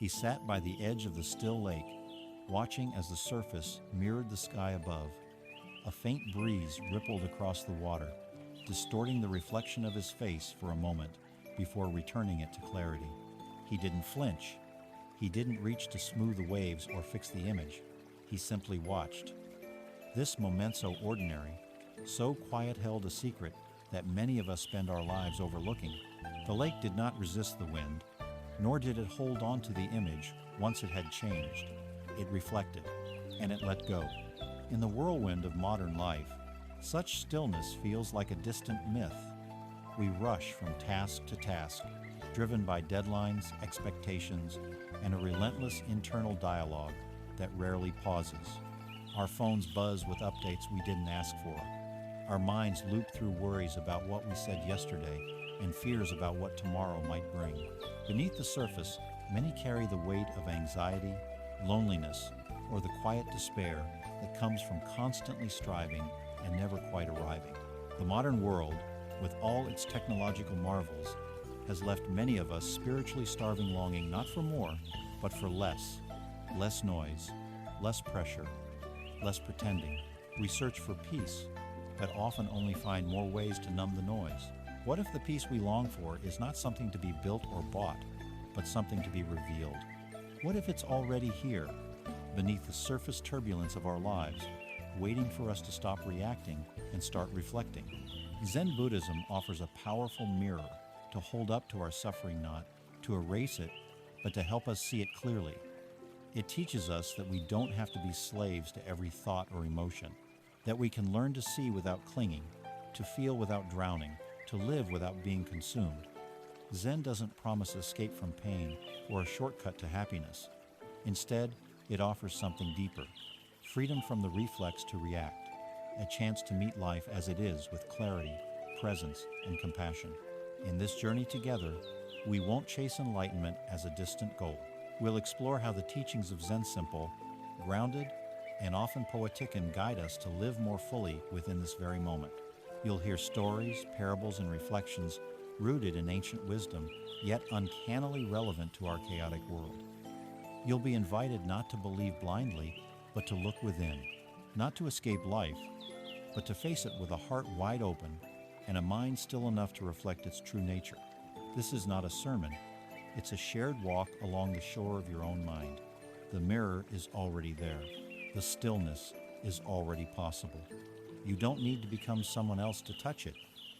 He sat by the edge of the still lake, watching as the surface mirrored the sky above. A faint breeze rippled across the water, distorting the reflection of his face for a moment before returning it to clarity. He didn't flinch. He didn't reach to smooth the waves or fix the image. He simply watched. This moment so ordinary, so quiet, held a secret that many of us spend our lives overlooking. The lake did not resist the wind, nor did it hold on to the image once it had changed. It reflected, and it let go. In the whirlwind of modern life, such stillness feels like a distant myth. We rush from task to task, driven by deadlines, expectations, and a relentless internal dialogue that rarely pauses. Our phones buzz with updates we didn't ask for. Our minds loop through worries about what we said yesterday and fears about what tomorrow might bring. Beneath the surface, many carry the weight of anxiety, loneliness, or the quiet despair that comes from constantly striving and never quite arriving. The modern world, with all its technological marvels, has left many of us spiritually starving, longing not for more, but for less. Less noise, less pressure, less pretending. We search for peace, but often only find more ways to numb the noise. What if the peace we long for is not something to be built or bought, but something to be revealed? What if it's already here, beneath the surface turbulence of our lives, waiting for us to stop reacting and start reflecting? Zen Buddhism offers a powerful mirror to hold up to our suffering, not to erase it, but to help us see it clearly. It teaches us that we don't have to be slaves to every thought or emotion, that we can learn to see without clinging, to feel without drowning, to live without being consumed. Zen doesn't promise escape from pain or a shortcut to happiness. Instead, it offers something deeper, freedom from the reflex to react, a chance to meet life as it is with clarity, presence, and compassion. In this journey together, we won't chase enlightenment as a distant goal. We'll explore how the teachings of Zen, simple, grounded, and often poetic, can guide us to live more fully within this very moment. You'll hear stories, parables, and reflections rooted in ancient wisdom, yet uncannily relevant to our chaotic world. You'll be invited not to believe blindly, but to look within, not to escape life, but to face it with a heart wide open and a mind still enough to reflect its true nature. This is not a sermon, it's a shared walk along the shore of your own mind. The mirror is already there. The stillness is already possible. You don't need to become someone else to touch it.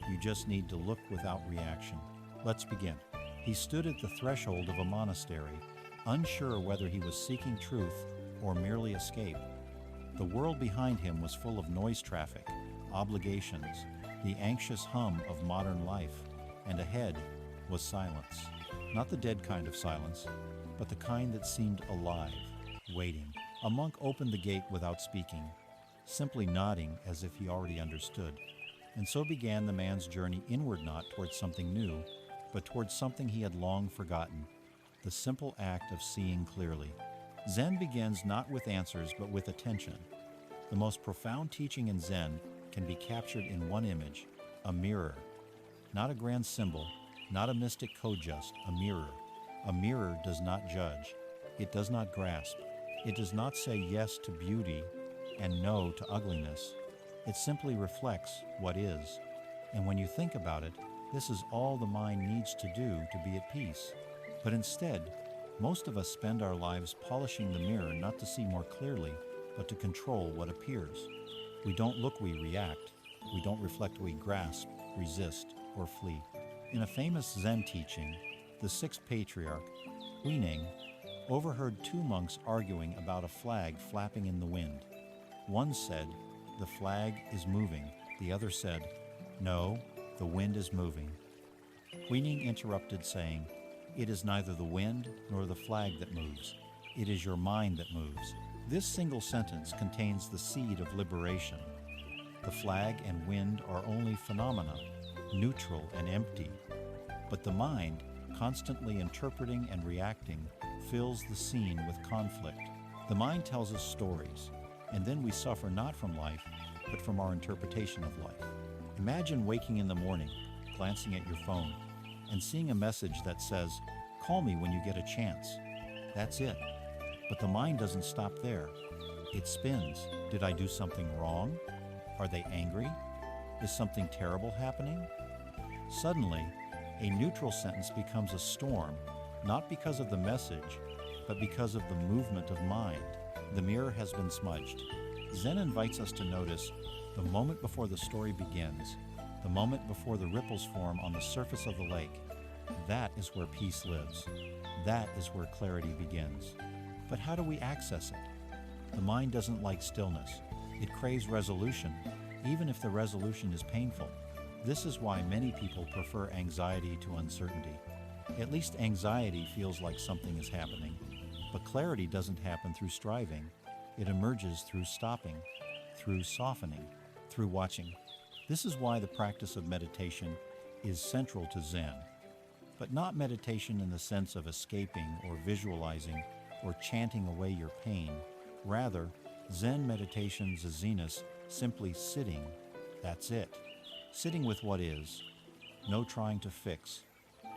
You just need to look without reaction. Let's begin. He stood at the threshold of a monastery, unsure whether he was seeking truth or merely escape. The world behind him was full of noise traffic, obligations, the anxious hum of modern life, and ahead was silence. Not the dead kind of silence, but the kind that seemed alive, waiting. A monk opened the gate without speaking, simply nodding as if he already understood. And so began the man's journey inward, not towards something new, but towards something he had long forgotten, the simple act of seeing clearly. Zen begins not with answers, but with attention. The most profound teaching in Zen can be captured in one image, a mirror. Not a grand symbol, not a mystic code, just a mirror. A mirror does not judge. It does not grasp. It does not say yes to beauty and no to ugliness. It simply reflects what is. And when you think about it, this is all the mind needs to do to be at peace. But instead, most of us spend our lives polishing the mirror not to see more clearly, but to control what appears. We don't look, we react. We don't reflect, we grasp, resist, or flee. In a famous Zen teaching, the sixth patriarch, Huineng, overheard two monks arguing about a flag flapping in the wind. One said, "The flag is moving." The other said, "No, the wind is moving." Huineng interrupted, saying, "It is neither the wind nor the flag that moves. It is your mind that moves." This single sentence contains the seed of liberation. The flag and wind are only phenomena, neutral and empty. But the mind, constantly interpreting and reacting, fills the scene with conflict. The mind tells us stories, and then we suffer not from life, but from our interpretation of life. Imagine waking in the morning, glancing at your phone, and seeing a message that says, "Call me when you get a chance." That's it. But the mind doesn't stop there. It spins. Did I do something wrong? Are they angry? Is something terrible happening? Suddenly, a neutral sentence becomes a storm, not because of the message, but because of the movement of mind. The mirror has been smudged. Zen invites us to notice the moment before the story begins, the moment before the ripples form on the surface of the lake. That is where peace lives. That is where clarity begins. But how do we access it? The mind doesn't like stillness. It craves resolution, even if the resolution is painful. This is why many people prefer anxiety to uncertainty. At least anxiety feels like something is happening. But clarity doesn't happen through striving. It emerges through stopping, through softening, through watching. This is why the practice of meditation is central to Zen. But not meditation in the sense of escaping or visualizing or chanting away your pain. Rather, Zen meditation zazenas, simply sitting. That's it. Sitting with what is. No trying to fix.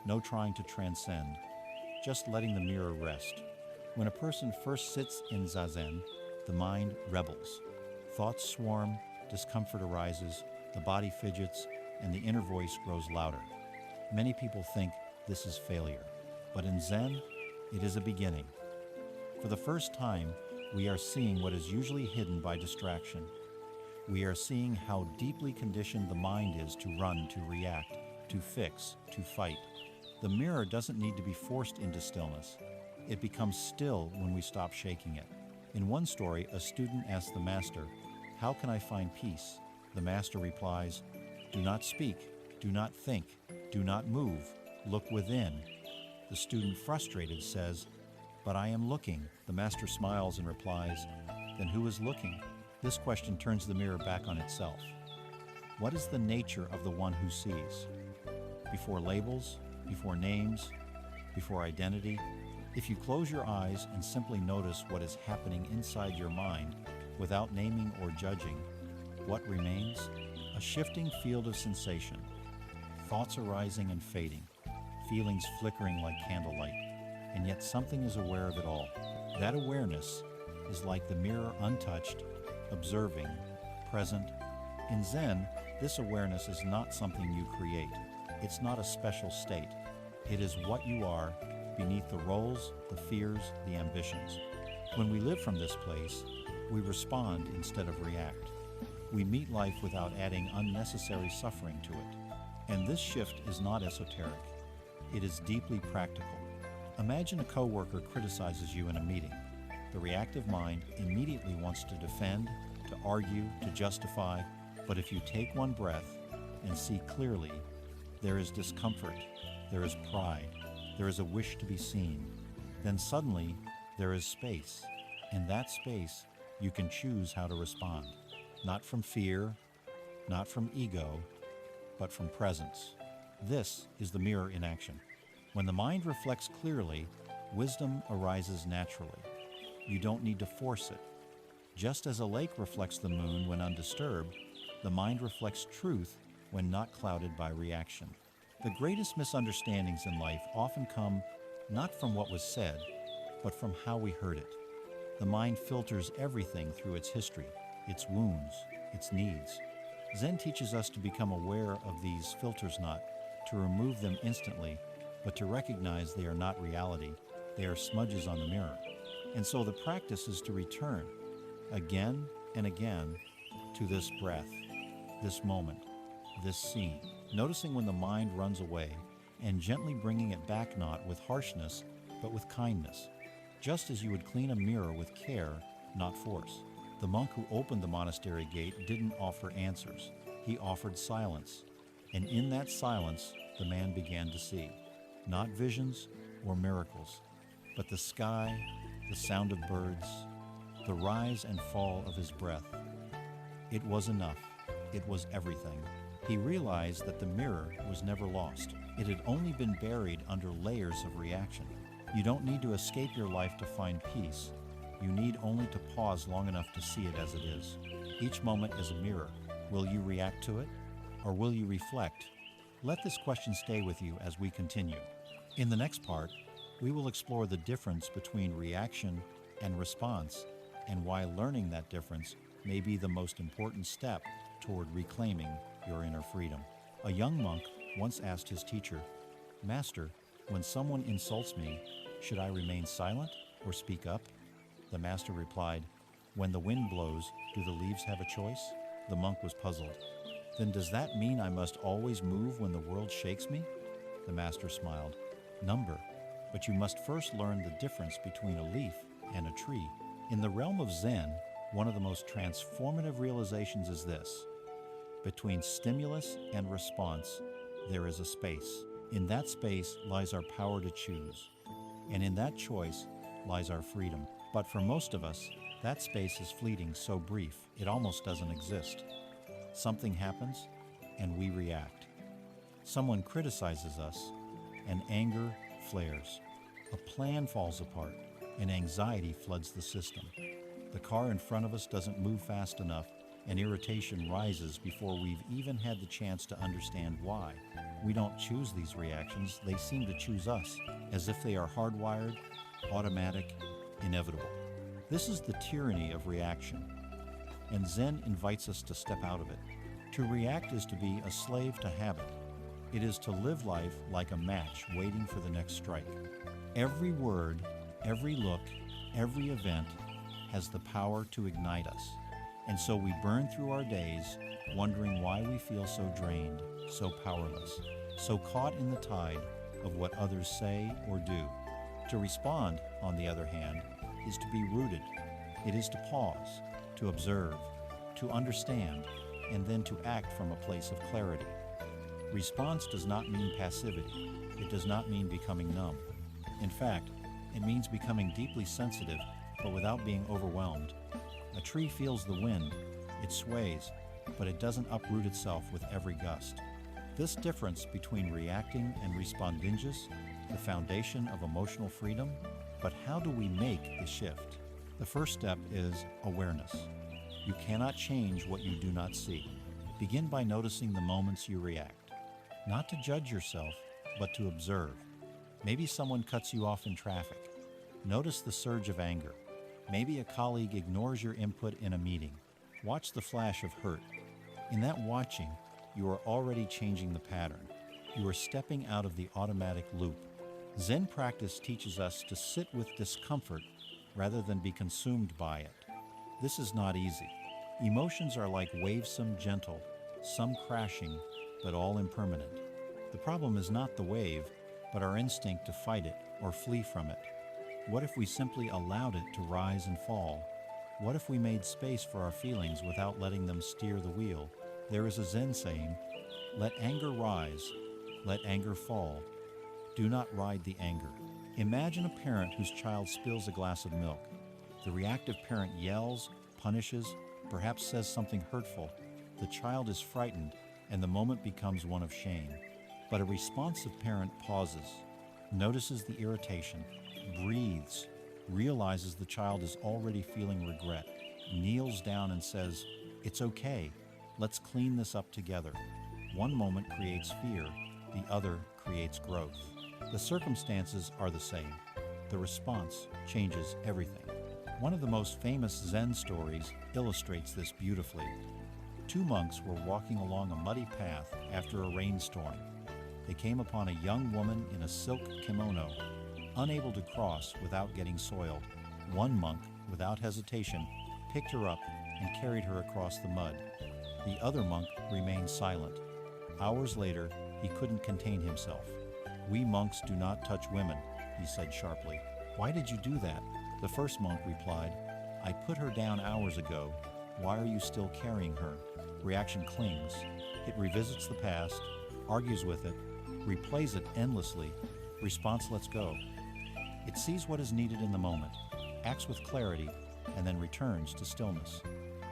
No trying to transcend. Just letting the mirror rest. When a person first sits in zazen, the mind rebels. Thoughts swarm, discomfort arises, the body fidgets, and the inner voice grows louder. Many people think this is failure, but in Zen, it is a beginning. For the first time, we are seeing what is usually hidden by distraction. We are seeing how deeply conditioned the mind is to run, to react, to fix, to fight. The mirror doesn't need to be forced into stillness. It becomes still when we stop shaking it. In one story, a student asks the master, "How can I find peace?" The master replies, "Do not speak, do not think, do not move, look within." The student, frustrated, says, "But I am looking." The master smiles and replies, "Then who is looking?" This question turns the mirror back on itself. What is the nature of the one who sees? Before labels, before names, before identity, if you close your eyes and simply notice what is happening inside your mind without naming or judging, what remains? A shifting field of sensation, thoughts arising and fading, feelings flickering like candlelight, and yet something is aware of it all. That awareness is like the mirror, untouched, observing, present. In Zen, this awareness is not something you create. It's not a special state. It is what you are beneath the roles, the fears, the ambitions. When we live from this place, we respond instead of react. We meet life without adding unnecessary suffering to it. And this shift is not esoteric. It is deeply practical. Imagine a coworker criticizes you in a meeting. The reactive mind immediately wants to defend, to argue, to justify, but if you take one breath and see clearly, there is discomfort, there is pride, there is a wish to be seen. Then suddenly, there is space. In that space, you can choose how to respond. Not from fear, not from ego, but from presence. This is the mirror in action. When the mind reflects clearly, wisdom arises naturally. You don't need to force it. Just as a lake reflects the moon when undisturbed, the mind reflects truth when not clouded by reaction. The greatest misunderstandings in life often come not from what was said, but from how we heard it. The mind filters everything through its history, its wounds, its needs. Zen teaches us to become aware of these filters, not to remove them instantly, but to recognize they are not reality. They are smudges on the mirror. And so the practice is to return again and again to this breath, this moment, this scene, noticing when the mind runs away and gently bringing it back, not with harshness, but with kindness, just as you would clean a mirror with care, not force. The monk who opened the monastery gate didn't offer answers. He offered silence. And in that silence, the man began to see, not visions or miracles, but the sky, the sound of birds, the rise and fall of his breath. It was enough. It was everything. He realized that the mirror was never lost. It had only been buried under layers of reaction. You don't need to escape your life to find peace. You need only to pause long enough to see it as it is. Each moment is a mirror. Will you react to it, or will you reflect? Let this question stay with you as we continue. In the next part, We will explore the difference between reaction and response and why learning that difference may be the most important step toward reclaiming your inner freedom. A young monk once asked his teacher, "Master, when someone insults me, should I remain silent or speak up?" The master replied, "When the wind blows, do the leaves have a choice?" The monk was puzzled. "Then does that mean I must always move when the world shakes me?" The master smiled. "Number, but you must first learn the difference between a leaf and a tree." In the realm of Zen, one of the most transformative realizations is this: between stimulus and response, there is a space. In that space lies our power to choose, and in that choice lies our freedom. But for most of us, that space is fleeting, so brief, it almost doesn't exist. Something happens, and we react. Someone criticizes us, and anger flares. A plan falls apart, and anxiety floods the system. The car in front of us doesn't move fast enough, and irritation rises before we've even had the chance to understand why. We don't choose these reactions, they seem to choose us, as if they are hardwired, automatic, inevitable. This is the tyranny of reaction, and Zen invites us to step out of it. To react is to be a slave to habit. It is to live life like a match waiting for the next strike. Every word, every look, every event has the power to ignite us. And so we burn through our days wondering why we feel so drained, so powerless, so caught in the tide of what others say or do. To respond, on the other hand, is to be rooted. It is to pause, to observe, to understand, and then to act from a place of clarity. Response does not mean passivity. It does not mean becoming numb. In fact, it means becoming deeply sensitive, but without being overwhelmed. A tree feels the wind, it sways, but it doesn't uproot itself with every gust. This difference between reacting and responding is the foundation of emotional freedom. But how do we make the shift? The first step is awareness. You cannot change what you do not see. Begin by noticing the moments you react. Not to judge yourself, but to observe. Maybe someone cuts you off in traffic. Notice the surge of anger. Maybe a colleague ignores your input in a meeting. Watch the flash of hurt. In that watching, you are already changing the pattern. You are stepping out of the automatic loop. Zen practice teaches us to sit with discomfort rather than be consumed by it. This is not easy. Emotions are like waves, some gentle, some crashing, but all impermanent. The problem is not the wave, but our instinct to fight it or flee from it. What if we simply allowed it to rise and fall? What if we made space for our feelings without letting them steer the wheel? There is a Zen saying, "Let anger rise, let anger fall. Do not ride the anger." Imagine a parent whose child spills a glass of milk. The reactive parent yells, punishes, perhaps says something hurtful. The child is frightened, and the moment becomes one of shame. But a responsive parent pauses, notices the irritation, breathes, realizes the child is already feeling regret, kneels down and says, "It's okay, let's clean this up together." One moment creates fear, the other creates growth. The circumstances are the same. The response changes everything. One of the most famous Zen stories illustrates this beautifully. Two monks were walking along a muddy path after a rainstorm. They came upon a young woman in a silk kimono, unable to cross without getting soiled. One monk, without hesitation, picked her up and carried her across the mud. The other monk remained silent. Hours later, he couldn't contain himself. "We monks do not touch women," he said sharply. "Why did you do that?" The first monk replied, "I put her down hours ago. Why are you still carrying her?" Reaction clings. It revisits the past, argues with it, replays it endlessly. Response lets go. It sees what is needed in the moment, acts with clarity, and then returns to stillness.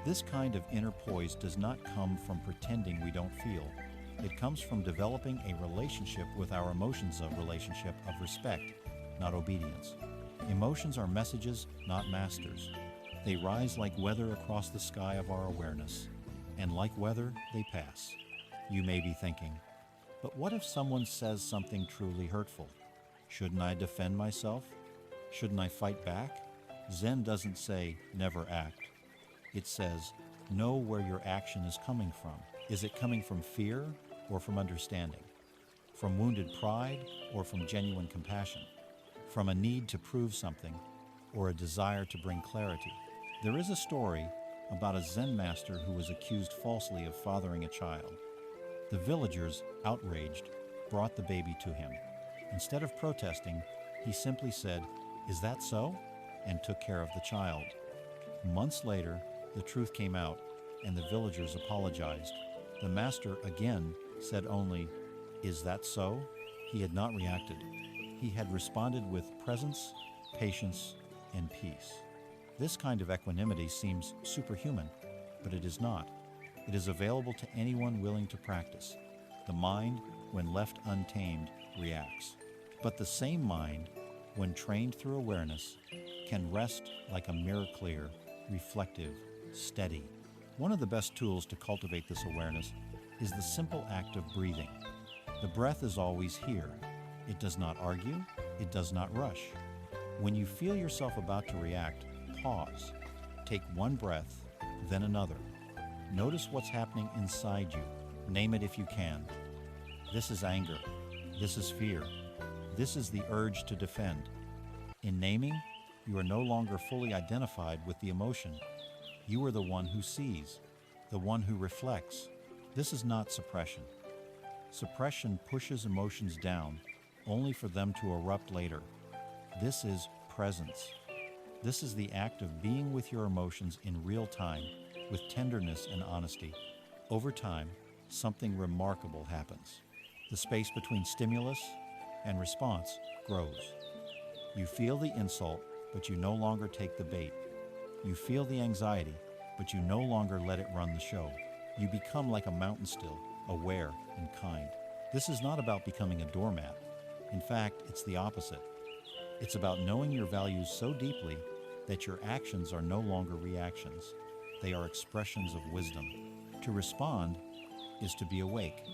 This kind of inner poise does not come from pretending we don't feel. It comes from developing a relationship with our emotions, a relationship of respect, not obedience. Emotions are messages, not masters. They rise like weather across the sky of our awareness, and like weather, they pass. You may be thinking, but what if someone says something truly hurtful? Shouldn't I defend myself? Shouldn't I fight back? Zen doesn't say never act. It says know where your action is coming from. Is it coming from fear or from understanding? From wounded pride or from genuine compassion? From a need to prove something or a desire to bring clarity? There is a story about a Zen master who was accused falsely of fathering a child. The villagers, outraged, brought the baby to him. Instead of protesting, he simply said, "Is that so?" and took care of the child. Months later, the truth came out, and the villagers apologized. The master again said only, "Is that so?" He had not reacted. He had responded with presence, patience, and peace. This kind of equanimity seems superhuman, but it is not. It is available to anyone willing to practice. The mind, when left untamed, reacts. But the same mind, when trained through awareness, can rest like a mirror clear, reflective, steady. One of the best tools to cultivate this awareness is the simple act of breathing. The breath is always here. It does not argue. It does not rush. When you feel yourself about to react, pause. Take one breath, then another. Notice what's happening inside you. Name it if you can. This is anger. This is fear. This is the urge to defend. In naming, you are no longer fully identified with the emotion. You are the one who sees, the one who reflects. This is not suppression. Suppression pushes emotions down, only for them to erupt later. This is presence. This is the act of being with your emotions in real time, with tenderness and honesty. Over time, something remarkable happens. The space between stimulus and response grows. You feel the insult, but you no longer take the bait. You feel the anxiety, but you no longer let it run the show. You become like a mountain still, aware and kind. This is not about becoming a doormat. In fact, it's the opposite. It's about knowing your values so deeply that your actions are no longer reactions. They are expressions of wisdom. To respond is to be awake.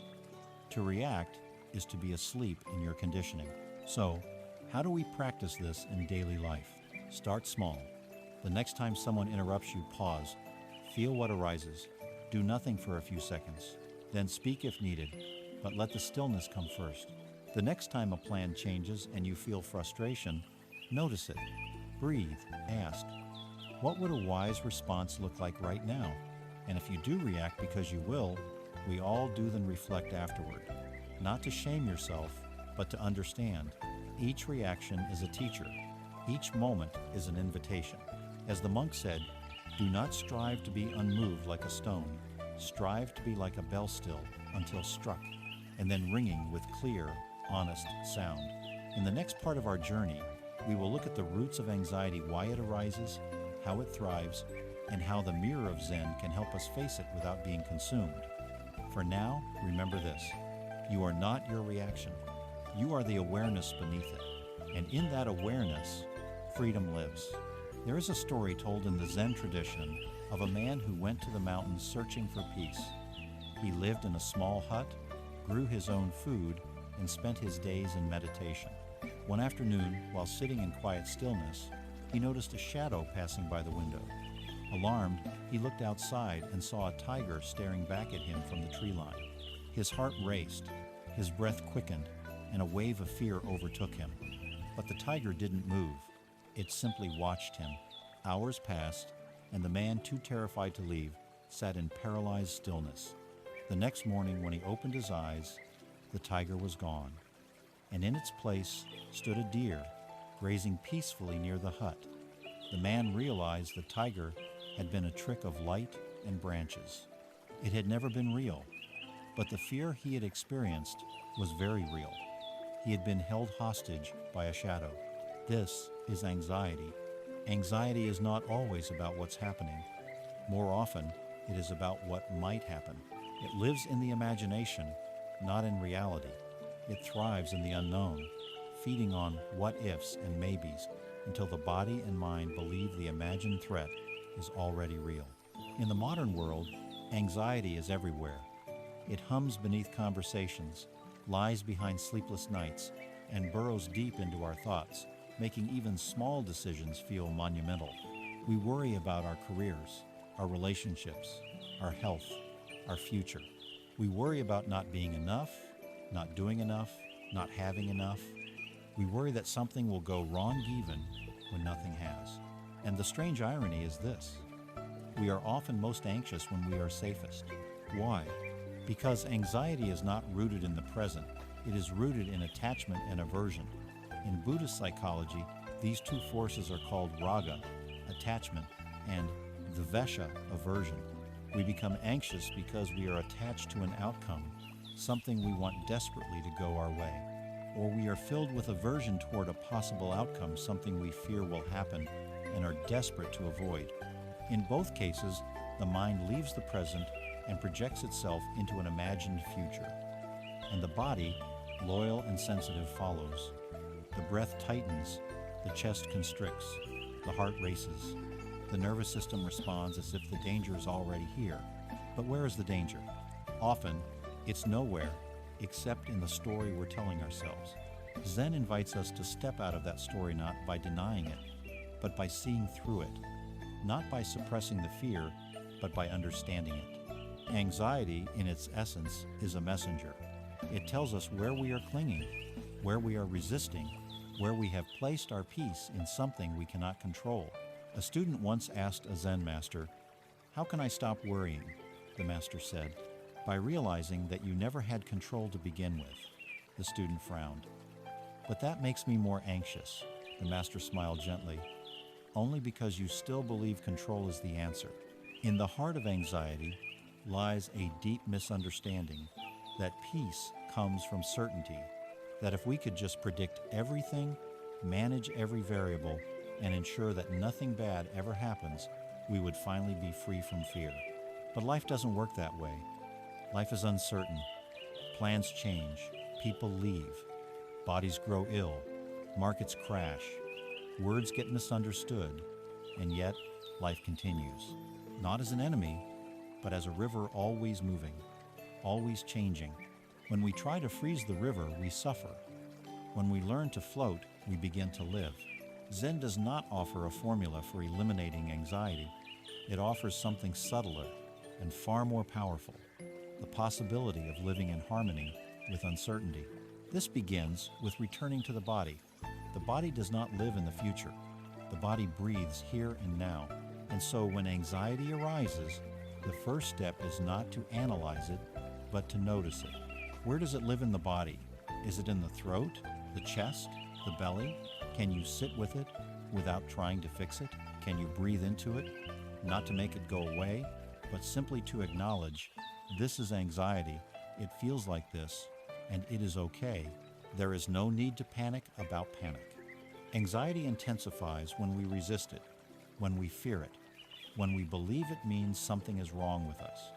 To react is to be asleep in your conditioning. So, how do we practice this in daily life? Start small. The next time someone interrupts you, pause. Feel what arises. Do nothing for a few seconds. Then speak if needed, but let the stillness come first. The next time a plan changes and you feel frustration, notice it. Breathe. Ask, what would a wise response look like right now? And if you do react, because you will, we all do, then reflect afterward. Not to shame yourself, but to understand. Each reaction is a teacher. Each moment is an invitation. As the monk said, do not strive to be unmoved like a stone. Strive to be like a bell still until struck, and then ringing with clear, honest sound. In the next part of our journey, we will look at the roots of anxiety, why it arises, how it thrives, and how the mirror of Zen can help us face it without being consumed. For now, remember this. You are not your reaction. You are the awareness beneath it. And in that awareness, freedom lives. There is a story told in the Zen tradition of a man who went to the mountains searching for peace. He lived in a small hut, grew his own food, and spent his days in meditation. One afternoon, while sitting in quiet stillness, he noticed a shadow passing by the window. Alarmed, he looked outside and saw a tiger staring back at him from the tree line. His heart raced, his breath quickened, and a wave of fear overtook him. But the tiger didn't move. It simply watched him. Hours passed, and the man, too terrified to leave, sat in paralyzed stillness. The next morning, when he opened his eyes, the tiger was gone, and in its place stood a deer, grazing peacefully near the hut. The man realized the tiger had been a trick of light and branches. It had never been real, but the fear he had experienced was very real. He had been held hostage by a shadow. This is anxiety. Anxiety is not always about what's happening. More often, it is about what might happen. It lives in the imagination, not in reality. It thrives in the unknown, feeding on what-ifs and maybes until the body and mind believe the imagined threat is already real. In the modern world, anxiety is everywhere. It hums beneath conversations, lies behind sleepless nights, and burrows deep into our thoughts, making even small decisions feel monumental. We worry about our careers, our relationships, our health, our future. We worry about not being enough, not doing enough, not having enough. We worry that something will go wrong even when nothing has. And the strange irony is this: we are often most anxious when we are safest. Why? Because anxiety is not rooted in the present, it is rooted in attachment and aversion. In Buddhist psychology, these two forces are called raga, attachment, and dvesha, aversion. We become anxious because we are attached to an outcome, something we want desperately to go our way. Or we are filled with aversion toward a possible outcome, something we fear will happen and are desperate to avoid. In both cases, the mind leaves the present and projects itself into an imagined future. And the body, loyal and sensitive, follows. The breath tightens, the chest constricts, the heart races. The nervous system responds as if the danger is already here. But where is the danger? Often, it's nowhere except in the story we're telling ourselves. Zen invites us to step out of that story not by denying it, but by seeing through it. Not by suppressing the fear, but by understanding it. Anxiety, in its essence, is a messenger. It tells us where we are clinging, where we are resisting, where we have placed our peace in something we cannot control. A student once asked a Zen master, "How can I stop worrying?" The master said, "By realizing that you never had control to begin with." The student frowned. "But that makes me more anxious." The master smiled gently. "Only because you still believe control is the answer." In the heart of anxiety lies a deep misunderstanding that peace comes from certainty, that if we could just predict everything, manage every variable, and ensure that nothing bad ever happens, we would finally be free from fear. But life doesn't work that way. Life is uncertain. Plans change. People leave. Bodies grow ill. Markets crash. Words get misunderstood. And yet, life continues. Not as an enemy, but as a river always moving, always changing. When we try to freeze the river, we suffer. When we learn to float, we begin to live. Zen does not offer a formula for eliminating anxiety. It offers something subtler and far more powerful: the possibility of living in harmony with uncertainty. This begins with returning to the body. The body does not live in the future. The body breathes here and now. And so when anxiety arises, the first step is not to analyze it, but to notice it. Where does it live in the body? Is it in the throat, the chest, the belly? Can you sit with it without trying to fix it? Can you breathe into it, not to make it go away, but simply to acknowledge, this is anxiety, it feels like this, and it is okay. There is no need to panic about panic. Anxiety intensifies when we resist it, when we fear it, when we believe it means something is wrong with us.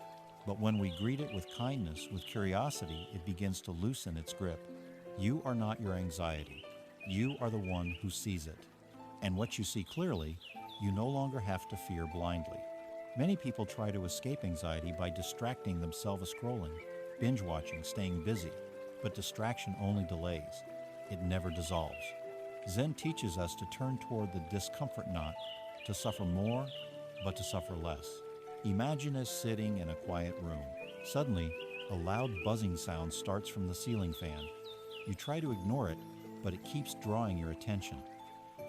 But when we greet it with kindness, with curiosity, it begins to loosen its grip. You are not your anxiety. You are the one who sees it. And what you see clearly, you no longer have to fear blindly. Many people try to escape anxiety by distracting themselves scrolling, binge watching, staying busy. But distraction only delays. It never dissolves. Zen teaches us to turn toward the discomfort, not to suffer more, but to suffer less. Imagine us sitting in a quiet room. Suddenly, a loud buzzing sound starts from the ceiling fan. You try to ignore it, but it keeps drawing your attention.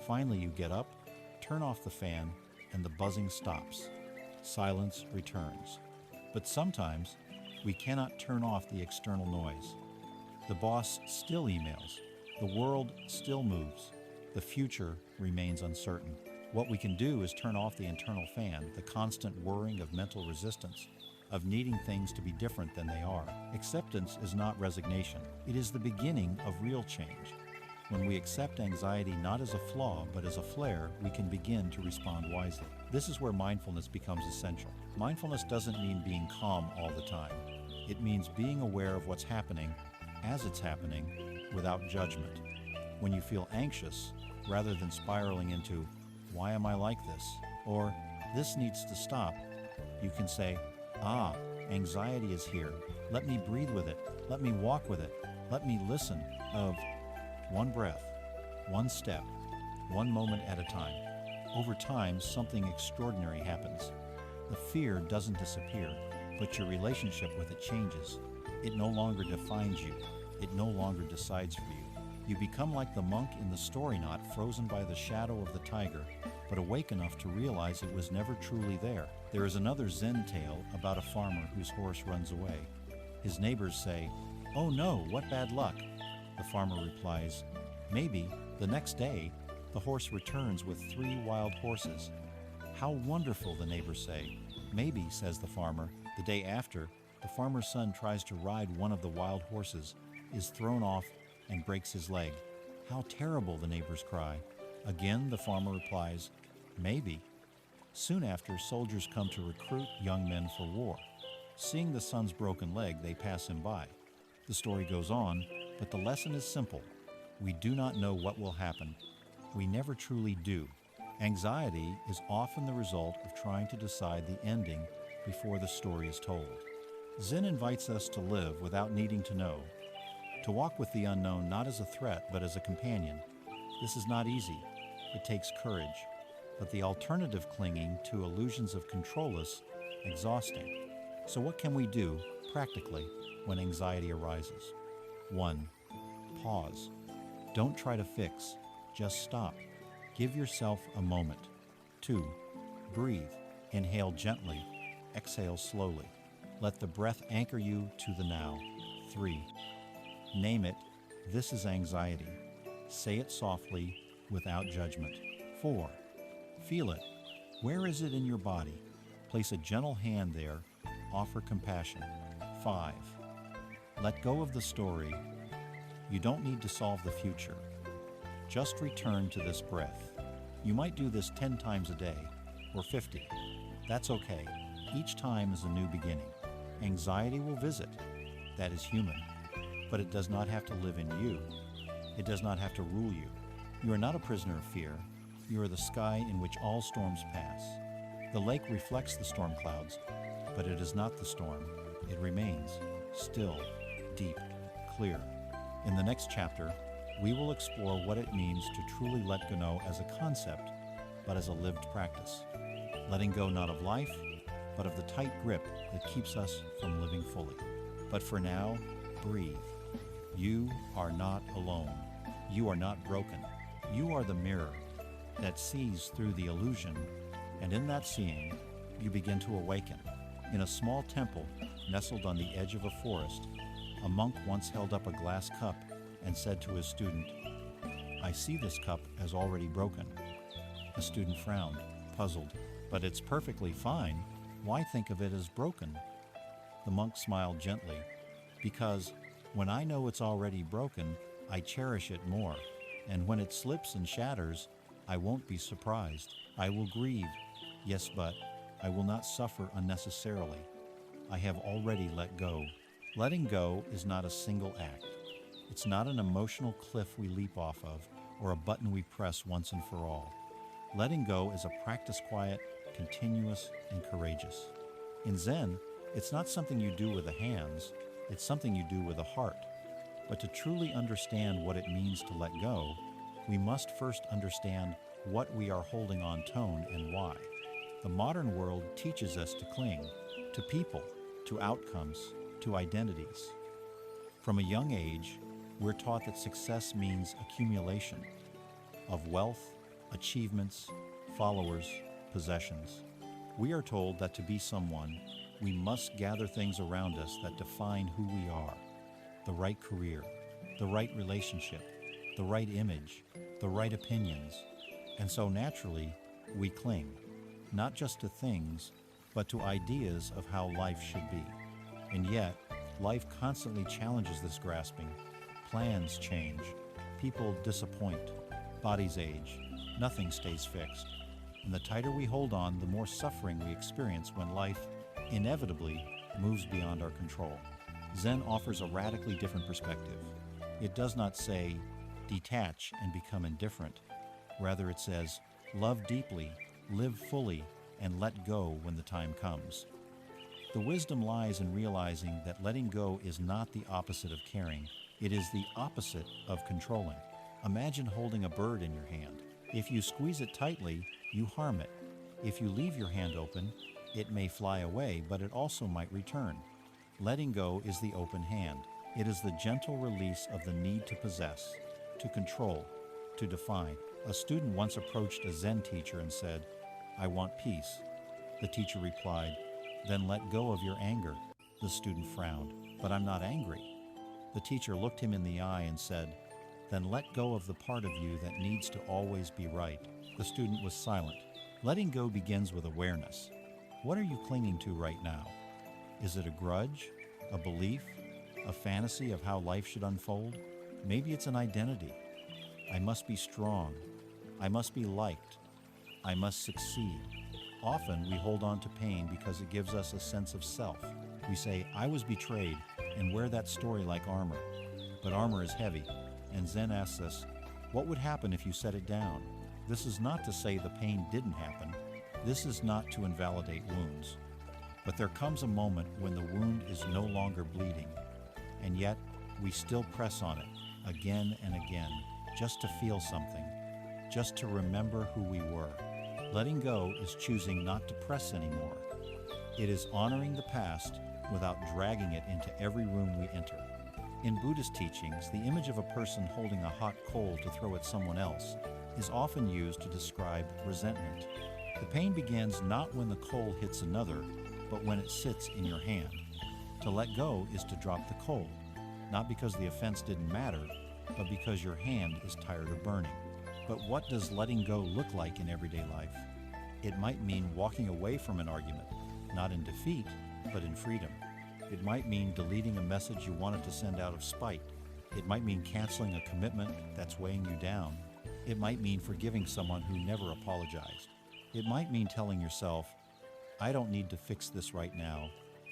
Finally, you get up, turn off the fan, and the buzzing stops. Silence returns. But sometimes, we cannot turn off the external noise. The boss still emails. The world still moves. The future remains uncertain. What we can do is turn off the internal fan, the constant whirring of mental resistance, of needing things to be different than they are. Acceptance is not resignation. It is the beginning of real change. When we accept anxiety not as a flaw, but as a flare, we can begin to respond wisely. This is where mindfulness becomes essential. Mindfulness doesn't mean being calm all the time. It means being aware of what's happening as it's happening without judgment. When you feel anxious, rather than spiraling into, "Why am I like this?" or "This needs to stop," you can say, "Ah, anxiety is here. Let me breathe with it. Let me walk with it. Let me listen." Of one breath, one step, one moment at a time. Over time, something extraordinary happens. The fear doesn't disappear, but your relationship with it changes. It no longer defines you. It no longer decides for you. You become like the monk in the story, not frozen by the shadow of the tiger, but awake enough to realize it was never truly there. There is another Zen tale about a farmer whose horse runs away. His neighbors say, "Oh no, what bad luck?" The farmer replies, "Maybe, the next day, the horse returns with 3 wild horses." "How wonderful," the neighbors say. "Maybe," says the farmer, "the day after, the farmer's son tries to ride one of the wild horses, is thrown off, and breaks his leg." "How terrible," the neighbors cry. Again, the farmer replies, "Maybe." Soon after, soldiers come to recruit young men for war. Seeing the son's broken leg, they pass him by. The story goes on, but the lesson is simple. We do not know what will happen. We never truly do. Anxiety is often the result of trying to decide the ending before the story is told. Zen invites us to live without needing to know, to walk with the unknown not as a threat but as a companion. This is not easy. It takes courage. But the alternative clinging to illusions of control is exhausting. So what can we do, practically, when anxiety arises? 1. Pause. Don't try to fix. Just stop. Give yourself a moment. 2. Breathe. Inhale gently. Exhale slowly. Let the breath anchor you to the now. 3. Name it. This is anxiety. Say it softly, without judgment. 4. Feel it. Where is it in your body? Place a gentle hand there. Offer compassion. 5. Let go of the story. You don't need to solve the future. Just return to this breath. You might do this 10 times a day, or 50. That's okay. Each time is a new beginning. Anxiety will visit. That is human. But it does not have to live in you. It does not have to rule you. You are not a prisoner of fear. You are the sky in which all storms pass. The lake reflects the storm clouds, but it is not the storm. It remains still, deep, clear. In the next chapter, we will explore what it means to truly let go as a concept, but as a lived practice. Letting go not of life, but of the tight grip that keeps us from living fully. But for now, breathe. You are not alone. You are not broken. You are the mirror that sees through the illusion, and in that seeing, you begin to awaken. In a small temple nestled on the edge of a forest, a monk once held up a glass cup and said to his student, "I see this cup as already broken." The student frowned, puzzled. "But it's perfectly fine. Why think of it as broken?" The monk smiled gently. "Because when I know it's already broken, I cherish it more. And when it slips and shatters, I won't be surprised. I will grieve, yes, but I will not suffer unnecessarily. I have already let go." Letting go is not a single act. It's not an emotional cliff we leap off of or a button we press once and for all. Letting go is a practice quiet, continuous, and courageous. In Zen, it's not something you do with the hands, it's something you do with the heart. But to truly understand what it means to let go, we must first understand what we are holding on to and why. The modern world teaches us to cling to people, to outcomes, to identities. From a young age, we're taught that success means accumulation of wealth, achievements, followers, possessions. We are told that to be someone, we must gather things around us that define who we are. The right career, the right relationship, the right image, the right opinions. And so naturally, we cling, not just to things, but to ideas of how life should be. And yet, life constantly challenges this grasping. Plans change, people disappoint, bodies age, nothing stays fixed. And the tighter we hold on, the more suffering we experience when life inevitably moves beyond our control. Zen offers a radically different perspective. It does not say, detach and become indifferent. Rather, it says, love deeply, live fully, and let go when the time comes. The wisdom lies in realizing that letting go is not the opposite of caring. It is the opposite of controlling. Imagine holding a bird in your hand. If you squeeze it tightly, you harm it. If you leave your hand open, it may fly away, but it also might return. Letting go is the open hand. It is the gentle release of the need to possess, to control, to define. A student once approached a Zen teacher and said, "I want peace." The teacher replied, "Then let go of your anger." The student frowned, "But I'm not angry." The teacher looked him in the eye and said, "Then let go of the part of you that needs to always be right." The student was silent. Letting go begins with awareness. What are you clinging to right now? Is it a grudge, a belief, a fantasy of how life should unfold? Maybe it's an identity. I must be strong. I must be liked. I must succeed. Often we hold on to pain because it gives us a sense of self. We say, "I was betrayed," and wear that story like armor. But armor is heavy, and Zen asks us, what would happen if you set it down? This is not to say the pain didn't happen. This is not to invalidate wounds. But there comes a moment when the wound is no longer bleeding, and yet we still press on it again and again, just to feel something, just to remember who we were. Letting go is choosing not to press anymore. It is honoring the past without dragging it into every room we enter. In Buddhist teachings, the image of a person holding a hot coal to throw at someone else is often used to describe resentment. The pain begins not when the coal hits another, but when it sits in your hand. To let go is to drop the coal, not because the offense didn't matter, but because your hand is tired of burning. But what does letting go look like in everyday life? It might mean walking away from an argument, not in defeat, but in freedom. It might mean deleting a message you wanted to send out of spite. It might mean canceling a commitment that's weighing you down. It might mean forgiving someone who never apologized. It might mean telling yourself, "I don't need to fix this right now.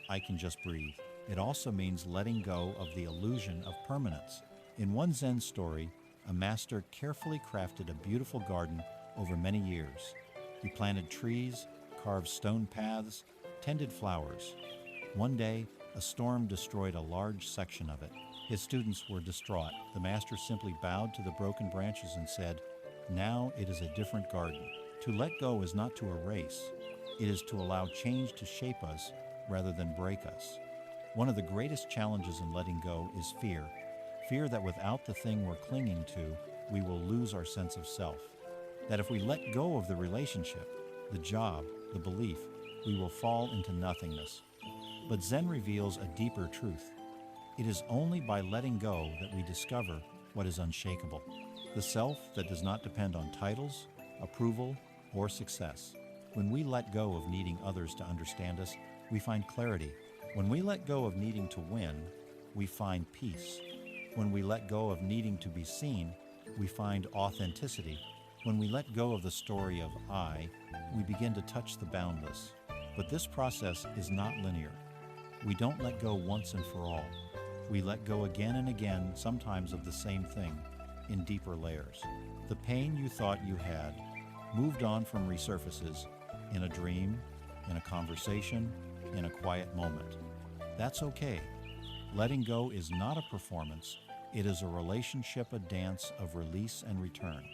I can just breathe." It also means letting go of the illusion of permanence. In one Zen story, a master carefully crafted a beautiful garden over many years. He planted trees, carved stone paths, tended flowers. One day, a storm destroyed a large section of it. His students were distraught. The master simply bowed to the broken branches and said, "Now it is a different garden." To let go is not to erase. It is to allow change to shape us rather than break us. One of the greatest challenges in letting go is fear. Fear that without the thing we're clinging to, we will lose our sense of self. That if we let go of the relationship, the job, the belief, we will fall into nothingness. But Zen reveals a deeper truth. It is only by letting go that we discover what is unshakable. The self that does not depend on titles, approval, or success. When we let go of needing others to understand us, we find clarity. When we let go of needing to win, we find peace. When we let go of needing to be seen, we find authenticity. When we let go of the story of I, we begin to touch the boundless. But this process is not linear. We don't let go once and for all. We let go again and again, sometimes of the same thing, in deeper layers. The pain you thought you had moved on from resurfaces in a dream, in a conversation, in a quiet moment. That's okay. Letting go is not a performance. It is a relationship, a dance of release and return.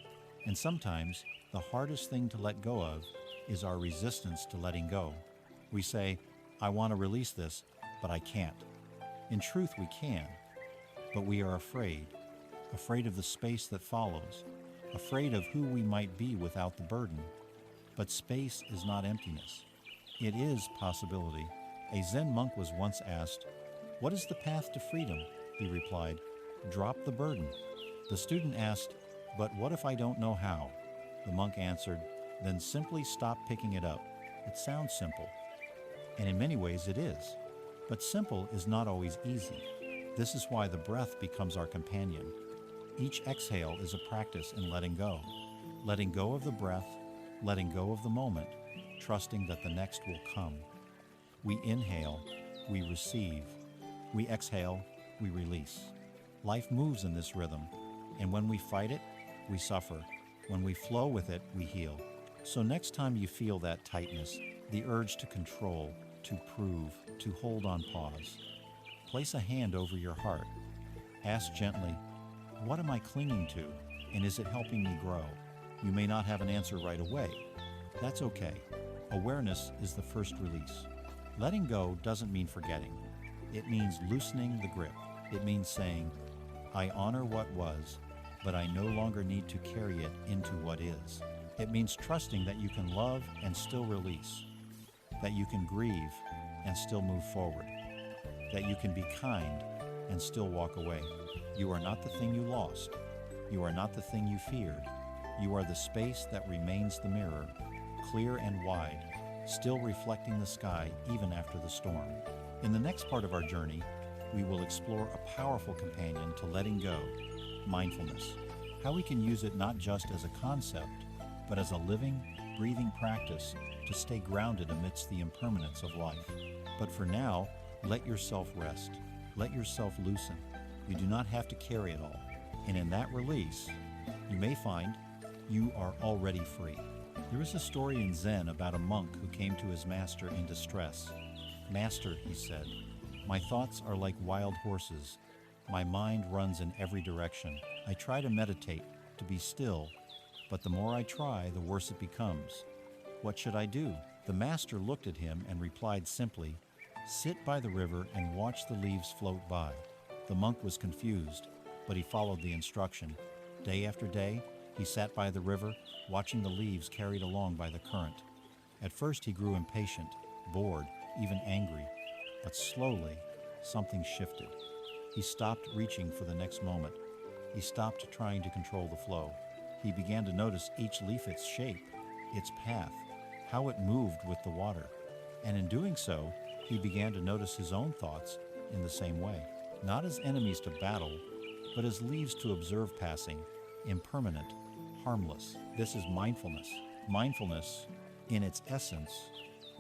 And sometimes the hardest thing to let go of is our resistance to letting go. We say, "I want to release this, but I can't." In truth, we can, but we are afraid of the space that follows, afraid of who we might be without the burden. But space is not emptiness. It is possibility. A Zen monk was once asked, "What is the path to freedom?" He replied, "Drop the burden." The student asked, "But what if I don't know how?" The monk answered, "Then simply stop picking it up." It sounds simple, and in many ways it is. But simple is not always easy. This is why the breath becomes our companion. Each exhale is a practice in letting go of the breath, letting go of the moment, trusting that the next will come. We inhale, we receive. We exhale, we release. Life moves in this rhythm, and when we fight it, we suffer. When we flow with it, we heal. So next time you feel that tightness, the urge to control, to prove, to hold on pause, place a hand over your heart. Ask gently, "What am I clinging to?" And is it helping me grow? You may not have an answer right away. That's okay. Awareness is the first release. Letting go doesn't mean forgetting. It means loosening the grip. It means saying, I honor what was, but I no longer need to carry it into what is. It means trusting that you can love and still release, that you can grieve and still move forward, that you can be kind and still walk away. You are not the thing you lost. You are not the thing you feared. You are the space that remains the mirror, clear and wide, still reflecting the sky even after the storm. In the next part of our journey, we will explore a powerful companion to letting go, mindfulness, how we can use it not just as a concept, but as a living, breathing practice to stay grounded amidst the impermanence of life. But for now, let yourself rest. Let yourself loosen. You do not have to carry it all. And in that release, you may find you are already free. There is a story in Zen about a monk who came to his master in distress. Master, he said, my thoughts are like wild horses. My mind runs in every direction. I try to meditate, to be still, but the more I try, the worse it becomes. What should I do? The master looked at him and replied simply, sit by the river and watch the leaves float by. The monk was confused, but he followed the instruction. Day after day, he sat by the river, watching the leaves carried along by the current. At first he grew impatient, bored, even angry, but slowly something shifted. He stopped reaching for the next moment. He stopped trying to control the flow. He began to notice each leaf, its shape, its path, how it moved with the water. And in doing so, he began to notice his own thoughts in the same way, not as enemies to battle, but as leaves to observe passing, impermanent, harmless. This is mindfulness. Mindfulness, in its essence,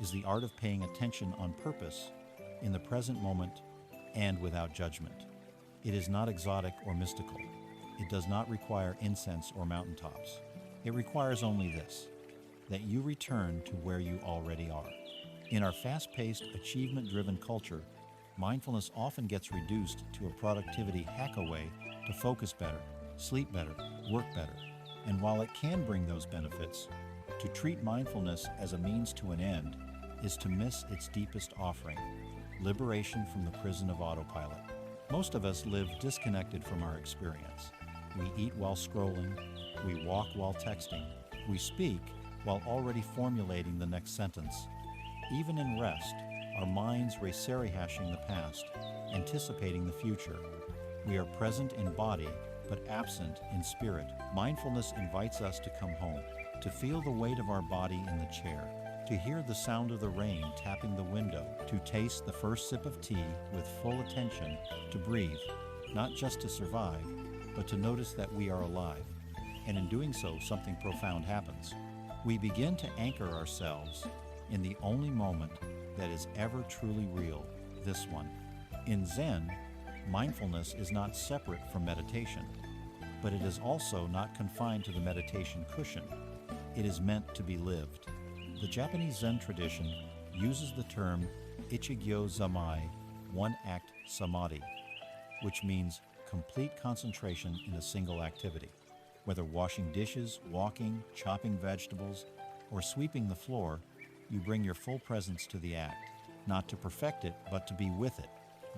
is the art of paying attention on purpose, in the present moment, and without judgment. It is not exotic or mystical. It does not require incense or mountaintops. It requires only this, that you return to where you already are. In our fast-paced, achievement-driven culture, mindfulness often gets reduced to a productivity hack-away to focus better, sleep better, work better. And while it can bring those benefits, to treat mindfulness as a means to an end is to miss its deepest offering, liberation from the prison of autopilot. Most of us live disconnected from our experience. We eat while scrolling, we walk while texting, we speak while already formulating the next sentence. Even in rest, our minds race rehashing the past, anticipating the future. We are present in body, but absent in spirit. Mindfulness invites us to come home, to feel the weight of our body in the chair, to hear the sound of the rain tapping the window, to taste the first sip of tea with full attention, to breathe, not just to survive, but to notice that we are alive. And in doing so, something profound happens. We begin to anchor ourselves in the only moment that is ever truly real, this one. In Zen, mindfulness is not separate from meditation, but it is also not confined to the meditation cushion. It is meant to be lived. The Japanese Zen tradition uses the term ichigyo zamai, one-act samadhi, which means complete concentration in a single activity. Whether washing dishes, walking, chopping vegetables, or sweeping the floor, you bring your full presence to the act, not to perfect it, but to be with it.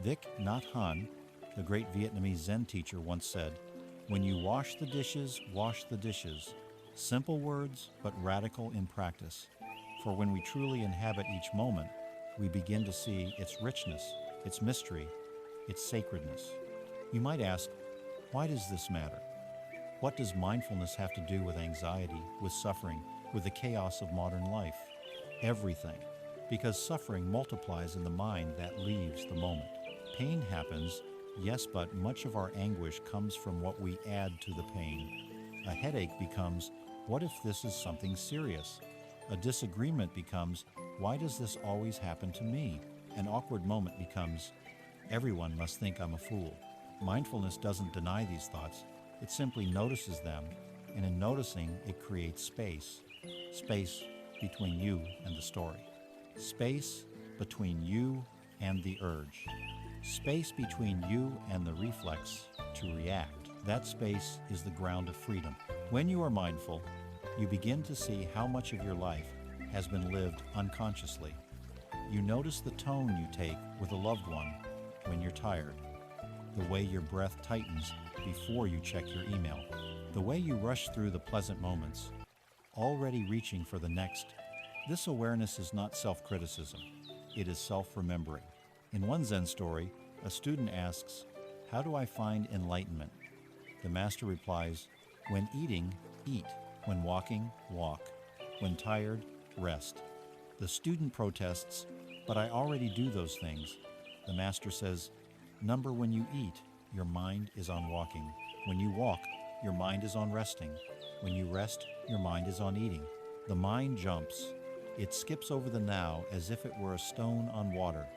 Thich Nhat Hanh, the great Vietnamese Zen teacher, once said, when you wash the dishes, wash the dishes. Simple words, but radical in practice. For when we truly inhabit each moment, we begin to see its richness, its mystery, its sacredness. You might ask, why does this matter? What does mindfulness have to do with anxiety, with suffering, with the chaos of modern life? Everything. Because suffering multiplies in the mind that leaves the moment. Pain happens, yes, but much of our anguish comes from what we add to the pain. A headache becomes, what if this is something serious? A disagreement becomes, why does this always happen to me? An awkward moment becomes, everyone must think I'm a fool. Mindfulness doesn't deny these thoughts. It simply notices them, and in noticing, it creates space. Space between you and the story. Space between you and the urge. Space between you and the reflex to react. That space is the ground of freedom. When you are mindful, you begin to see how much of your life has been lived unconsciously. You notice the tone you take with a loved one when you're tired, the way your breath tightens before you check your email, the way you rush through the pleasant moments, already reaching for the next. This awareness is not self-criticism, it is self-remembering. In one Zen story, a student asks, "How do I find enlightenment?" The master replies, "When eating, eat. When walking, walk. When tired, rest." The student protests, "But I already do those things." The master says, "Number, when you eat, your mind is on walking. When you walk, your mind is on resting. When you rest, your mind is on eating." The mind jumps. It skips over the now as if it were a stone on water.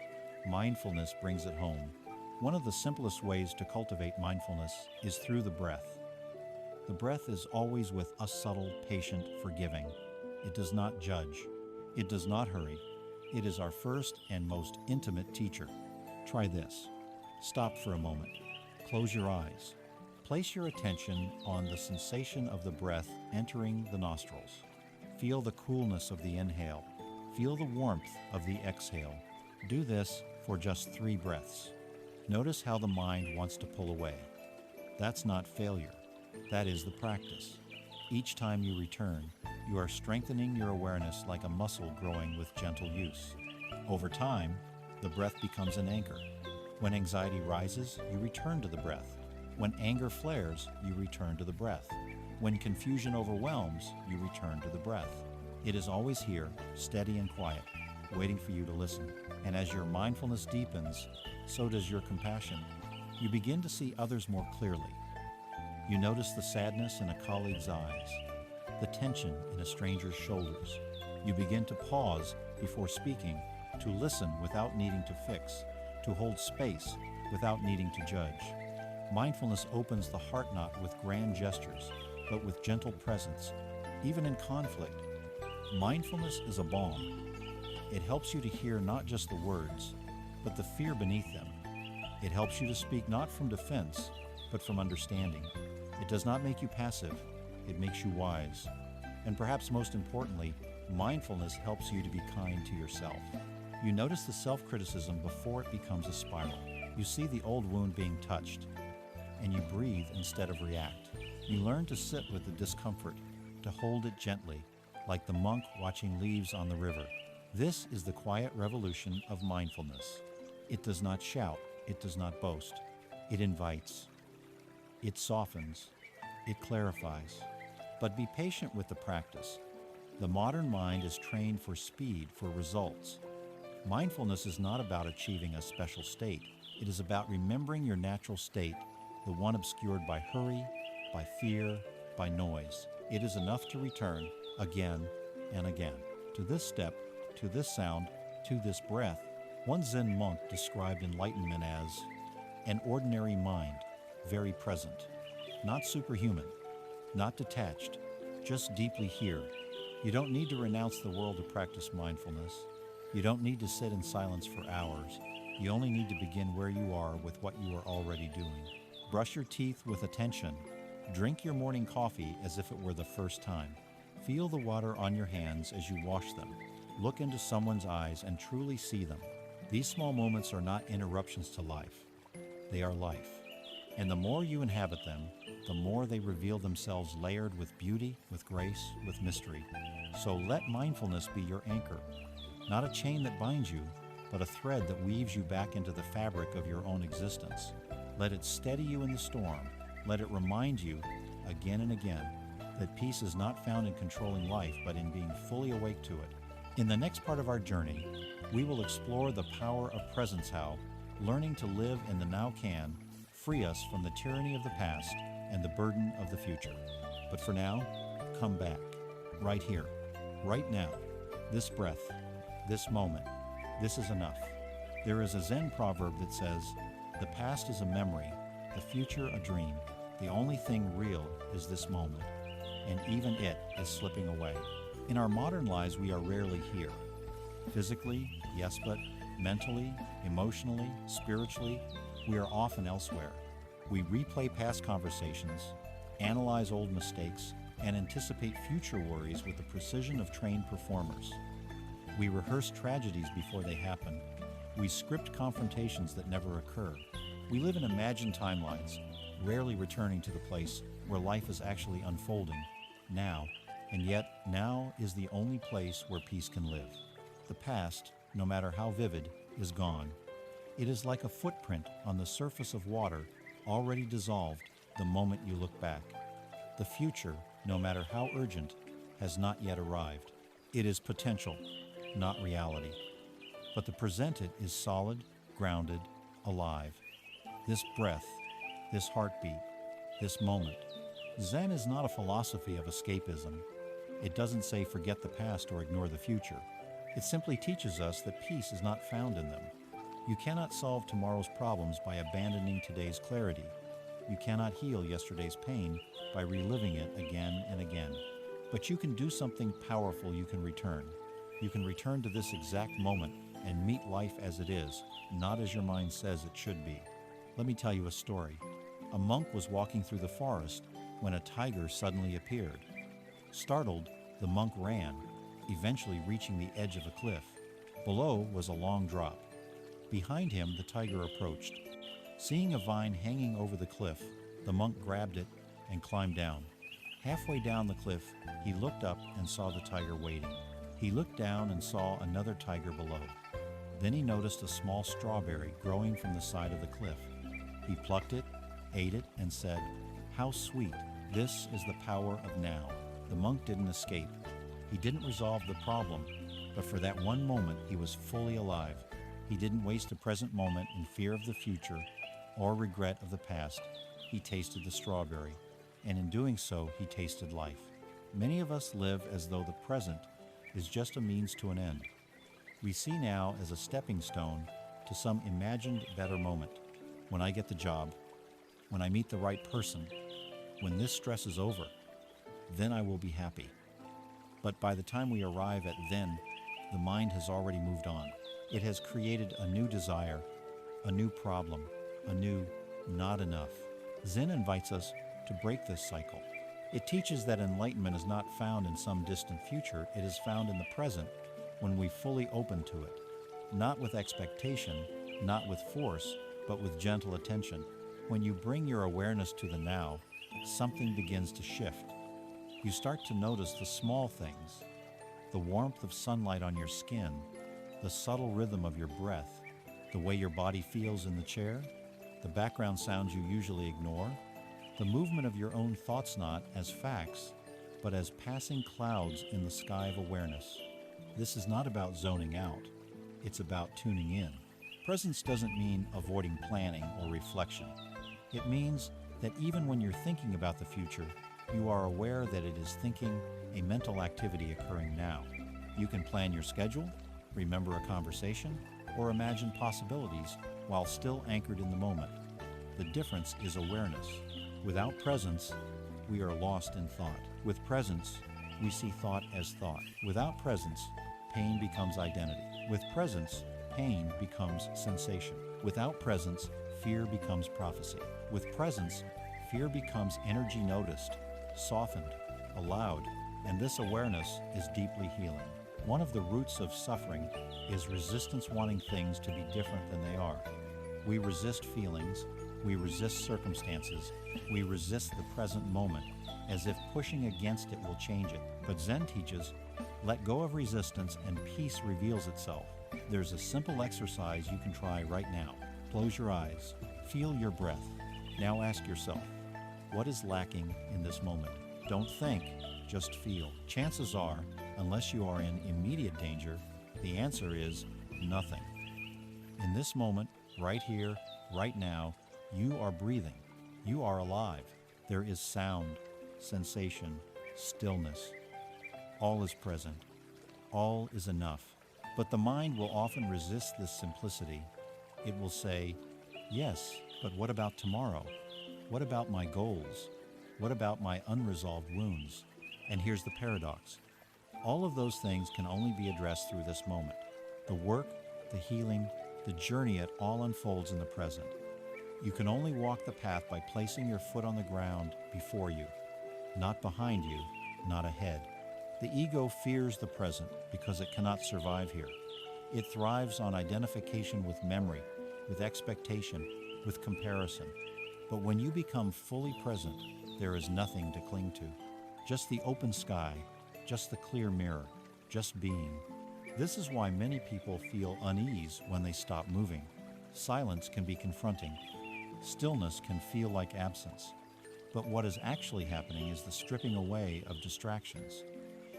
Mindfulness brings it home. One of the simplest ways to cultivate mindfulness is through the breath. The breath is always with us, subtle, patient, forgiving. It does not judge. It does not hurry. It is our first and most intimate teacher. Try this. Stop for a moment. Close your eyes. Place your attention on the sensation of the breath entering the nostrils. Feel the coolness of the inhale. Feel the warmth of the exhale. Do this for just 3 breaths. Notice how the mind wants to pull away. That's not failure. That is the practice. Each time you return, you are strengthening your awareness like a muscle growing with gentle use. Over time, the breath becomes an anchor. When anxiety rises, you return to the breath. When anger flares, you return to the breath. When confusion overwhelms, you return to the breath. It is always here, steady and quiet, waiting for you to listen. And as your mindfulness deepens, so does your compassion. You begin to see others more clearly. You notice the sadness in a colleague's eyes, the tension in a stranger's shoulders. You begin to pause before speaking, to listen without needing to fix, to hold space without needing to judge. Mindfulness opens the heart not with grand gestures, but with gentle presence, even in conflict. Mindfulness is a balm. It helps you to hear not just the words, but the fear beneath them. It helps you to speak not from defense, but from understanding. It does not make you passive, it makes you wise. And perhaps most importantly, mindfulness helps you to be kind to yourself. You notice the self-criticism before it becomes a spiral. You see the old wound being touched, and you breathe instead of react. You learn to sit with the discomfort, to hold it gently, like the monk watching leaves on the river. This is the quiet revolution of mindfulness. It does not shout, it does not boast. It invites. It softens. It clarifies. But be patient with the practice. The modern mind is trained for speed, for results. Mindfulness is not about achieving a special state. It is about remembering your natural state, the one obscured by hurry, by fear, by noise. It is enough to return again and again to this step, to this sound, to this breath. One Zen monk described enlightenment as an ordinary mind, very present, not superhuman, not detached, just deeply here. You don't need to renounce the world to practice mindfulness. You don't need to sit in silence for hours. You only need to begin where you are with what you are already doing. Brush your teeth with attention. Drink your morning coffee as if it were the first time. Feel the water on your hands as you wash them. Look into someone's eyes and truly see them. These small moments are not interruptions to life. They are life. And the more you inhabit them, the more they reveal themselves layered with beauty, with grace, with mystery. So let mindfulness be your anchor. Not a chain that binds you, but a thread that weaves you back into the fabric of your own existence. Let it steady you in the storm. Let it remind you, again and again, that peace is not found in controlling life, but in being fully awake to it. In the next part of our journey, we will explore the power of presence, how learning to live in the now can free us from the tyranny of the past and the burden of the future. But for now, come back, right here, right now, this breath, this moment. This is enough. There is a Zen proverb that says, "The past is a memory, the future a dream. The only thing real is this moment, and even it is slipping away." In our modern lives, we are rarely here. Physically, yes, but mentally, emotionally, spiritually, we are often elsewhere. We replay past conversations, analyze old mistakes, and anticipate future worries with the precision of trained performers. We rehearse tragedies before they happen. We script confrontations that never occur. We live in imagined timelines, rarely returning to the place where life is actually unfolding, now, and yet now is the only place where peace can live. The past, no matter how vivid, is gone. It is like a footprint on the surface of water, already dissolved the moment you look back. The future, no matter how urgent, has not yet arrived. It is potential, not reality. But the present is solid, grounded, alive. This breath, this heartbeat, this moment. Zen is not a philosophy of escapism. It doesn't say forget the past or ignore the future. It simply teaches us that peace is not found in them. You cannot solve tomorrow's problems by abandoning today's clarity. You cannot heal yesterday's pain by reliving it again and again. But you can do something powerful. You can return. You can return to this exact moment and meet life as it is, not as your mind says it should be. Let me tell you a story. A monk was walking through the forest when a tiger suddenly appeared. Startled, the monk ran, eventually reaching the edge of a cliff. Below was a long drop. Behind him, the tiger approached. Seeing a vine hanging over the cliff, the monk grabbed it and climbed down. Halfway down the cliff, he looked up and saw the tiger waiting. He looked down and saw another tiger below. Then he noticed a small strawberry growing from the side of the cliff. He plucked it, ate it, and said, "How sweet! This is the power of now." The monk didn't escape. He didn't resolve the problem, but for that one moment he was fully alive. He didn't waste a present moment in fear of the future or regret of the past. He tasted the strawberry, and in doing so, he tasted life. Many of us live as though the present is just a means to an end. We see now as a stepping stone to some imagined better moment. When I get the job, when I meet the right person, when this stress is over, then I will be happy. But by the time we arrive at then, the mind has already moved on. It has created a new desire, a new problem, a new not enough. Zen invites us to break this cycle. It teaches that enlightenment is not found in some distant future. It is found in the present when we fully open to it, not with expectation, not with force, but with gentle attention. When you bring your awareness to the now, something begins to shift. You start to notice the small things, the warmth of sunlight on your skin, the subtle rhythm of your breath, the way your body feels in the chair, the background sounds you usually ignore, the movement of your own thoughts not as facts, but as passing clouds in the sky of awareness. This is not about zoning out. It's about tuning in. Presence doesn't mean avoiding planning or reflection. It means that even when you're thinking about the future, you are aware that it is thinking, a mental activity occurring now. You can plan your schedule, remember a conversation, or imagine possibilities while still anchored in the moment. The difference is awareness. Without presence, we are lost in thought. With presence, we see thought as thought. Without presence, pain becomes identity. With presence, pain becomes sensation. Without presence, fear becomes prophecy. With presence, fear becomes energy noticed, softened, allowed, and this awareness is deeply healing. One of the roots of suffering is resistance wanting things to be different than they are. We resist feelings, we resist circumstances, we resist the present moment, as if pushing against it will change it. But Zen teaches, let go of resistance and peace reveals itself. There's a simple exercise you can try right now. Close your eyes, feel your breath. Now ask yourself, what is lacking in this moment? Don't think, just feel. Chances are, unless you are in immediate danger, the answer is nothing. In this moment, right here, right now, you are breathing. You are alive. There is sound, sensation, stillness. All is present. All is enough. But the mind will often resist this simplicity. It will say, yes, but what about tomorrow? What about my goals? What about my unresolved wounds? And here's the paradox. All of those things can only be addressed through this moment. The work, the healing, the journey, it all unfolds in the present. You can only walk the path by placing your foot on the ground before you, not behind you, not ahead. The ego fears the present because it cannot survive here. It thrives on identification with memory, with expectation, with comparison. But when you become fully present, there is nothing to cling to. Just the open sky, just the clear mirror, just being. This is why many people feel unease when they stop moving. Silence can be confronting. Stillness can feel like absence. But what is actually happening is the stripping away of distractions.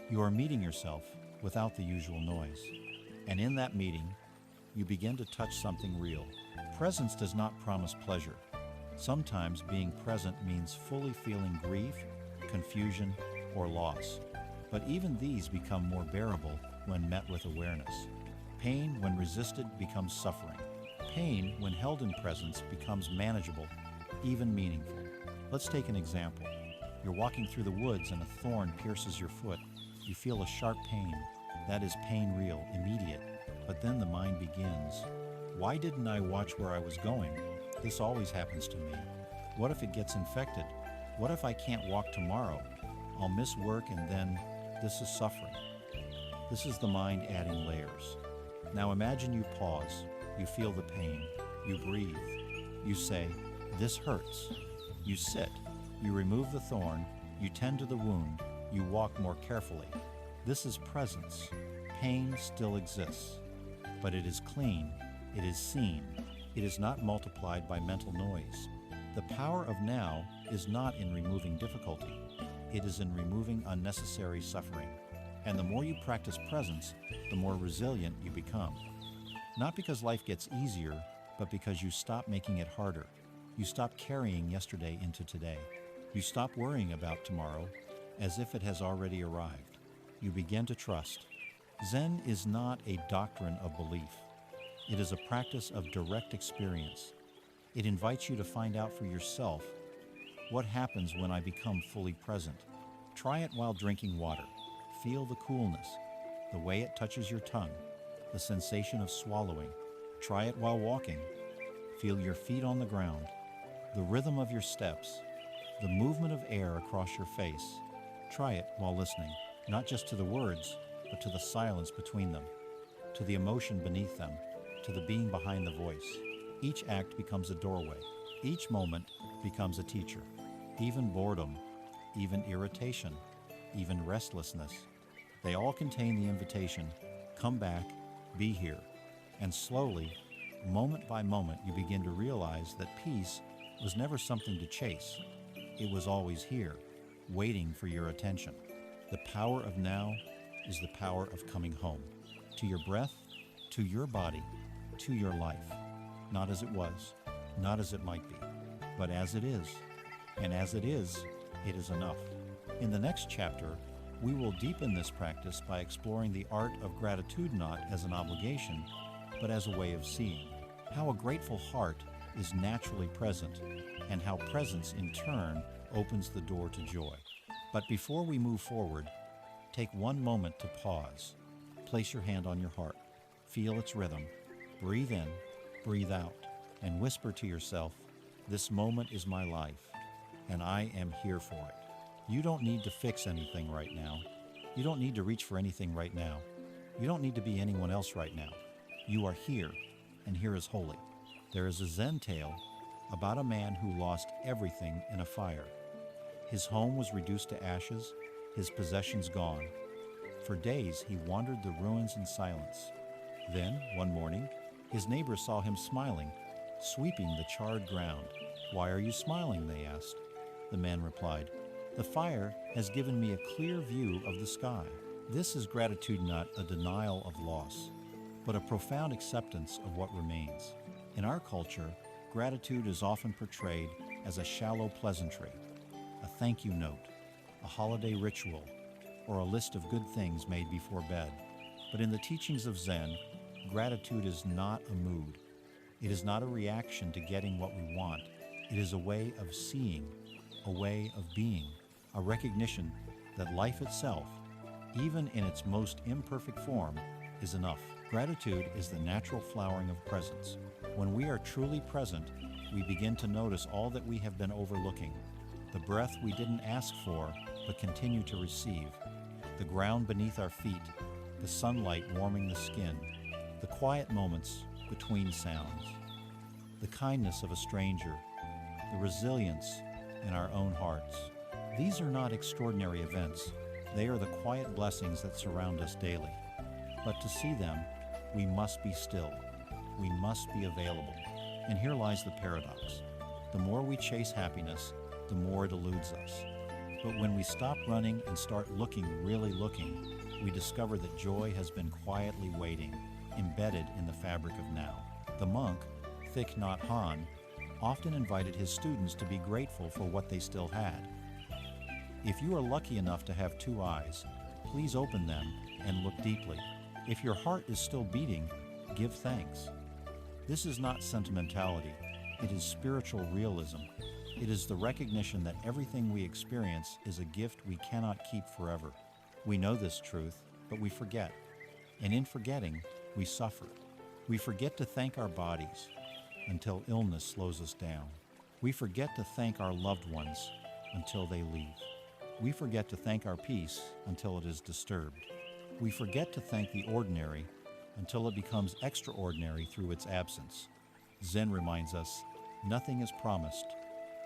You are meeting yourself without the usual noise. And in that meeting, you begin to touch something real. Presence does not promise pleasure. Sometimes being present means fully feeling grief, confusion, or loss. But even these become more bearable when met with awareness. Pain, when resisted, becomes suffering. Pain, when held in presence, becomes manageable, even meaningful. Let's take an example. You're walking through the woods and a thorn pierces your foot. You feel a sharp pain. That is pain real, immediate. But then the mind begins. Why didn't I watch where I was going? This always happens to me. What if it gets infected? What if I can't walk tomorrow? I'll miss work and then this is suffering. This is the mind adding layers. Now imagine you pause. You feel the pain. You breathe. You say, this hurts. You sit. You remove the thorn. You tend to the wound. You walk more carefully. This is presence. Pain still exists, but it is clean. It is seen. It is not multiplied by mental noise. The power of now is not in removing difficulty. It is in removing unnecessary suffering. And the more you practice presence, the more resilient you become. Not because life gets easier, but because you stop making it harder. You stop carrying yesterday into today. You stop worrying about tomorrow as if it has already arrived. You begin to trust. Zen is not a doctrine of belief. It is a practice of direct experience. It invites you to find out for yourself what happens when I become fully present. Try it while drinking water. Feel the coolness, the way it touches your tongue, the sensation of swallowing. Try it while walking. Feel your feet on the ground, the rhythm of your steps, the movement of air across your face. Try it while listening, not just to the words, but to the silence between them, to the emotion beneath them, to the being behind the voice. Each act becomes a doorway. Each moment becomes a teacher. Even boredom, even irritation, even restlessness. They all contain the invitation, come back, be here. And slowly, moment by moment, you begin to realize that peace was never something to chase. It was always here, waiting for your attention. The power of now is the power of coming home. To your breath, to your body, to your life. Not as it was, not as it might be, but as it is. And as it is enough. In the next chapter, we will deepen this practice by exploring the art of gratitude not as an obligation, but as a way of seeing. How a grateful heart is naturally present, and how presence in turn opens the door to joy. But before we move forward, take one moment to pause. Place your hand on your heart. Feel its rhythm. Breathe in, breathe out, and whisper to yourself, this moment is my life, and I am here for it. You don't need to fix anything right now. You don't need to reach for anything right now. You don't need to be anyone else right now. You are here, and here is holy. There is a Zen tale about a man who lost everything in a fire. His home was reduced to ashes, his possessions gone. For days he wandered the ruins in silence. Then, one morning, his neighbors saw him smiling, sweeping the charred ground. Why are you smiling? They asked. The man replied, the fire has given me a clear view of the sky. This is gratitude not a denial of loss, but a profound acceptance of what remains. In our culture, gratitude is often portrayed as a shallow pleasantry, a thank you note, a holiday ritual, or a list of good things made before bed. But in the teachings of Zen, gratitude is not a mood. It is not a reaction to getting what we want. It is a way of seeing, a way of being, a recognition that life itself, even in its most imperfect form, is enough. Gratitude is the natural flowering of presence. When we are truly present, we begin to notice all that we have been overlooking: the breath we didn't ask for but continue to receive, the ground beneath our feet, the sunlight warming the skin, the quiet moments between sounds, the kindness of a stranger, the resilience in our own hearts. These are not extraordinary events. They are the quiet blessings that surround us daily. But to see them, we must be still. We must be available. And here lies the paradox. The more we chase happiness, the more it eludes us. But when we stop running and start looking, really looking, we discover that joy has been quietly waiting, embedded in the fabric of now. The monk, Thich Nhat Hanh, often invited his students to be grateful for what they still had. If you are lucky enough to have two eyes, please open them and look deeply. If your heart is still beating, give thanks. This is not sentimentality. It is spiritual realism. It is the recognition that everything we experience is a gift we cannot keep forever. We know this truth, but we forget. And in forgetting, we suffer. We forget to thank our bodies until illness slows us down. We forget to thank our loved ones until they leave. We forget to thank our peace until it is disturbed. We forget to thank the ordinary until it becomes extraordinary through its absence. Zen reminds us, nothing is promised,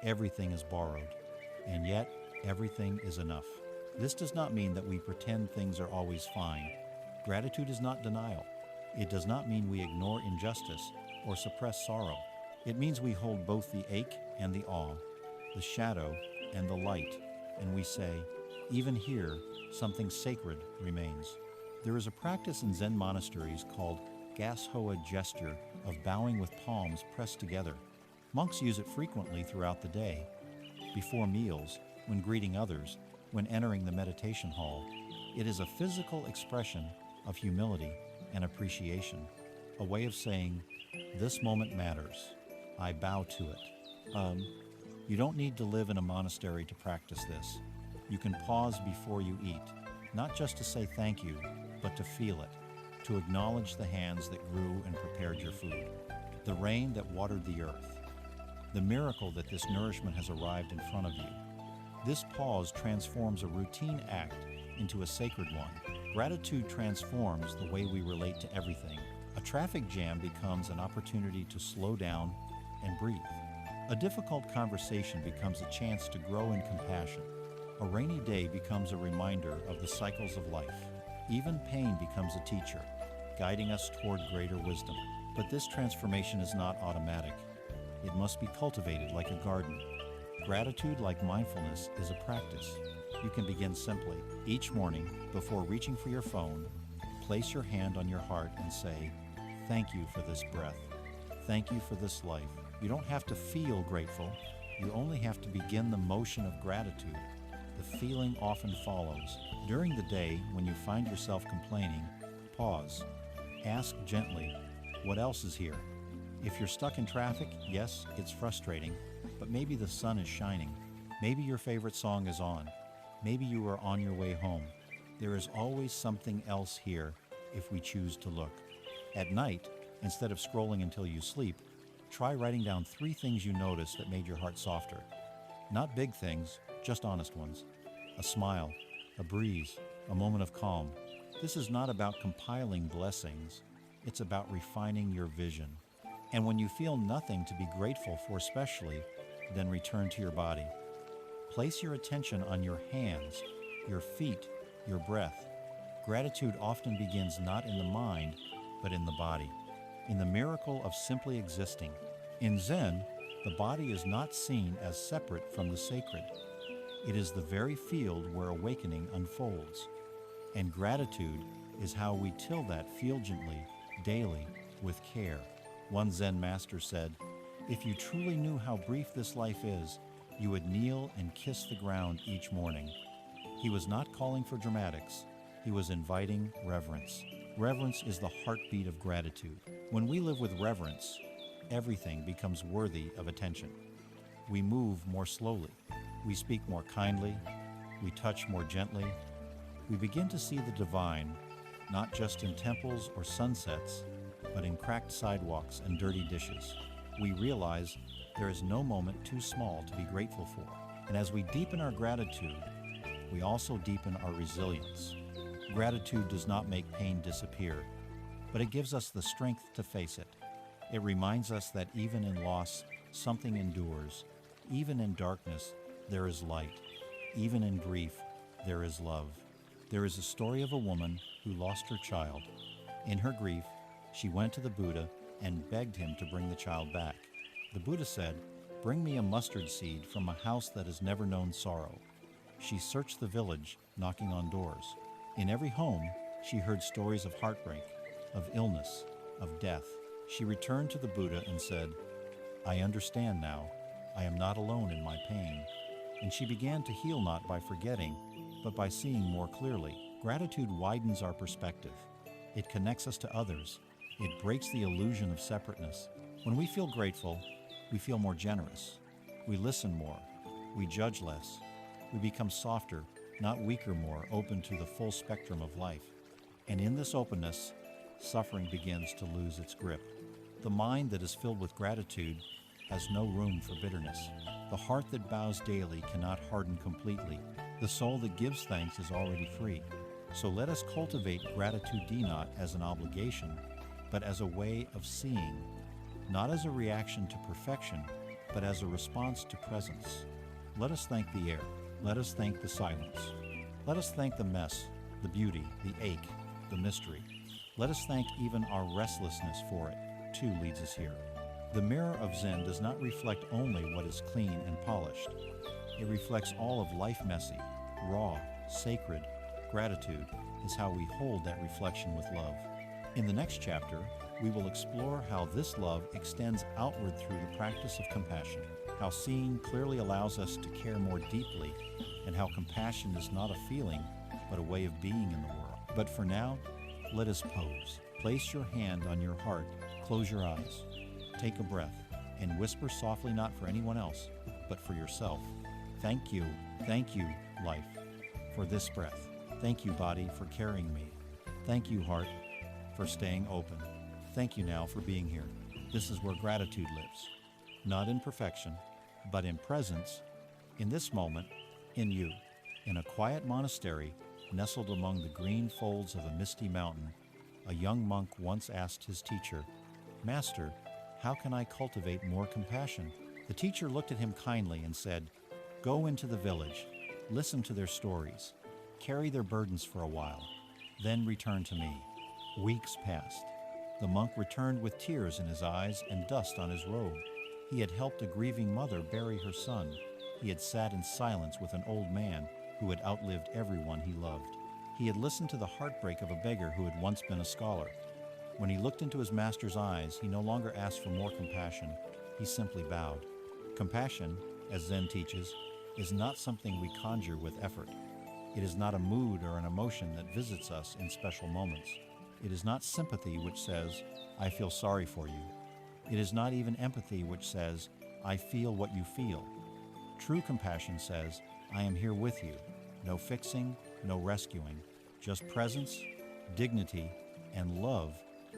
everything is borrowed, and yet everything is enough. This does not mean that we pretend things are always fine. Gratitude is not denial. It does not mean we ignore injustice or suppress sorrow. It means we hold both the ache and the awe, the shadow and the light, and we say, even here, something sacred remains. There is a practice in Zen monasteries called Gashoa gesture of bowing with palms pressed together. Monks use it frequently throughout the day, before meals, when greeting others, when entering the meditation hall. It is a physical expression of humility and appreciation, a way of saying, this moment matters. I bow to it. You don't need to live in a monastery to practice this. You can pause before you eat, not just to say thank you, but to feel it, to acknowledge the hands that grew and prepared your food, the rain that watered the earth, the miracle that this nourishment has arrived in front of you. This pause transforms a routine act into a sacred one. Gratitude transforms the way we relate to everything. A traffic jam becomes an opportunity to slow down and breathe. A difficult conversation becomes a chance to grow in compassion. A rainy day becomes a reminder of the cycles of life. Even pain becomes a teacher, guiding us toward greater wisdom. But this transformation is not automatic. It must be cultivated like a garden. Gratitude, like mindfulness, is a practice. You can begin simply. Each morning, before reaching for your phone, place your hand on your heart and say, thank you for this breath. Thank you for this life. You don't have to feel grateful. You only have to begin the motion of gratitude. The feeling often follows. During the day, when you find yourself complaining, pause. Ask gently, what else is here? If you're stuck in traffic, yes, it's frustrating, but maybe the sun is shining. Maybe your favorite song is on. Maybe you are on your way home. There is always something else here if we choose to look. At night, instead of scrolling until you sleep, try writing down 3 things you noticed that made your heart softer. Not big things, just honest ones. A smile, a breeze, a moment of calm. This is not about compiling blessings. It's about refining your vision. And when you feel nothing to be grateful for especially, then return to your body. Place your attention on your hands, your feet, your breath. Gratitude often begins not in the mind, but in the body, in the miracle of simply existing. In Zen, the body is not seen as separate from the sacred. It is the very field where awakening unfolds. And gratitude is how we till that field gently, daily, with care. One Zen master said, if you truly knew how brief this life is, you would kneel and kiss the ground each morning. He was not calling for dramatics. He was inviting reverence. Reverence is the heartbeat of gratitude. When we live with reverence, everything becomes worthy of attention. We move more slowly. We speak more kindly. We touch more gently. We begin to see the divine, not just in temples or sunsets, but in cracked sidewalks and dirty dishes. We realize There is no moment too small to be grateful for. And as we deepen our gratitude, we also deepen our resilience. Gratitude does not make pain disappear, but it gives us the strength to face it. It reminds us that even in loss, something endures. Even in darkness, there is light. Even in grief, there is love. There is a story of a woman who lost her child. In her grief, she went to the Buddha and begged him to bring the child back. The Buddha said, "Bring me a mustard seed from a house that has never known sorrow." She searched the village, knocking on doors. In every home, she heard stories of heartbreak, of illness, of death. She returned to the Buddha and said, "I understand now. I am not alone in my pain." And she began to heal not by forgetting, but by seeing more clearly. Gratitude widens our perspective. It connects us to others. It breaks the illusion of separateness. When we feel grateful, we feel more generous. We listen more. We judge less. We become softer, not weaker, more open to the full spectrum of life. And in this openness, suffering begins to lose its grip. The mind that is filled with gratitude has no room for bitterness. The heart that bows daily cannot harden completely. The soul that gives thanks is already free. So let us cultivate gratitude not as an obligation, but as a way of seeing, not as a reaction to perfection, but as a response to presence. Let us thank the air. Let us thank the silence. Let us thank the mess, the beauty, the ache, the mystery. Let us thank even our restlessness for it, too leads us here. The mirror of Zen does not reflect only what is clean and polished. It reflects all of life messy, raw, sacred. Gratitude is how we hold that reflection with love. In the next chapter, we will explore how this love extends outward through the practice of compassion, how seeing clearly allows us to care more deeply, and how compassion is not a feeling, but a way of being in the world. But for now, let us pose. Place your hand on your heart, close your eyes, take a breath, and whisper softly, not for anyone else, but for yourself. Thank you, life, for this breath. Thank you, body, for carrying me. Thank you, heart, for staying open. Thank you now for being here. This is where gratitude lives, not in perfection, but in presence, in this moment, in you. In a quiet monastery, nestled among the green folds of a misty mountain, a young monk once asked his teacher, "Master, how can I cultivate more compassion?" The teacher looked at him kindly and said, "Go into the village, listen to their stories, carry their burdens for a while, then return to me." Weeks passed. The monk returned with tears in his eyes and dust on his robe. He had helped a grieving mother bury her son. He had sat in silence with an old man who had outlived everyone he loved. He had listened to the heartbreak of a beggar who had once been a scholar. When he looked into his master's eyes, he no longer asked for more compassion. He simply bowed. Compassion, as Zen teaches, is not something we conjure with effort. It is not a mood or an emotion that visits us in special moments. It is not sympathy which says, "I feel sorry for you." It is not even empathy which says, "I feel what you feel." True compassion says, "I am here with you." No fixing, no rescuing, just presence, dignity, and love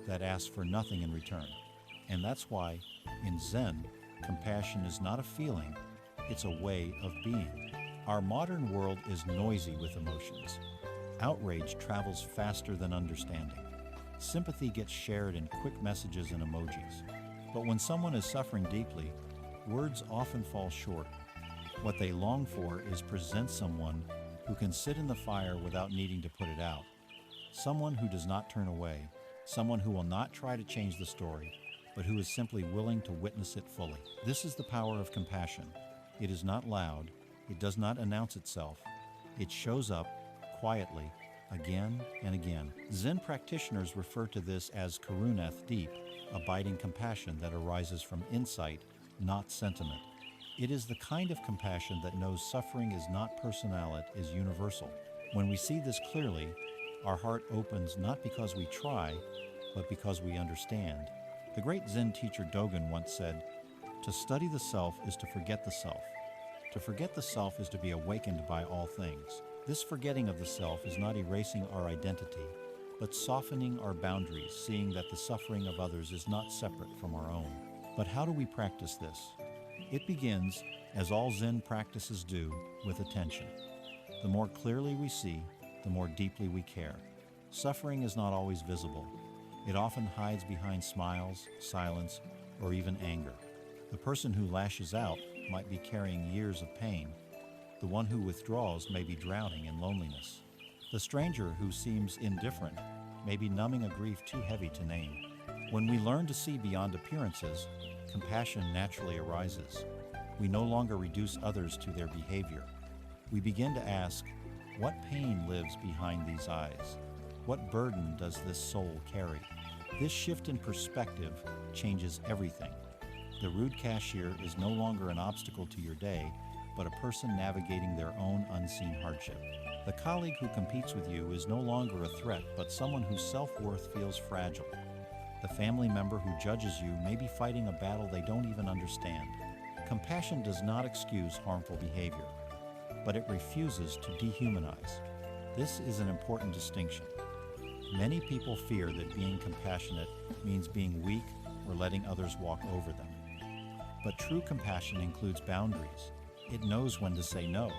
that asks for nothing in return. And that's why, in Zen, compassion is not a feeling, it's a way of being. Our modern world is noisy with emotions. Outrage travels faster than understanding. Sympathy gets shared in quick messages and emojis. But when someone is suffering deeply, words often fall short. What they long for is present someone who can sit in the fire without needing to put it out. Someone who does not turn away. Someone who will not try to change the story, but who is simply willing to witness it fully. This is the power of compassion. It is not loud. It does not announce itself. It shows up quietly, again and again. Zen practitioners refer to this as karunath deep, abiding compassion that arises from insight, not sentiment. It is the kind of compassion that knows suffering is not personal, it is universal. When we see this clearly, our heart opens not because we try, but because we understand. The great Zen teacher Dogen once said, "To study the self is to forget the self. To forget the self is to be awakened by all things." This forgetting of the self is not erasing our identity, but softening our boundaries, seeing that the suffering of others is not separate from our own. But how do we practice this? It begins, as all Zen practices do, with attention. The more clearly we see, the more deeply we care. Suffering is not always visible. It often hides behind smiles, silence, or even anger. The person who lashes out might be carrying years of pain. The one who withdraws may be drowning in loneliness. The stranger who seems indifferent may be numbing a grief too heavy to name. When we learn to see beyond appearances, compassion naturally arises. We no longer reduce others to their behavior. We begin to ask, what pain lives behind these eyes? What burden does this soul carry? This shift in perspective changes everything. The rude cashier is no longer an obstacle to your day, but a person navigating their own unseen hardship. The colleague who competes with you is no longer a threat, but someone whose self-worth feels fragile. The family member who judges you may be fighting a battle they don't even understand. Compassion does not excuse harmful behavior, but it refuses to dehumanize. This is an important distinction. Many people fear that being compassionate means being weak or letting others walk over them. But true compassion includes boundaries. It knows when to say no.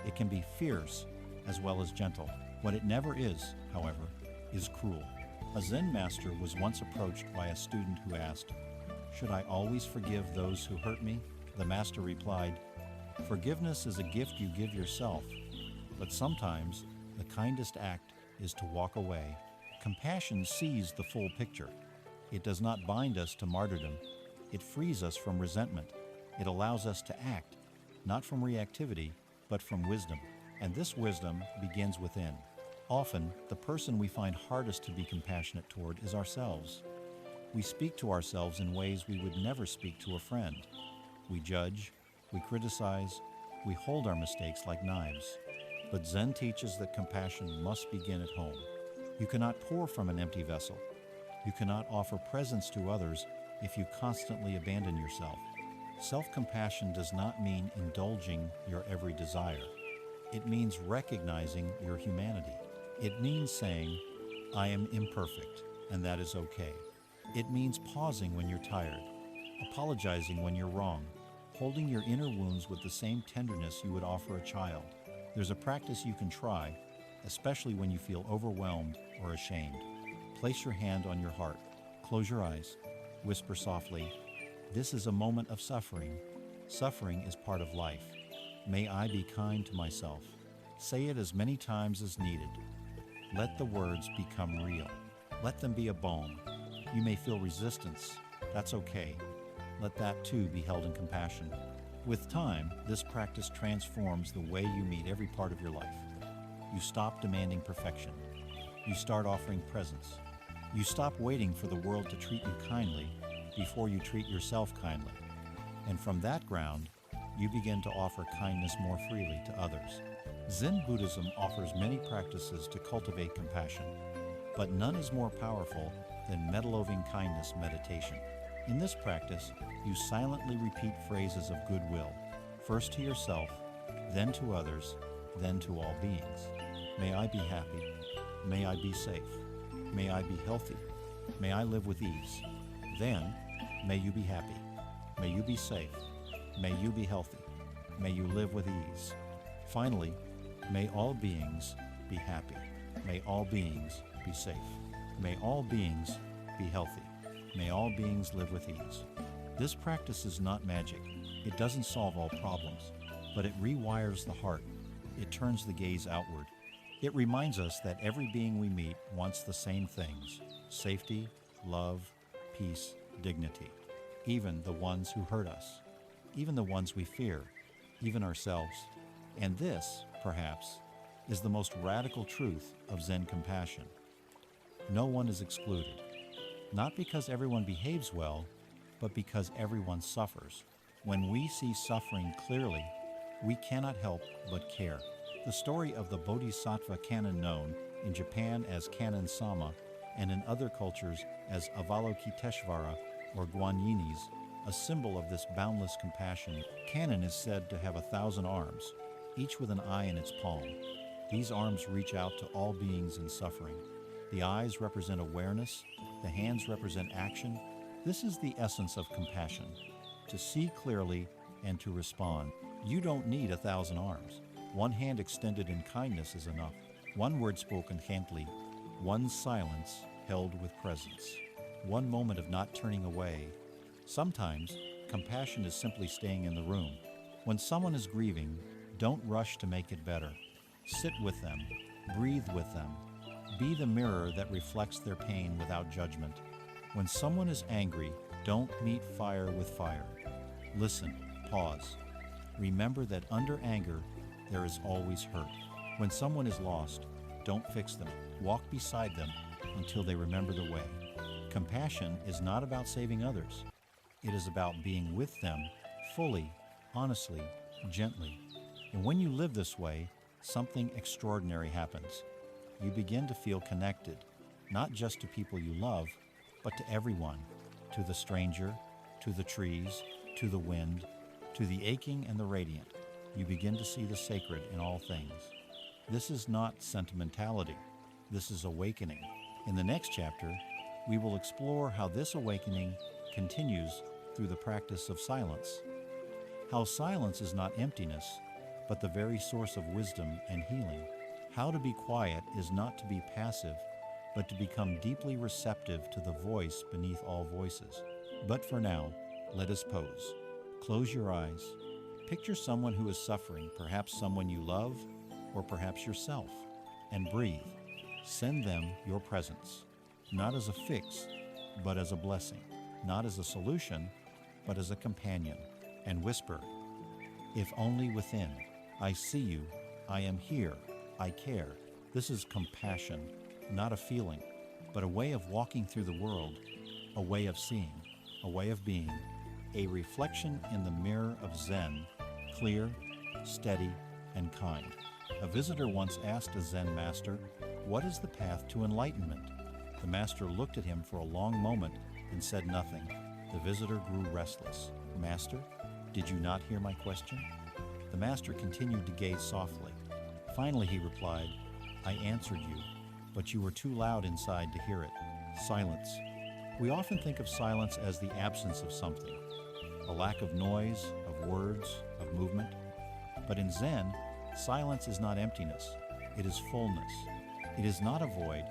It can be fierce as well as gentle. What it never is, however, is cruel. A Zen master was once approached by a student who asked, "Should I always forgive those who hurt me?" The master replied, "Forgiveness is a gift you give yourself, but sometimes the kindest act is to walk away." Compassion sees the full picture. It does not bind us to martyrdom. It frees us from resentment. It allows us to act, not from reactivity, but from wisdom. And this wisdom begins within. Often, the person we find hardest to be compassionate toward is ourselves. We speak to ourselves in ways we would never speak to a friend. We judge, we criticize, we hold our mistakes like knives. But Zen teaches that compassion must begin at home. You cannot pour from an empty vessel. You cannot offer presents to others if you constantly abandon yourself. Self-compassion does not mean indulging your every desire. It means recognizing your humanity. It means saying, "I am imperfect, and that is okay." It means pausing when you're tired, apologizing when you're wrong, holding your inner wounds with the same tenderness you would offer a child. There's a practice you can try, especially when you feel overwhelmed or ashamed. Place your hand on your heart, close your eyes, whisper softly, "This is a moment of suffering. Suffering is part of life. May I be kind to myself." Say it as many times as needed. Let the words become real. Let them be a balm. You may feel resistance. That's okay. Let that too be held in compassion. With time, this practice transforms the way you meet every part of your life. You stop demanding perfection. You start offering presence. You stop waiting for the world to treat you kindly before you treat yourself kindly. And from that ground, you begin to offer kindness more freely to others. Zen Buddhism offers many practices to cultivate compassion, but none is more powerful than meta-loving kindness meditation. In this practice, you silently repeat phrases of goodwill, first to yourself, then to others, then to all beings. May I be happy. May I be safe. May I be healthy. May I live with ease. Then, may you be happy. May you be safe. May you be healthy. May you live with ease. Finally, may all beings be happy. May all beings be safe. May all beings be healthy. May all beings live with ease. This practice is not magic. It doesn't solve all problems, but it rewires the heart. It turns the gaze outward. It reminds us that every being we meet wants the same things: safety, love, peace, dignity. Even the ones who hurt us. Even the ones we fear. Even ourselves. And this, perhaps, is the most radical truth of Zen compassion. No one is excluded. Not because everyone behaves well, but because everyone suffers. When we see suffering clearly, we cannot help but care. The story of the Bodhisattva canon, known in Japan as Canon Sama and in other cultures as Avalokiteshvara or Guanyinis, a symbol of this boundless compassion. Canon is said to have 1,000 arms, each with an eye in its palm. These arms reach out to all beings in suffering. The eyes represent awareness, the hands represent action. This is the essence of compassion: to see clearly and to respond. You don't need 1,000 arms. One hand extended in kindness is enough. One word spoken gently. One silence held with presence. One moment of not turning away. Sometimes, compassion is simply staying in the room. When someone is grieving, don't rush to make it better. Sit with them. Breathe with them. Be the mirror that reflects their pain without judgment. When someone is angry, don't meet fire with fire. Listen. Pause. Remember that under anger, there is always hurt. When someone is lost, don't fix them. Walk beside them until they remember the way. Compassion is not about saving others. It is about being with them fully, honestly, gently. And when you live this way, something extraordinary happens. You begin to feel connected, not just to people you love, but to everyone, to the stranger, to the trees, to the wind, to the aching and the radiant. You begin to see the sacred in all things. This is not sentimentality. This is awakening. In the next chapter, we will explore how this awakening continues through the practice of silence. How silence is not emptiness, but the very source of wisdom and healing. How to be quiet is not to be passive, but to become deeply receptive to the voice beneath all voices. But for now, let us pose. Close your eyes. Picture someone who is suffering, perhaps someone you love, or perhaps yourself, and breathe. Send them your presence, not as a fix, but as a blessing, not as a solution, but as a companion, and whisper, if only within, I see you, I am here, I care. This is compassion, not a feeling, but a way of walking through the world, a way of seeing, a way of being, a reflection in the mirror of Zen, clear, steady, and kind. A visitor once asked a Zen master, "What is the path to enlightenment?" The master looked at him for a long moment and said nothing. The visitor grew restless. "Master, did you not hear my question?" The master continued to gaze softly. Finally he replied, "I answered you, but you were too loud inside to hear it." Silence. We often think of silence as the absence of something, a lack of noise, of words, of movement. But in Zen, silence is not emptiness, it is fullness. It is not a void,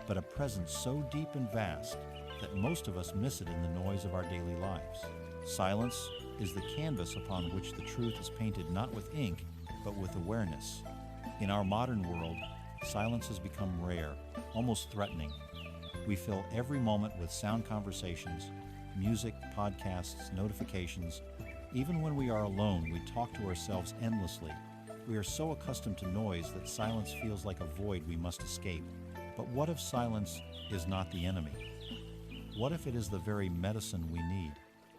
but a presence so deep and vast that most of us miss it in the noise of our daily lives. Silence is the canvas upon which the truth is painted not with ink, but with awareness. In our modern world, silence has become rare, almost threatening. We fill every moment with sound conversations, music, podcasts, notifications. Even when we are alone, we talk to ourselves endlessly. We are so accustomed to noise that silence feels like a void we must escape. But what if silence is not the enemy? What if it is the very medicine we need?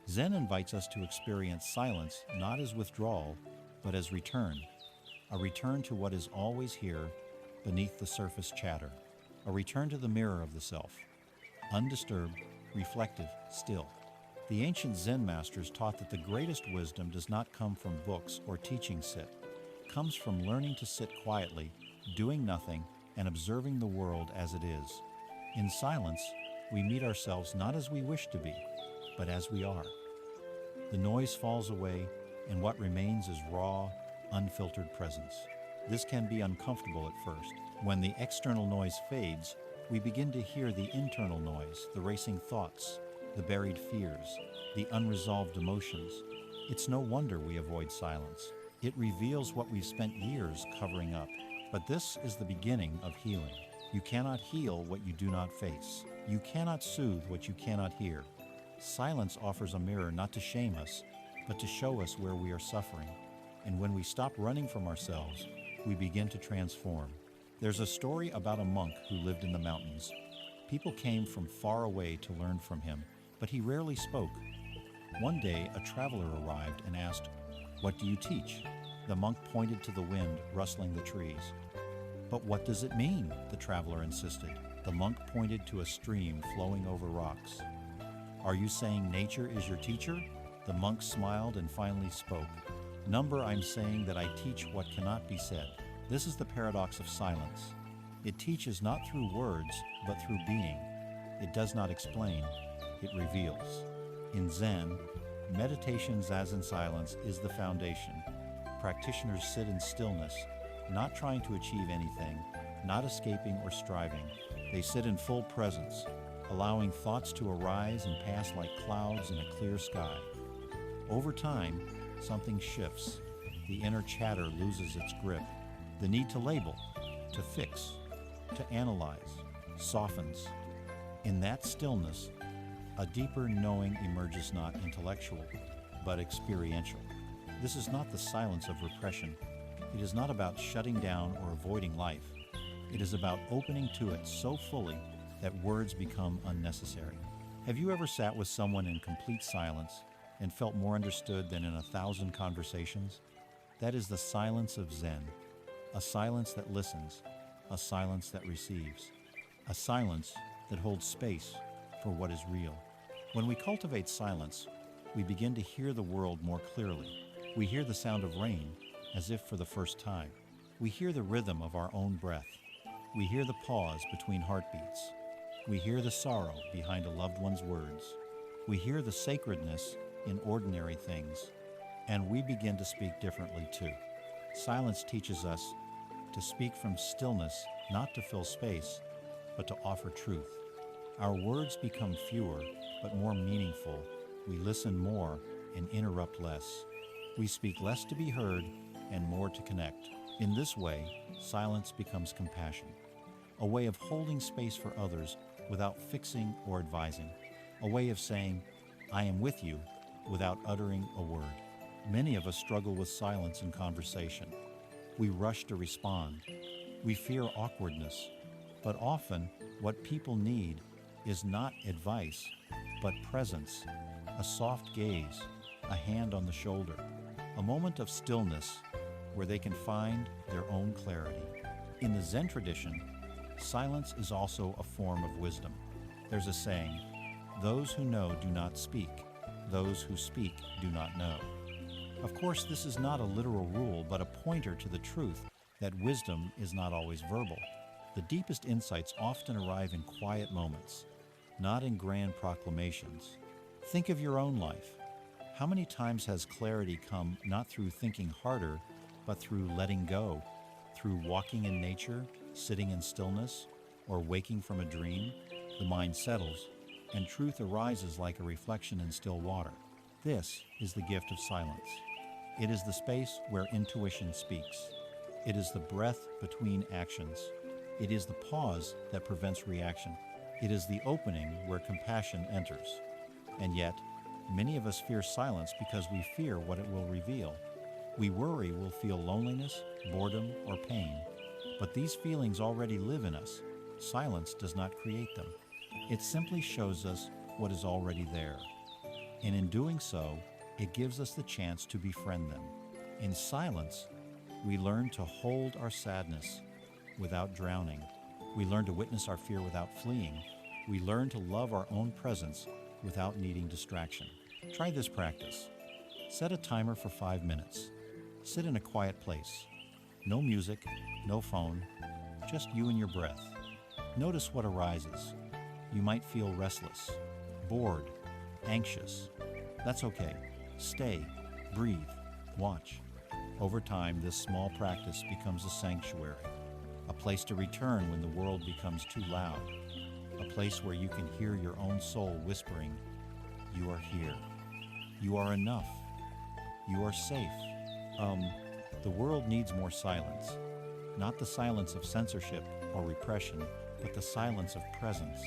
Zen invites us to experience silence not as withdrawal, but as return. A return to what is always here, beneath the surface chatter. A return to the mirror of the self. Undisturbed, reflective, still. The ancient Zen masters taught that the greatest wisdom does not come from books or teaching sit. It comes from learning to sit quietly, doing nothing, and observing the world as it is. In silence, we meet ourselves not as we wish to be, but as we are. The noise falls away, and what remains is raw, unfiltered presence. This can be uncomfortable at first. When the external noise fades, we begin to hear the internal noise, the racing thoughts, the buried fears, the unresolved emotions. It's no wonder we avoid silence. It reveals what we've spent years covering up. But this is the beginning of healing. You cannot heal what you do not face. You cannot soothe what you cannot hear. Silence offers a mirror not to shame us, but to show us where we are suffering. And when we stop running from ourselves, we begin to transform. There's a story about a monk who lived in the mountains. People came from far away to learn from him, but he rarely spoke. One day, a traveler arrived and asked, "What do you teach?" The monk pointed to the wind rustling the trees. "But what does it mean?" the traveler insisted. The monk pointed to a stream flowing over rocks. "Are you saying nature is your teacher?" The monk smiled and finally spoke. "Number, I'm saying that I teach what cannot be said." This is the paradox of silence. It teaches not through words, but through being. It does not explain, it reveals. In Zen, Meditation Zazen in silence is the foundation. Practitioners sit in stillness, not trying to achieve anything, not escaping or striving. They sit in full presence, allowing thoughts to arise and pass like clouds in a clear sky. Over time, something shifts. The inner chatter loses its grip. The need to label, to fix, to analyze, softens. In that stillness, a deeper knowing emerges, not intellectual, but experiential. This is not the silence of repression. It is not about shutting down or avoiding life. It is about opening to it so fully that words become unnecessary. Have you ever sat with someone in complete silence and felt more understood than in 1,000 conversations? That is the silence of Zen, a silence that listens, a silence that receives, a silence that holds space for what is real. When we cultivate silence, we begin to hear the world more clearly. We hear the sound of rain as if for the first time. We hear the rhythm of our own breath. We hear the pause between heartbeats. We hear the sorrow behind a loved one's words. We hear the sacredness in ordinary things, and we begin to speak differently too. Silence teaches us to speak from stillness, not to fill space, but to offer truth. Our words become fewer, but more meaningful. We listen more and interrupt less. We speak less to be heard and more to connect. In this way, silence becomes compassion, a way of holding space for others without fixing or advising, a way of saying, "I am with you," without uttering a word. Many of us struggle with silence in conversation. We rush to respond. We fear awkwardness. But often, what people need is not advice, but presence, a soft gaze, a hand on the shoulder, a moment of stillness where they can find their own clarity. In the Zen tradition, silence is also a form of wisdom. There's a saying, "Those who know do not speak. Those who speak do not know." Of course, this is not a literal rule, but a pointer to the truth that wisdom is not always verbal. The deepest insights often arrive in quiet moments, not in grand proclamations. Think of your own life. How many times has clarity come not through thinking harder, but through letting go, through walking in nature, sitting in stillness, or waking from a dream? The mind settles, and truth arises like a reflection in still water. This is the gift of silence. It is the space where intuition speaks. It is the breath between actions. It is the pause that prevents reaction. It is the opening where compassion enters. And yet, many of us fear silence because we fear what it will reveal. We worry we'll feel loneliness, boredom, or pain. But these feelings already live in us. Silence does not create them. It simply shows us what is already there. And in doing so, it gives us the chance to befriend them. In silence, we learn to hold our sadness without drowning. We learn to witness our fear without fleeing. We learn to love our own presence without needing distraction. Try this practice. Set a timer for 5 minutes. Sit in a quiet place. No music, no phone, just you and your breath. Notice what arises. You might feel restless, bored, anxious. That's okay. Stay, breathe, watch. Over time, this small practice becomes a sanctuary, a place to return when the world becomes too loud, a place where you can hear your own soul whispering, "You are here. You are enough. You are safe." The world needs more silence, not the silence of censorship or repression, but the silence of presence,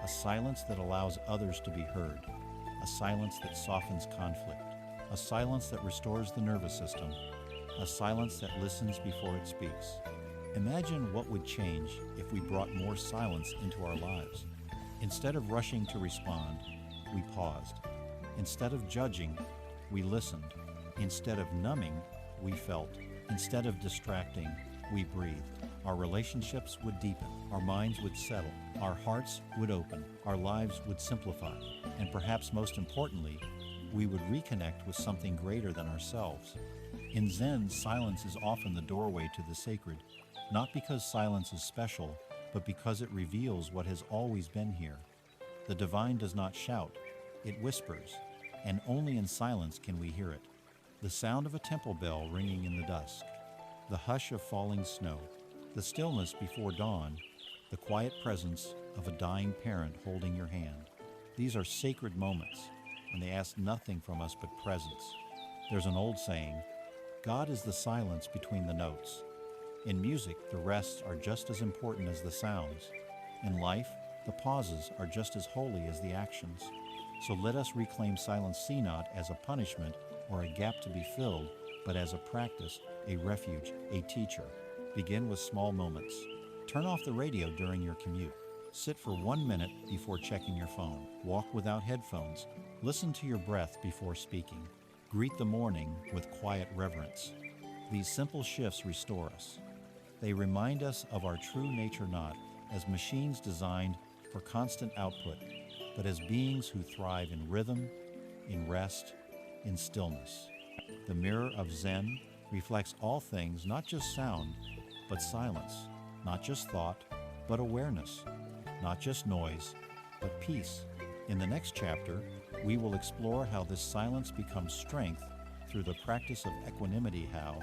a silence that allows others to be heard, a silence that softens conflict, a silence that restores the nervous system, a silence that listens before it speaks. Imagine what would change if we brought more silence into our lives. Instead of rushing to respond, we paused. Instead of judging, we listened. Instead of numbing, we felt. Instead of distracting, we breathed. Our relationships would deepen. Our minds would settle. Our hearts would open. Our lives would simplify. And perhaps most importantly, we would reconnect with something greater than ourselves. In Zen, silence is often the doorway to the sacred, not because silence is special, but because it reveals what has always been here. The divine does not shout, it whispers. and only in silence can we hear it. The sound of a temple bell ringing in the dusk, the hush of falling snow, the stillness before dawn, the quiet presence of a dying parent holding your hand. These are sacred moments, and they ask nothing from us but presence. There's an old saying, God is the silence between the notes. In music, the rests are just as important as the sounds. In life, the pauses are just as holy as the actions. So let us reclaim silence see not as a punishment or a gap to be filled, but as a practice, a refuge, a teacher. Begin with small moments. Turn off the radio during your commute. Sit for 1 minute before checking your phone. Walk without headphones. Listen to your breath before speaking. Greet the morning with quiet reverence. These simple shifts restore us. They remind us of our true nature, not as machines designed for constant output, but as beings who thrive in rhythm, in rest, in stillness. The mirror of Zen reflects all things, not just sound, but silence, not just thought, but awareness, not just noise, but peace. In the next chapter, we will explore how this silence becomes strength through the practice of equanimity, how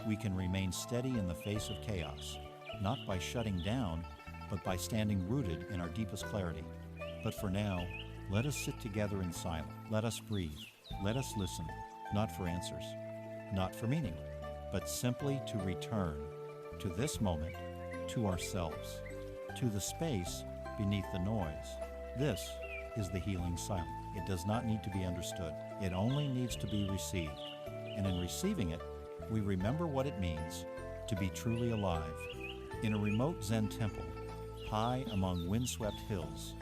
we can remain steady in the face of chaos, not by shutting down, but by standing rooted in our deepest clarity. But for now, let us sit together in silence. Let us breathe. Let us listen, not for answers, not for meaning, but simply to return to this moment, to ourselves, to the space beneath the noise. This is the healing silence. It does not need to be understood. It only needs to be received. And in receiving it, we remember what it means to be truly alive. In a remote Zen temple, high among windswept hills,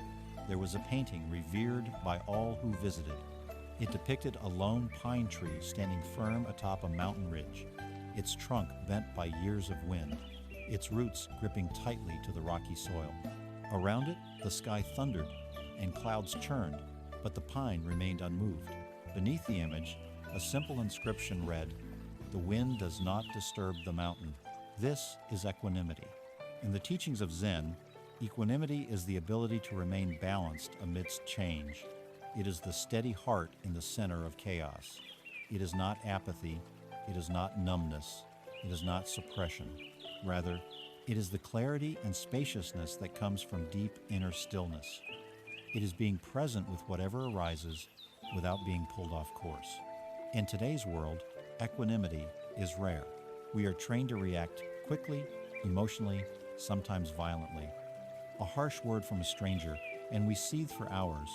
there was a painting revered by all who visited. It depicted a lone pine tree standing firm atop a mountain ridge, its trunk bent by years of wind, its roots gripping tightly to the rocky soil. Around it, the sky thundered and clouds churned, but the pine remained unmoved. Beneath the image, a simple inscription read, "The wind does not disturb the mountain." This is equanimity. In the teachings of Zen, equanimity is the ability to remain balanced amidst change. It is the steady heart in the center of chaos. It is not apathy. It is not numbness. It is not suppression. Rather, it is the clarity and spaciousness that comes from deep inner stillness. It is being present with whatever arises without being pulled off course. In today's world, equanimity is rare. We are trained to react quickly, emotionally, sometimes violently. A harsh word from a stranger, and we seethe for hours.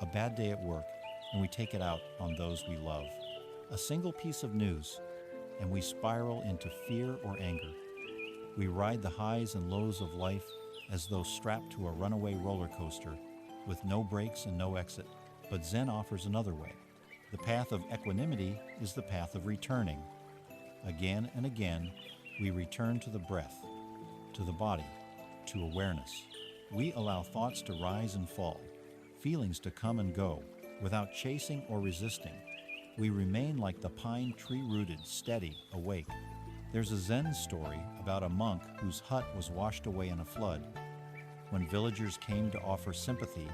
A bad day at work, and we take it out on those we love. A single piece of news, and we spiral into fear or anger. We ride the highs and lows of life as though strapped to a runaway roller coaster with no brakes and no exit. But Zen offers another way. The path of equanimity is the path of returning. Again and again, we return to the breath, to the body, to awareness. We allow thoughts to rise and fall, feelings to come and go, without chasing or resisting. We remain like the pine tree rooted, steady, awake. There's a Zen story about a monk whose hut was washed away in a flood. When villagers came to offer sympathy,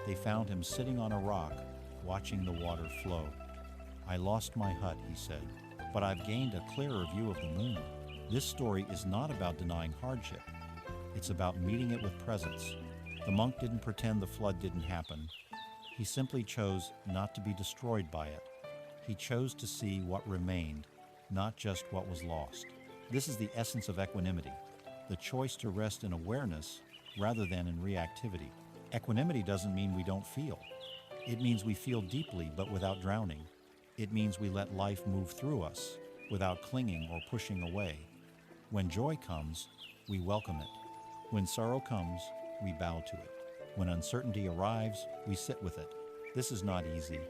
they found him sitting on a rock, watching the water flow. "I lost my hut," he said, "but I've gained a clearer view of the moon." This story is not about denying hardship. It's about meeting it with presence. The monk didn't pretend the flood didn't happen. He simply chose not to be destroyed by it. He chose to see what remained, not just what was lost. This is the essence of equanimity, the choice to rest in awareness rather than in reactivity. Equanimity doesn't mean we don't feel. It means we feel deeply but without drowning. It means we let life move through us without clinging or pushing away. When joy comes, we welcome it. When sorrow comes, we bow to it. When uncertainty arrives, we sit with it. This is not easy.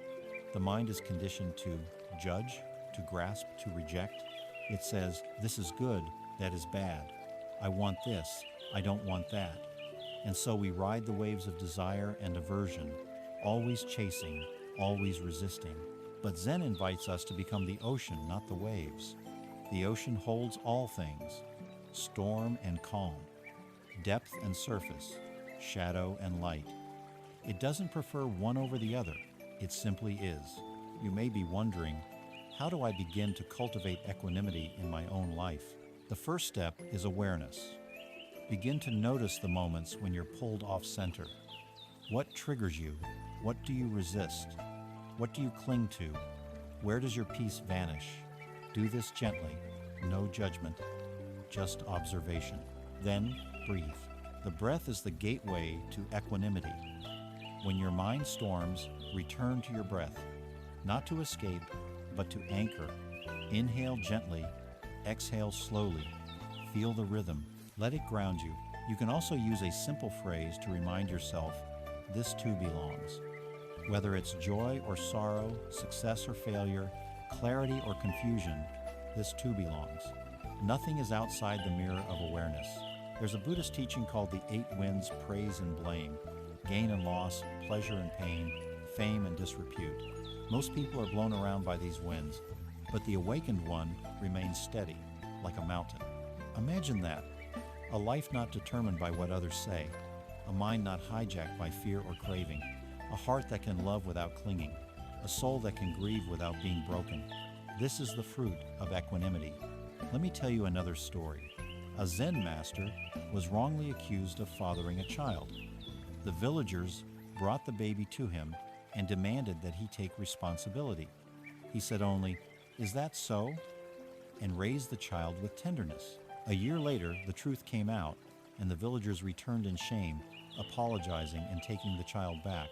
The mind is conditioned to judge, to grasp, to reject. It says, this is good, that is bad. I want this, I don't want that. And so we ride the waves of desire and aversion, always chasing, always resisting. But Zen invites us to become the ocean, not the waves. The ocean holds all things, storm and calm, depth and surface, shadow and light. It doesn't prefer one over the other. It simply is. You may be wondering, how do I begin to cultivate equanimity in my own life? The first step is awareness. Begin to notice the moments when you're pulled off center. What triggers you? What do you resist? What do you cling to? Where does your peace vanish? Do this gently, no judgment, just observation. Then breathe. The breath is the gateway to equanimity. When your mind storms, return to your breath, not to escape, but to anchor. Inhale gently, exhale slowly. Feel the rhythm. Let it ground you. You can also use a simple phrase to remind yourself, this too belongs. Whether it's joy or sorrow, success or failure, clarity or confusion, this too belongs. Nothing is outside the mirror of awareness. There's a Buddhist teaching called the 8 winds, praise and blame, gain and loss, pleasure and pain, fame and disrepute. Most people are blown around by these winds, but the awakened one remains steady, like a mountain. Imagine that. A life not determined by what others say, a mind not hijacked by fear or craving, a heart that can love without clinging, a soul that can grieve without being broken. This is the fruit of equanimity. Let me tell you another story. A Zen master was wrongly accused of fathering a child. The villagers brought the baby to him and demanded that he take responsibility. He said only, "Is that so?" and raised the child with tenderness. A year later, the truth came out, and the villagers returned in shame, apologizing and taking the child back.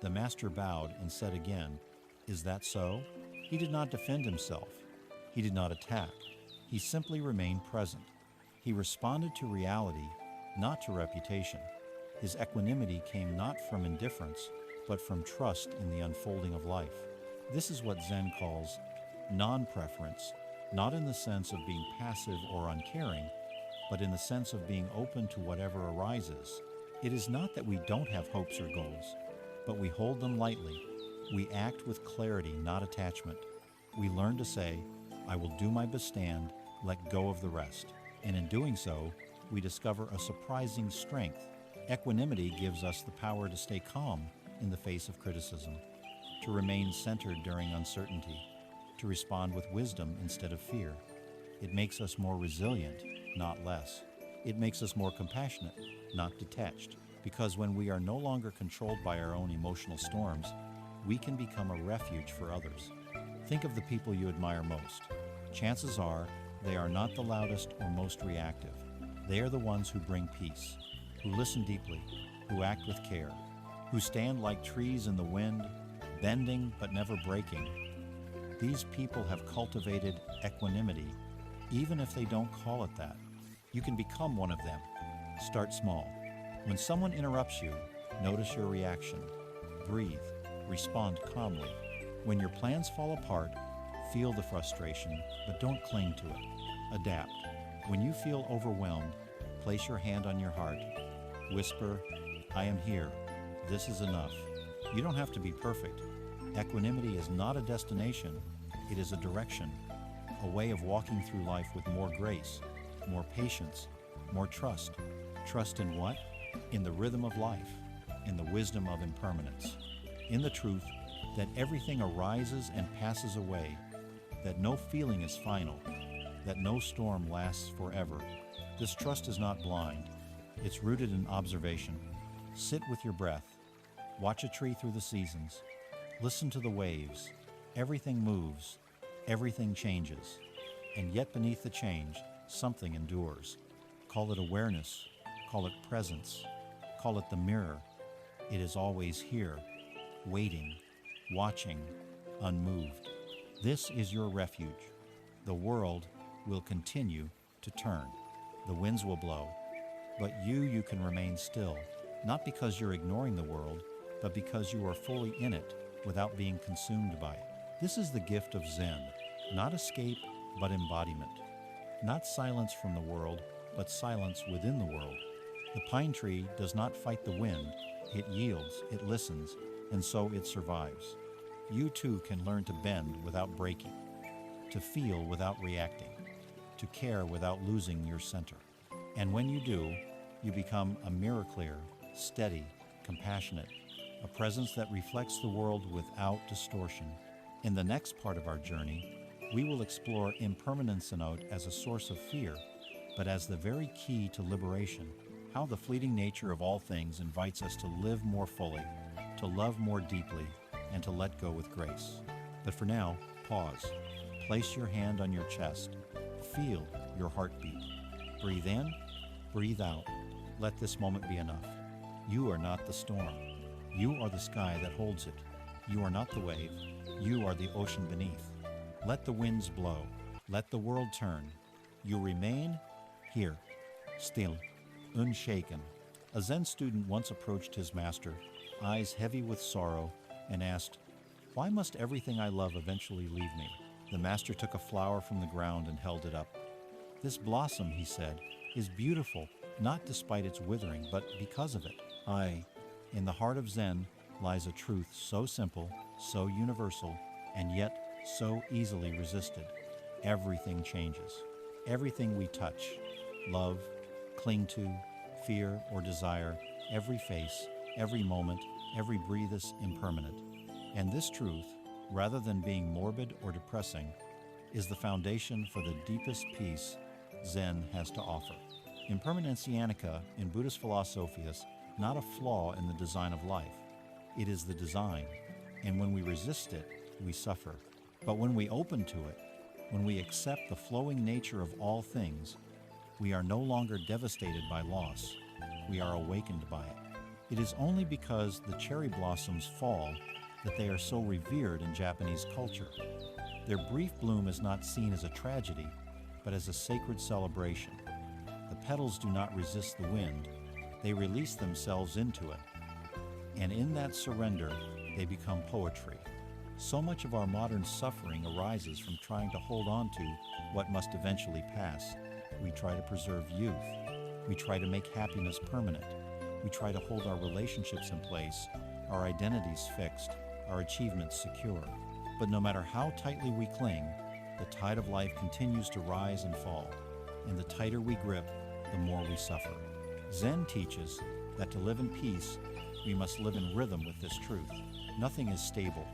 The master bowed and said again, "Is that so?" He did not defend himself. He did not attack. He simply remained present. He responded to reality, not to reputation. His equanimity came not from indifference, but from trust in the unfolding of life. This is what Zen calls non-preference, not in the sense of being passive or uncaring, but in the sense of being open to whatever arises. It is not that we don't have hopes or goals, but we hold them lightly. We act with clarity, not attachment. We learn to say, "I will do my best stand, let go of the rest." And in doing so, we discover a surprising strength. Equanimity gives us the power to stay calm in the face of criticism, to remain centered during uncertainty, to respond with wisdom instead of fear. It makes us more resilient, not less. It makes us more compassionate, not detached, because when we are no longer controlled by our own emotional storms, we can become a refuge for others. Think of the people you admire most. Chances are they are not the loudest or most reactive. They are the ones who bring peace, who listen deeply, who act with care, who stand like trees in the wind, bending but never breaking. These people have cultivated equanimity, even if they don't call it that. You can become one of them. Start small. When someone interrupts you, notice your reaction. Breathe. Respond calmly. When your plans fall apart, feel the frustration, but don't cling to it. Adapt. When you feel overwhelmed, place your hand on your heart. Whisper, "I am here. This is enough." You don't have to be perfect. Equanimity is not a destination, it is a direction, a way of walking through life with more grace, more patience, more trust. Trust in what? In the rhythm of life, in the wisdom of impermanence, in the truth that everything arises and passes away, that no feeling is final, that no storm lasts forever. This trust is not blind. It's rooted in observation. Sit with your breath. Watch a tree through the seasons. Listen to the waves. Everything moves. Everything changes. And yet beneath the change, something endures. Call it awareness. Call it presence. Call it the mirror. It is always here, waiting, watching, unmoved. This is your refuge. The world will continue to turn. The winds will blow. But you can remain still, not because you're ignoring the world, but because you are fully in it without being consumed by it. This is the gift of Zen, not escape, but embodiment. Not silence from the world, but silence within the world. The pine tree does not fight the wind. It yields, it listens, and so it survives. You too can learn to bend without breaking, to feel without reacting, to care without losing your center. And when you do, you become a mirror clear, steady, compassionate, a presence that reflects the world without distortion. In the next part of our journey, we will explore impermanence note as a source of fear, but as the very key to liberation, how the fleeting nature of all things invites us to live more fully, to love more deeply, and to let go with grace. But for now, pause. Place your hand on your chest. Feel your heartbeat. Breathe in, breathe out. Let this moment be enough. You are not the storm. You are the sky that holds it. You are not the wave. You are the ocean beneath. Let the winds blow. Let the world turn. You remain here, still, unshaken. A Zen student once approached his master, eyes heavy with sorrow, and asked, "Why must everything I love eventually leave me?" The master took a flower from the ground and held it up. "This blossom," he said, "is beautiful, not despite its withering, but because of it." In the heart of Zen lies a truth so simple, so universal, and yet so easily resisted. Everything changes. Everything we touch, love, cling to, fear, or desire, every face, every moment, every breath is impermanent. And this truth, rather than being morbid or depressing, is the foundation for the deepest peace Zen has to offer. Impermanentianica in Buddhist philosophy is not a flaw in the design of life. It is the design, and when we resist it, we suffer. But when we open to it, when we accept the flowing nature of all things, we are no longer devastated by loss. We are awakened by it. It is only because the cherry blossoms fall that they are so revered in Japanese culture. Their brief bloom is not seen as a tragedy, but as a sacred celebration. The petals do not resist the wind. They release themselves into it. And in that surrender, they become poetry. So much of our modern suffering arises from trying to hold on to what must eventually pass. We try to preserve youth. We try to make happiness permanent. We try to hold our relationships in place, our identities fixed, our achievements secure. But no matter how tightly we cling, the tide of life continues to rise and fall. And the tighter we grip, the more we suffer. Zen teaches that to live in peace, we must live in rhythm with this truth. Nothing is stable.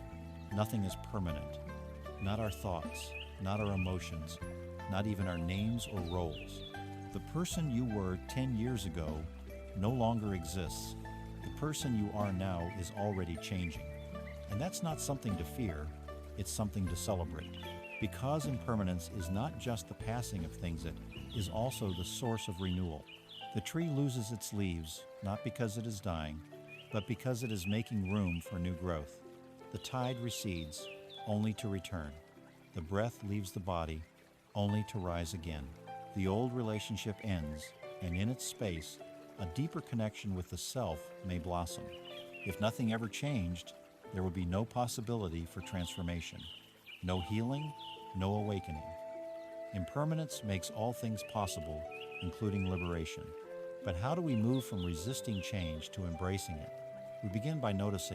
Nothing is permanent. Not our thoughts, not our emotions, not even our names or roles. The person you were 10 years ago no longer exists. The person you are now is already changing. And that's not something to fear, it's something to celebrate. Because impermanence is not just the passing of things, it is also the source of renewal. The tree loses its leaves, not because it is dying, but because it is making room for new growth. The tide recedes, only to return. The breath leaves the body, only to rise again. The old relationship ends, and in its space, a deeper connection with the self may blossom. If nothing ever changed, there would be no possibility for transformation, no healing, no awakening. Impermanence makes all things possible, including liberation. But how do we move from resisting change to embracing it? We begin by notice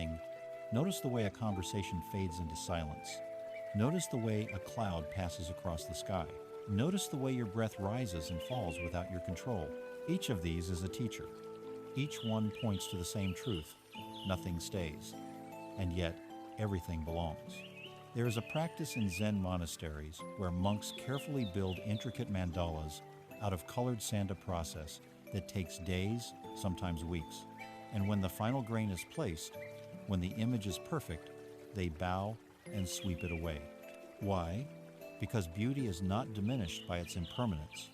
the way a conversation fades into silence. Notice the way a cloud passes across the sky. Notice the way your breath rises and falls without your control. Each of these is a teacher. Each one points to the same truth. Nothing stays. And yet, everything belongs. There is a practice in Zen monasteries where monks carefully build intricate mandalas out of colored sanda process that takes days, sometimes weeks. And when the final grain is placed, when the image is perfect, they bow and sweep it away. Why? Because beauty is not diminished by its impermanence.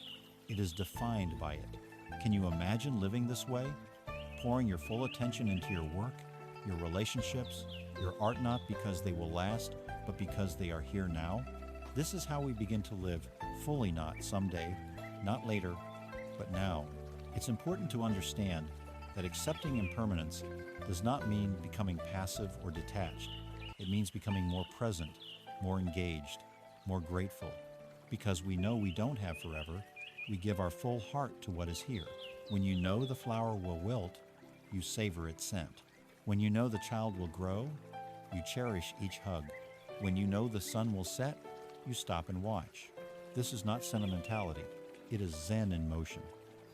It is defined by it. Can you imagine living this way? Pouring your full attention into your work, your relationships, your art, not because they will last, but because they are here now? This is how we begin to live fully, not someday, not later, but now. It's important to understand that accepting impermanence does not mean becoming passive or detached. It means becoming more present, more engaged, more grateful. Because we know we don't have forever, we give our full heart to what is here. When you know the flower will wilt, you savor its scent. When you know the child will grow, you cherish each hug. When you know the sun will set, you stop and watch. This is not sentimentality. It is Zen in motion.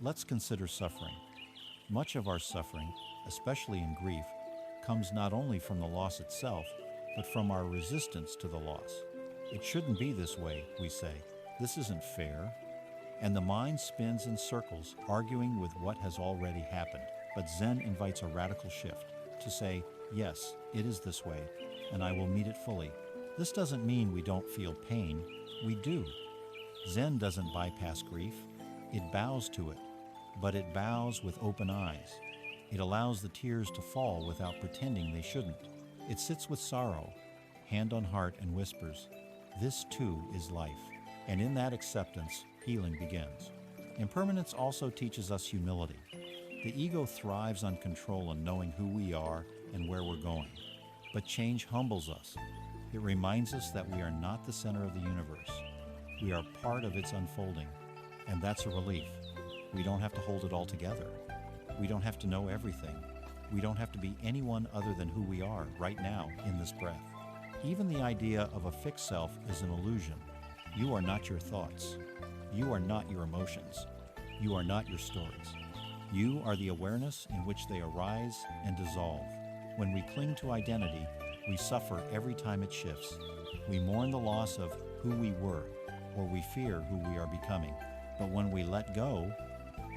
Let's consider suffering. Much of our suffering, especially in grief, comes not only from the loss itself, but from our resistance to the loss. It shouldn't be this way, we say. This isn't fair. And the mind spins in circles, arguing with what has already happened. But Zen invites a radical shift to say, yes, it is this way, and I will meet it fully. This doesn't mean we don't feel pain. We do. Zen doesn't bypass grief. It bows to it, but it bows with open eyes. It allows the tears to fall without pretending they shouldn't. It sits with sorrow, hand on heart, and whispers, this too is life. And in that acceptance, healing begins. Impermanence also teaches us humility. The ego thrives on control and knowing who we are and where we're going. But change humbles us. It reminds us that we are not the center of the universe. We are part of its unfolding, and that's a relief. We don't have to hold it all together. We don't have to know everything. We don't have to be anyone other than who we are right now in this breath. Even the idea of a fixed self is an illusion. You are not your thoughts. You are not your emotions. You are not your stories. You are the awareness in which they arise and dissolve. When we cling to identity, we suffer every time it shifts. We mourn the loss of who we were, or we fear who we are becoming. But when we let go,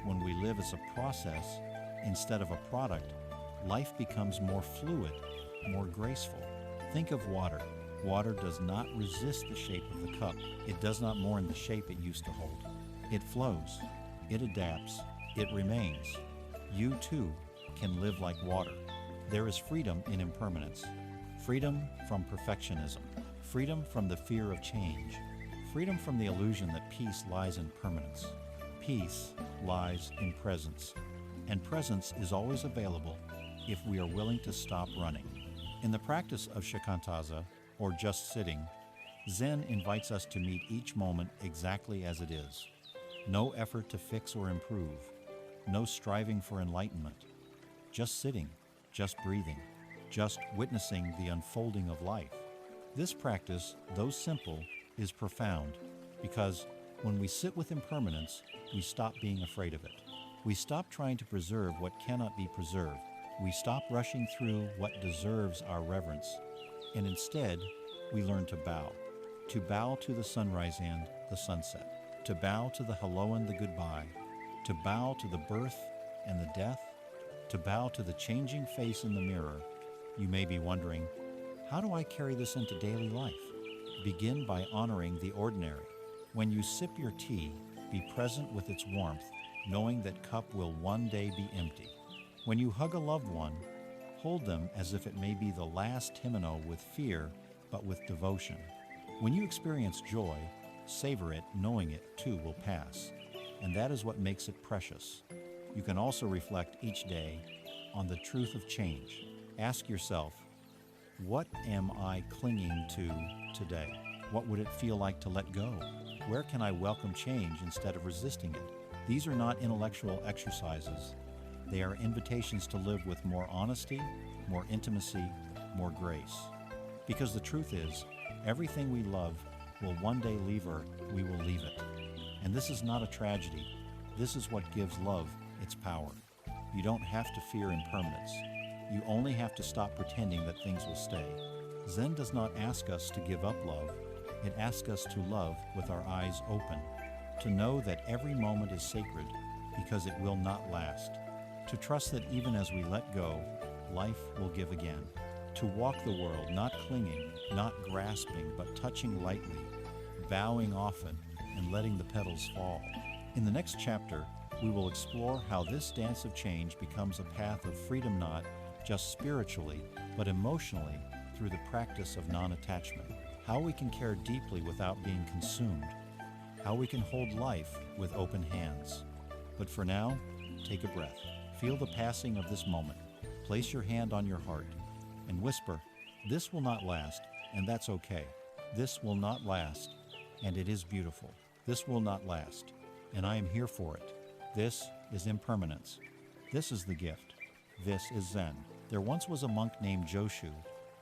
when we live as a process instead of a product, life becomes more fluid, more graceful. Think of water. Water does not resist the shape of the cup. It does not mourn the shape it used to hold. It flows. It adapts. It remains. You too can live like water. There is freedom in impermanence. Freedom from perfectionism. Freedom from the fear of change. Freedom from the illusion that peace lies in permanence. Peace lies in presence. And presence is always available if we are willing to stop running. In the practice of shikantaza, or just sitting, Zen invites us to meet each moment exactly as it is. No effort to fix or improve. No striving for enlightenment. Just sitting, just breathing, just witnessing the unfolding of life. This practice, though simple, is profound because when we sit with impermanence, we stop being afraid of it. We stop trying to preserve what cannot be preserved. We stop rushing through what deserves our reverence. And instead, we learn to bow to the sunrise and the sunset, to bow to the hello and the goodbye, to bow to the birth and the death, to bow to the changing face in the mirror. You may be wondering, how do I carry this into daily life? Begin by honoring the ordinary. When you sip your tea, be present with its warmth, knowing that cup will one day be empty. When you hug a loved one, hold them as if it may be the last hymno with fear, but with devotion. When you experience joy, savor it, knowing it too will pass. And that is what makes it precious. You can also reflect each day on the truth of change. Ask yourself, what am I clinging to today? What would it feel like to let go? Where can I welcome change instead of resisting it? These are not intellectual exercises. They are invitations to live with more honesty, more intimacy, more grace. Because the truth is, everything we love will one day leave Earth, we will leave it. And this is not a tragedy. This is what gives love its power. You don't have to fear impermanence. You only have to stop pretending that things will stay. Zen does not ask us to give up love. It asks us to love with our eyes open, to know that every moment is sacred because it will not last, to trust that even as we let go, life will give again, to walk the world not clinging, not grasping, but touching lightly, bowing often, and letting the petals fall. In the next chapter, we will explore how this dance of change becomes a path of freedom not just spiritually, but emotionally through the practice of non-attachment. How we can care deeply without being consumed. How we can hold life with open hands. But for now, take a breath. Feel the passing of this moment. Place your hand on your heart and whisper, this will not last, and that's okay. This will not last, and it is beautiful. This will not last, and I am here for it. This is impermanence. This is the gift. This is Zen. There once was a monk named Joshu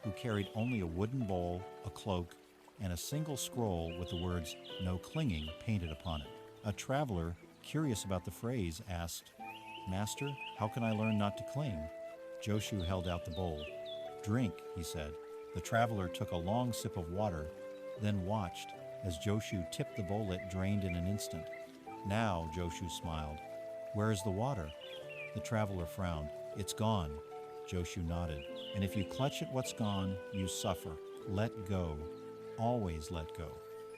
who carried only a wooden bowl, a cloak, and a single scroll with the words, "No clinging," painted upon it. A traveler, curious about the phrase, asked, "Master, how can I learn not to cling?" Joshu held out the bowl. "Drink," he said. The traveler took a long sip of water, then watched as Joshu tipped the bowl. It drained in an instant. "Now," Joshu smiled. "Where is the water?" The traveler frowned. "It's gone." Joshu nodded. "And if you clutch at what's gone, you suffer. Let go. Always let go."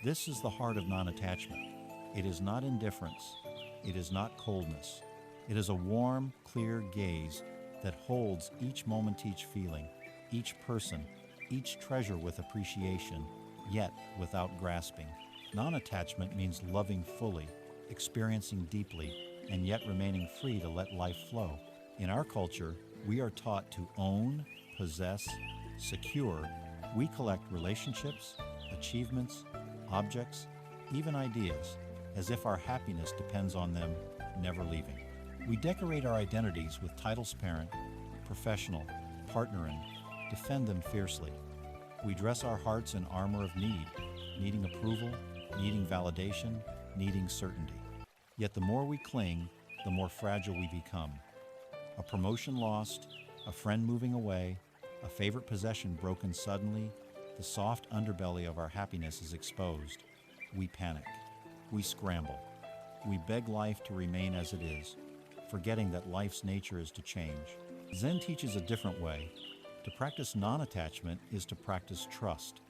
This is the heart of non-attachment. It is not indifference. It is not coldness. It is a warm, clear gaze that holds each moment, each feeling, each person, each treasure with appreciation, yet without grasping. Non-attachment means loving fully, experiencing deeply, and yet remaining free to let life flow. In our culture, we are taught to own, possess, secure. We collect relationships, achievements, objects, even ideas, as if our happiness depends on them never leaving. We decorate our identities with titles: parent, professional, partner, and defend them fiercely. We dress our hearts in armor of need, needing approval, needing validation, needing certainty. Yet the more we cling, the more fragile we become. A promotion lost, a friend moving away, a favorite possession broken suddenly, the soft underbelly of our happiness is exposed. We panic. We scramble. We beg life to remain as it is, forgetting that life's nature is to change. Zen teaches a different way. To practice non-attachment is to practice trust.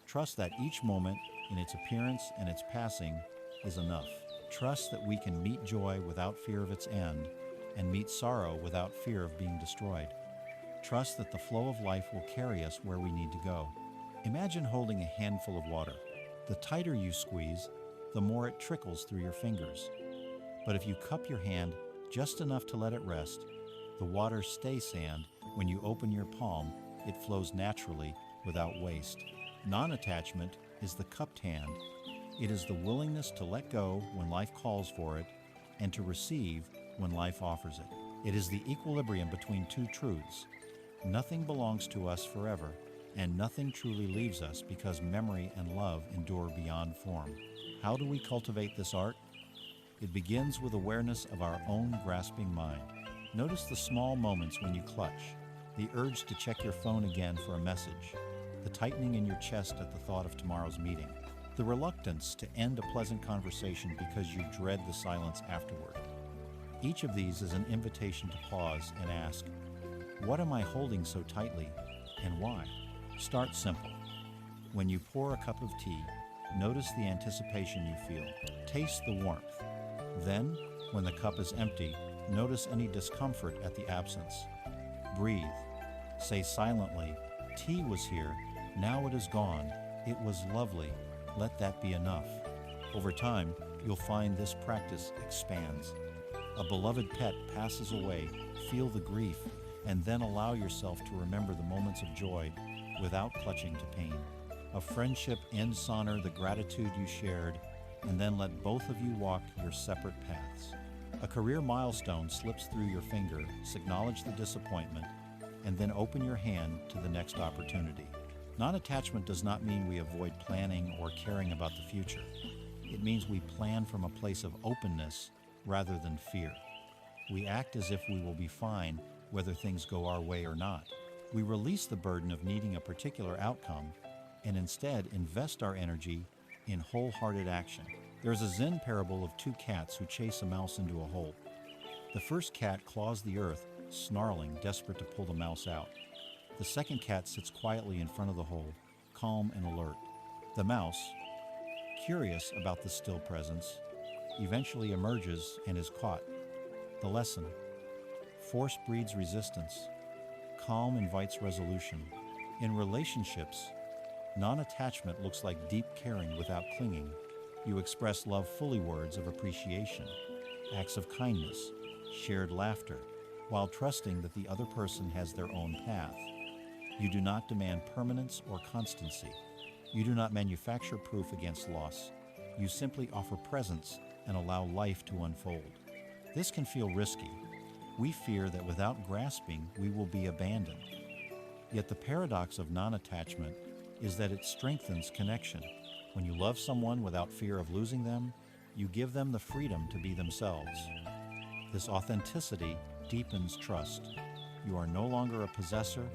Trust that each moment, in its appearance and its passing, is enough. Trust that we can meet joy without fear of its end, and meet sorrow without fear of being destroyed. Trust that the flow of life will carry us where we need to go. Imagine holding a handful of water. The tighter you squeeze, the more it trickles through your fingers. But if you cup your hand just enough to let it rest, the water stays sand. When you open your palm, it flows naturally without waste. Non-attachment is the cupped hand. It is the willingness to let go when life calls for it and to receive when life offers it. It is the equilibrium between two truths. Nothing belongs to us forever, and nothing truly leaves us because memory and love endure beyond form. How do we cultivate this art? It begins with awareness of our own grasping mind. Notice the small moments when you clutch, the urge to check your phone again for a message, the tightening in your chest at the thought of tomorrow's meeting, the reluctance to end a pleasant conversation because you dread the silence afterward. Each of these is an invitation to pause and ask, what am I holding so tightly, and why? Start simple. When you pour a cup of tea, notice the anticipation you feel. Taste the warmth. Then, when the cup is empty, notice any discomfort at the absence. Breathe. Say silently, tea was here, now it is gone. It was lovely. Let that be enough. Over time, you'll find this practice expands. A beloved pet passes away, feel the grief, and then allow yourself to remember the moments of joy without clutching to pain. A friendship ends, honor the gratitude you shared, and then let both of you walk your separate paths. A career milestone slips through your fingers, acknowledge the disappointment, and then open your hand to the next opportunity. Non-attachment does not mean we avoid planning or caring about the future. It means we plan from a place of openness rather than fear. We act as if we will be fine whether things go our way or not. We release the burden of needing a particular outcome and instead invest our energy in wholehearted action. There's a Zen parable of two cats who chase a mouse into a hole. The first cat claws the earth, snarling, desperate to pull the mouse out. The second cat sits quietly in front of the hole, calm and alert. The mouse, curious about the still presence, eventually emerges and is caught. The lesson: force breeds resistance. Calm invites resolution. In relationships, non-attachment looks like deep caring without clinging. You express love fully, words of appreciation, acts of kindness, shared laughter, while trusting that the other person has their own path. You do not demand permanence or constancy. You do not manufacture proof against loss. You simply offer presence and allow life to unfold. This can feel risky. We fear that without grasping, we will be abandoned. Yet the paradox of non-attachment is that it strengthens connection. When you love someone without fear of losing them, you give them the freedom to be themselves. This authenticity deepens trust. You are no longer a possessor,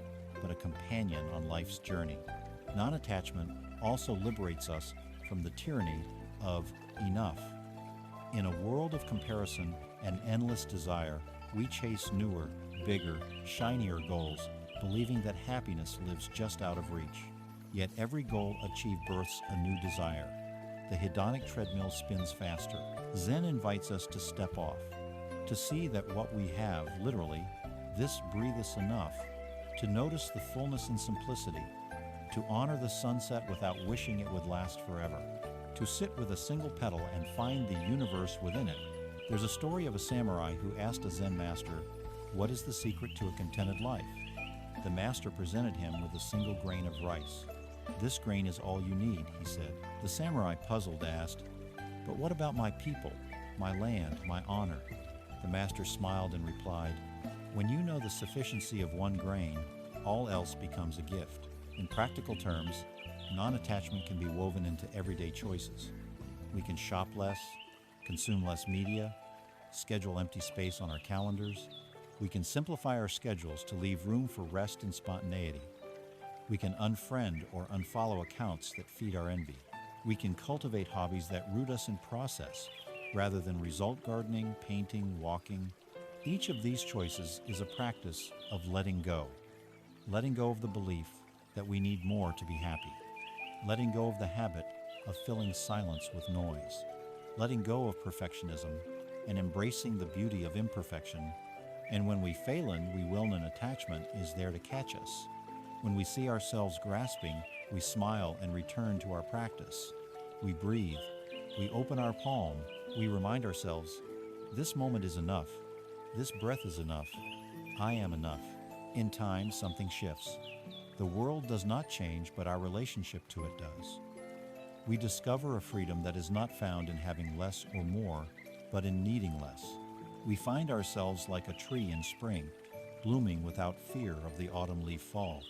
but a companion on life's journey. Non-attachment also liberates us from the tyranny of enough. In a world of comparison and endless desire, we chase newer, bigger, shinier goals, believing that happiness lives just out of reach. Yet every goal achieved births a new desire. The hedonic treadmill spins faster. Zen invites us to step off, to see that what we have, literally, this breatheth enough, to notice the fullness and simplicity, to honor the sunset without wishing it would last forever, to sit with a single petal and find the universe within it. There's a story of a samurai who asked a Zen master, "What is the secret to a contented life?" The master presented him with a single grain of rice. "This grain is all you need," he said. The samurai, puzzled, asked, "But what about my people, my land, my honor?" The master smiled and replied, "When you know the sufficiency of one grain, all else becomes a gift." In practical terms, non-attachment can be woven into everyday choices. We can shop less, consume less media, schedule empty space on our calendars. We can simplify our schedules to leave room for rest and spontaneity. We can unfriend or unfollow accounts that feed our envy. We can cultivate hobbies that root us in process rather than result gardening, painting, walking. Each of these choices is a practice of letting go of the belief that we need more to be happy, letting go of the habit of filling silence with noise, letting go of perfectionism and embracing the beauty of imperfection. And when we fail in, we will an attachment is there to catch us. When we see ourselves grasping, we smile and return to our practice. We breathe, we open our palm, we remind ourselves, this moment is enough, this breath is enough, I am enough. In time, something shifts. The world does not change, but our relationship to it does. We discover a freedom that is not found in having less or more, but in needing less. We find ourselves like a tree in spring, blooming without fear of the autumn leaf fall.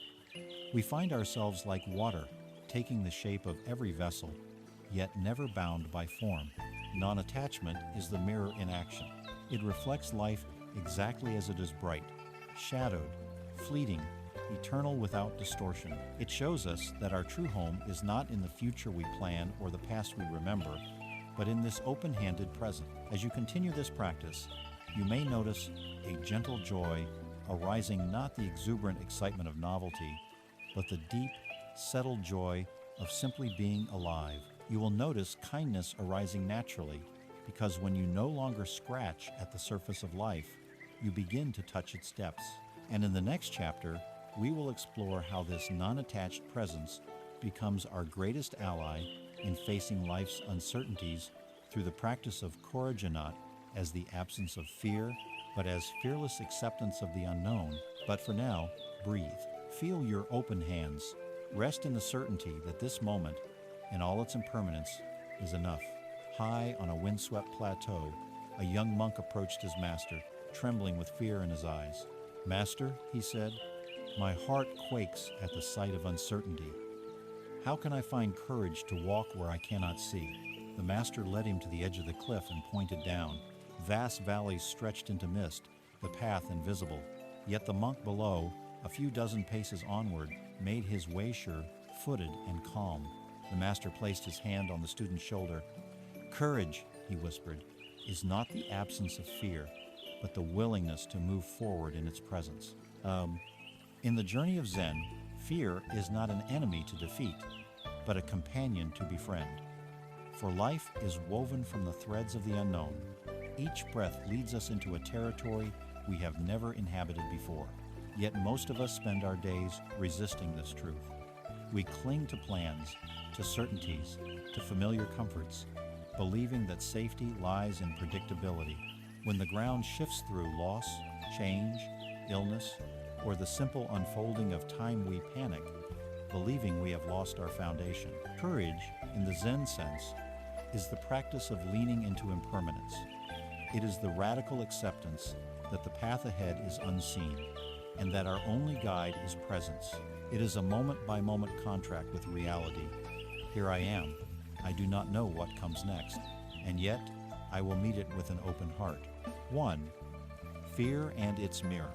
We find ourselves like water, taking the shape of every vessel, yet never bound by form. Non-attachment is the mirror in action. It reflects life exactly as it is, bright, shadowed, fleeting, eternal without distortion. It shows us that our true home is not in the future we plan or the past we remember, but in this open-handed present. As you continue this practice, you may notice a gentle joy arising, not the exuberant excitement of novelty, but the deep, settled joy of simply being alive. You will notice kindness arising naturally, because when you no longer scratch at the surface of life, you begin to touch its depths. And in the next chapter, we will explore how this non-attached presence becomes our greatest ally in facing life's uncertainties through the practice of courage, not as the absence of fear, but as fearless acceptance of the unknown. But for now, breathe. Feel your open hands. Rest in the certainty that this moment, in all its impermanence, is enough. High on a windswept plateau, a young monk approached his master, trembling with fear in his eyes. "Master," he said, "my heart quakes at the sight of uncertainty. How can I find courage to walk where I cannot see?" The master led him to the edge of the cliff and pointed down. Vast valleys stretched into mist, the path invisible. Yet the monk below, a few dozen paces onward, made his way sure-footed and calm. The master placed his hand on the student's shoulder. "Courage," he whispered, "is not the absence of fear, but the willingness to move forward in its presence." In the journey of Zen, fear is not an enemy to defeat, but a companion to befriend. For life is woven from the threads of the unknown. Each breath leads us into a territory we have never inhabited before. Yet most of us spend our days resisting this truth. We cling to plans, to certainties, to familiar comforts, believing that safety lies in predictability. When the ground shifts through loss, change, illness, or the simple unfolding of time, we panic, believing we have lost our foundation. Courage, in the Zen sense, is the practice of leaning into impermanence. It is the radical acceptance that the path ahead is unseen, and that our only guide is presence. It is a moment-by-moment contract with reality. Here I am. I do not know what comes next, and yet I will meet it with an open heart. 1. Fear and its mirror.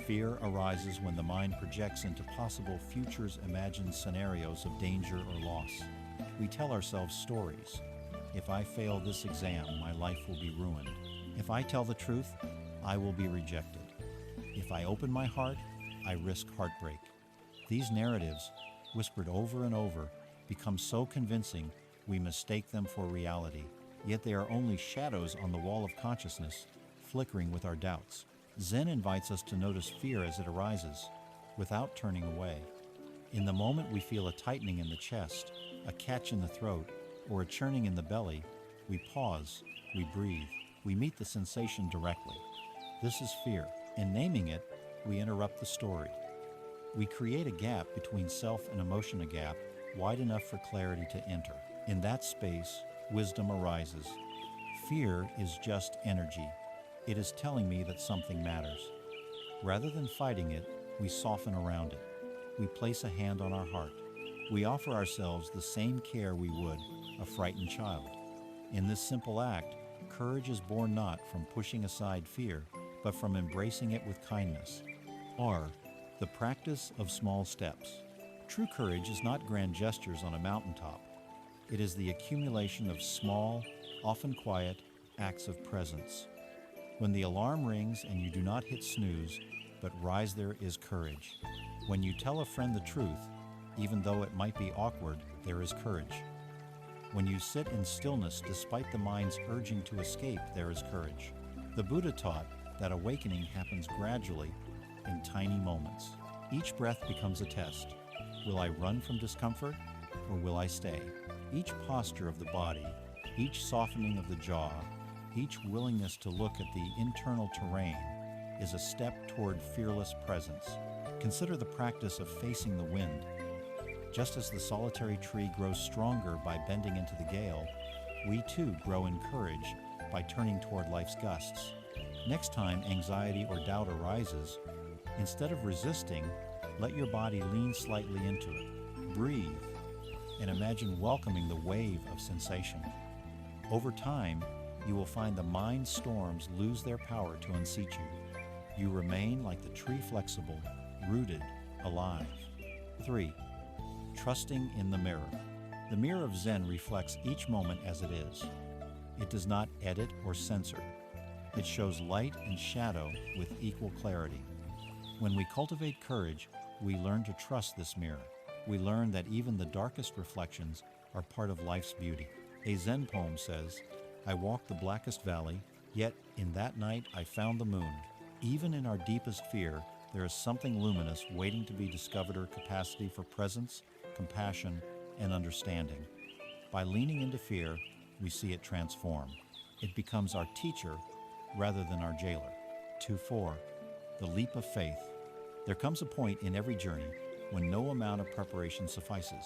Fear arises when the mind projects into possible futures imagined scenarios of danger or loss. We tell ourselves stories. If I fail this exam, my life will be ruined. If I tell the truth, I will be rejected. If I open my heart, I risk heartbreak. These narratives, whispered over and over, become so convincing we mistake them for reality. Yet they are only shadows on the wall of consciousness, flickering with our doubts. Zen invites us to notice fear as it arises, without turning away. In the moment we feel a tightening in the chest, a catch in the throat, or a churning in the belly, we pause, we breathe, we meet the sensation directly. This is fear. In naming it, we interrupt the story. We create a gap between self and emotion, a gap wide enough for clarity to enter. In that space, wisdom arises. Fear is just energy. It is telling me that something matters. Rather than fighting it, we soften around it. We place a hand on our heart. We offer ourselves the same care we would a frightened child. In this simple act, courage is born not from pushing aside fear, but from embracing it with kindness. R. The practice of small steps. True courage is not grand gestures on a mountaintop. It is the accumulation of small, often quiet, acts of presence. When the alarm rings and you do not hit snooze, but rise, there is courage. When you tell a friend the truth, even though it might be awkward, there is courage. When you sit in stillness despite the mind's urging to escape, there is courage. The Buddha taught that awakening happens gradually in tiny moments. Each breath becomes a test. Will I run from discomfort or will I stay? Each posture of the body, each softening of the jaw, each willingness to look at the internal terrain is a step toward fearless presence. Consider the practice of facing the wind. Just as the solitary tree grows stronger by bending into the gale, we too grow in courage by turning toward life's gusts. Next time anxiety or doubt arises, instead of resisting, let your body lean slightly into it. Breathe and imagine welcoming the wave of sensation. Over time, you will find the mind's storms lose their power to unseat you. You remain like the tree, flexible, rooted, alive. 3. Trusting in the mirror. The mirror of Zen reflects each moment as it is. It does not edit or censor. It shows light and shadow with equal clarity. When we cultivate courage, we learn to trust this mirror. We learn that even the darkest reflections are part of life's beauty. A Zen poem says, "I walked the blackest valley, yet in that night I found the moon." Even in our deepest fear, there is something luminous waiting to be discovered, our capacity for presence, compassion, and understanding. By leaning into fear, we see it transform. It becomes our teacher rather than our jailer. 2.4. The leap of faith. There comes a point in every journey when no amount of preparation suffices.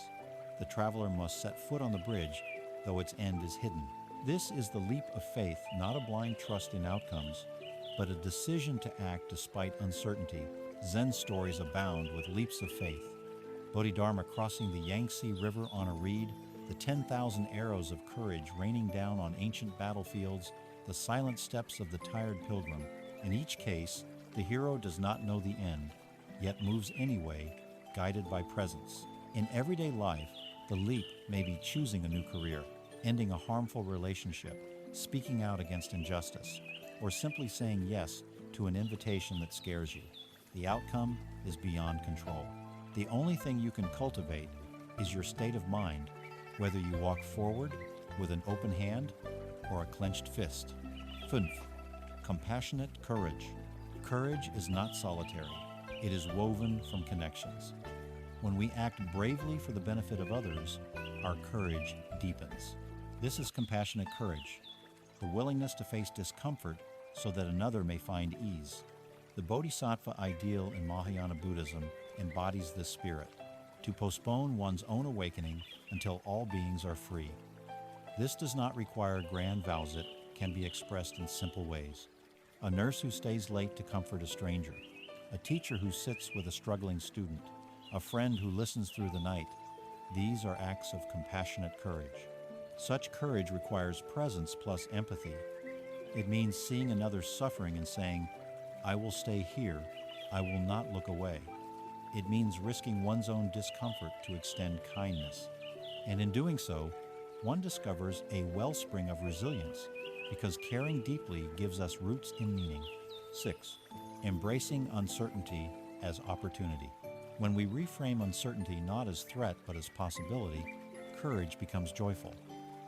The traveler must set foot on the bridge, though its end is hidden. This is the leap of faith, not a blind trust in outcomes, but a decision to act despite uncertainty. Zen stories abound with leaps of faith. Bodhidharma crossing the Yangtze River on a reed, the 10,000 arrows of courage raining down on ancient battlefields, the silent steps of the tired pilgrim. In each case, the hero does not know the end, yet moves anyway, guided by presence. In everyday life, the leap may be choosing a new career, ending a harmful relationship, speaking out against injustice, or simply saying yes to an invitation that scares you. The outcome is beyond control. The only thing you can cultivate is your state of mind, whether you walk forward with an open hand or a clenched fist. 5. Compassionate courage. Courage is not solitary. It is woven from connections. When we act bravely for the benefit of others, our courage deepens. This is compassionate courage, the willingness to face discomfort so that another may find ease. The Bodhisattva ideal in Mahayana Buddhism embodies this spirit, to postpone one's own awakening until all beings are free. This does not require grand vows. It can be expressed in simple ways. A nurse who stays late to comfort a stranger, a teacher who sits with a struggling student, a friend who listens through the night. These are acts of compassionate courage. Such courage requires presence plus empathy. It means seeing another suffering and saying, "I will stay here I will not look away. It means risking one's own discomfort to extend kindness. And in doing so, one discovers a wellspring of resilience because caring deeply gives us roots in meaning. 6. Embracing uncertainty as opportunity. When we reframe uncertainty not as threat but as possibility, courage becomes joyful.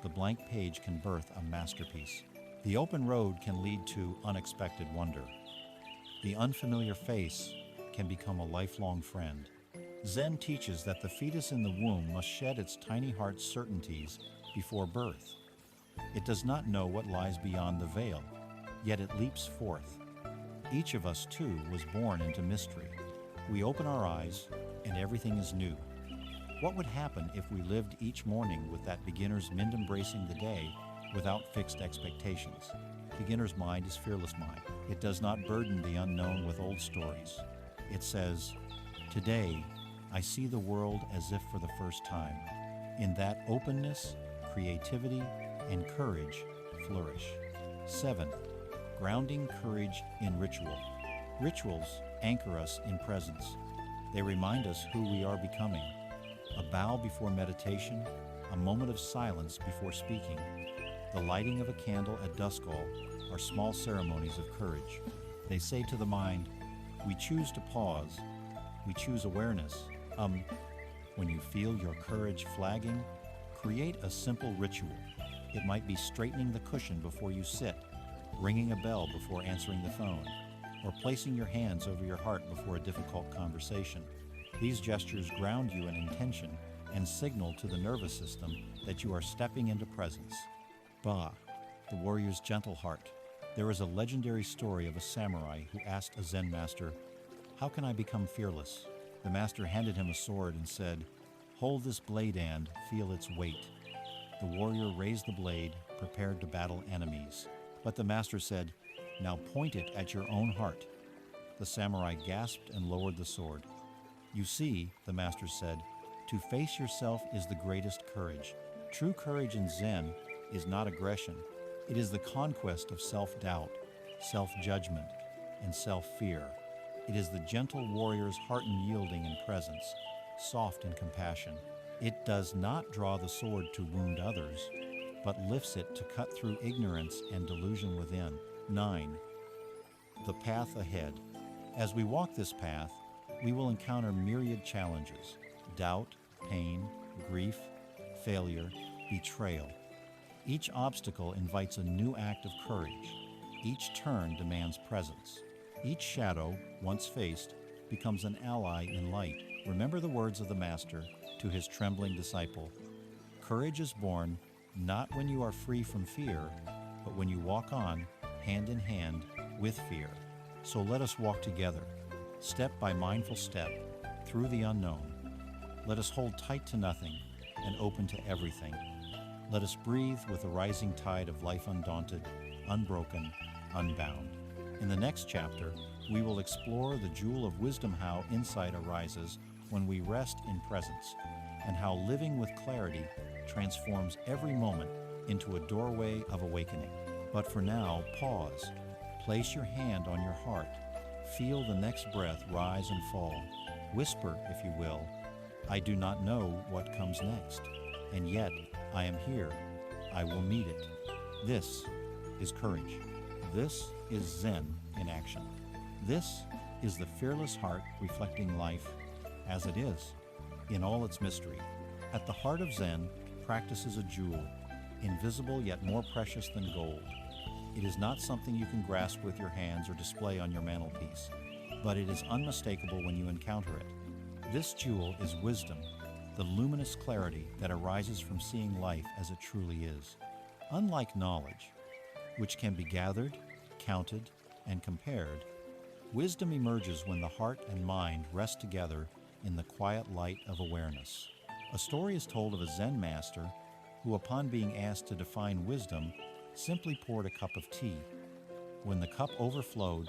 The blank page can birth a masterpiece. The open road can lead to unexpected wonder. The unfamiliar face can become a lifelong friend. Zen teaches that the fetus in the womb must shed its tiny heart's certainties before birth. It does not know what lies beyond the veil, yet it leaps forth. Each of us, too, was born into mystery. We open our eyes, and everything is new. What would happen if we lived each morning with that beginner's mind embracing the day without fixed expectations? Beginner's mind is fearless mind. It does not burden the unknown with old stories. It says, "Today, I see the world as if for the first time." In that openness, creativity, and courage flourish. 7. Grounding courage in ritual. Rituals anchor us in presence. They remind us who we are becoming. A bow before meditation, a moment of silence before speaking, the lighting of a candle at duskfall are small ceremonies of courage. They say to the mind, we choose to pause, we choose awareness. When you feel your courage flagging, create a simple ritual. It might be straightening the cushion before you sit, ringing a bell before answering the phone, or placing your hands over your heart before a difficult conversation. These gestures ground you in intention and signal to the nervous system that you are stepping into presence. Ba, the warrior's gentle heart. There is a legendary story of a samurai who asked a Zen master, "How can I become fearless?" The master handed him a sword and said, "Hold this blade and feel its weight." The warrior raised the blade, prepared to battle enemies. But the master said, "Now point it at your own heart." The samurai gasped and lowered the sword. "You see," the master said, "to face yourself is the greatest courage. True courage in Zen is not aggression. It is the conquest of self-doubt, self-judgment, and self-fear. It is the gentle warrior's heart in yielding and presence, soft in compassion. It does not draw the sword to wound others, but lifts it to cut through ignorance and delusion within. 9. The path ahead. As we walk this path, we will encounter myriad challenges: doubt, pain, grief, failure, betrayal. Each obstacle invites a new act of courage. Each turn demands presence. Each shadow, once faced, becomes an ally in light. Remember the words of the Master to his trembling disciple: "Courage is born not when you are free from fear, but when you walk on, hand in hand, with fear." So let us walk together, step by mindful step, through the unknown. Let us hold tight to nothing and open to everything. Let us breathe with the rising tide of life undaunted, unbroken, unbound. In the next chapter, we will explore the jewel of wisdom, how insight arises when we rest in presence, and how living with clarity transforms every moment into a doorway of awakening. But for now, pause. Place your hand on your heart. Feel the next breath rise and fall. Whisper, if you will, "I do not know what comes next, and yet I am here. I will meet it." This is courage. This is Zen in action. This is the fearless heart reflecting life as it is, in all its mystery. At the heart of Zen, practice is a jewel, invisible yet more precious than gold. It is not something you can grasp with your hands or display on your mantelpiece, but it is unmistakable when you encounter it. This jewel is wisdom, the luminous clarity that arises from seeing life as it truly is. Unlike knowledge, which can be gathered, counted, and compared, wisdom emerges when the heart and mind rest together in the quiet light of awareness. A story is told of a Zen master who, upon being asked to define wisdom, simply poured a cup of tea. When the cup overflowed,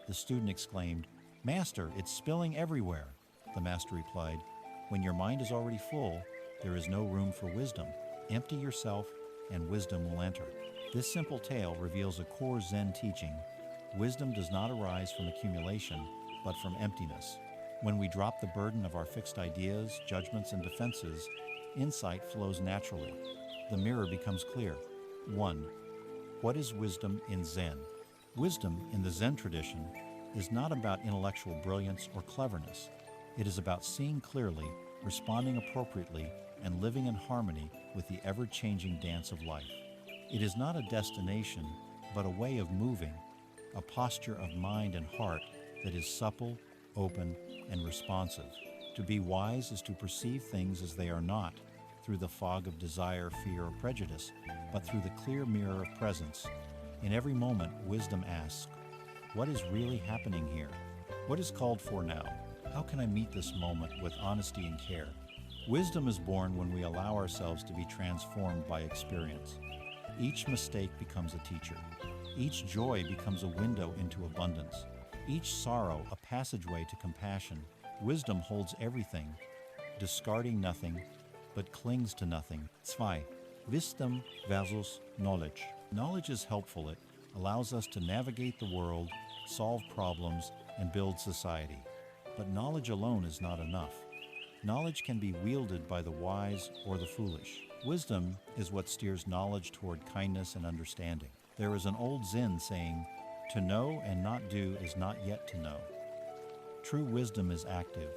the student exclaimed, "Master, it's spilling everywhere." The master replied, "When your mind is already full, there is no room for wisdom. Empty yourself, and wisdom will enter." This simple tale reveals a core Zen teaching. Wisdom does not arise from accumulation, but from emptiness. When we drop the burden of our fixed ideas, judgments, and defenses, insight flows naturally. The mirror becomes clear. 1. What is wisdom in Zen? Wisdom in the Zen tradition is not about intellectual brilliance or cleverness. It is about seeing clearly, responding appropriately, and living in harmony with the ever-changing dance of life. It is not a destination, but a way of moving, a posture of mind and heart that is supple, open, and responsive. To be wise is to perceive things as they are not, through the fog of desire, fear, or prejudice, but through the clear mirror of presence. In every moment, wisdom asks, what is really happening here? What is called for now? How can I meet this moment with honesty and care? Wisdom is born when we allow ourselves to be transformed by experience. Each mistake becomes a teacher. Each joy becomes a window into abundance. Each sorrow a passageway to compassion. Wisdom holds everything, discarding nothing, but clings to nothing. 2. Wisdom versus knowledge. Knowledge is helpful. It allows us to navigate the world, solve problems, and build society. But knowledge alone is not enough. Knowledge can be wielded by the wise or the foolish. Wisdom is what steers knowledge toward kindness and understanding. There is an old Zen saying, "To know and not do is not yet to know." True wisdom is active.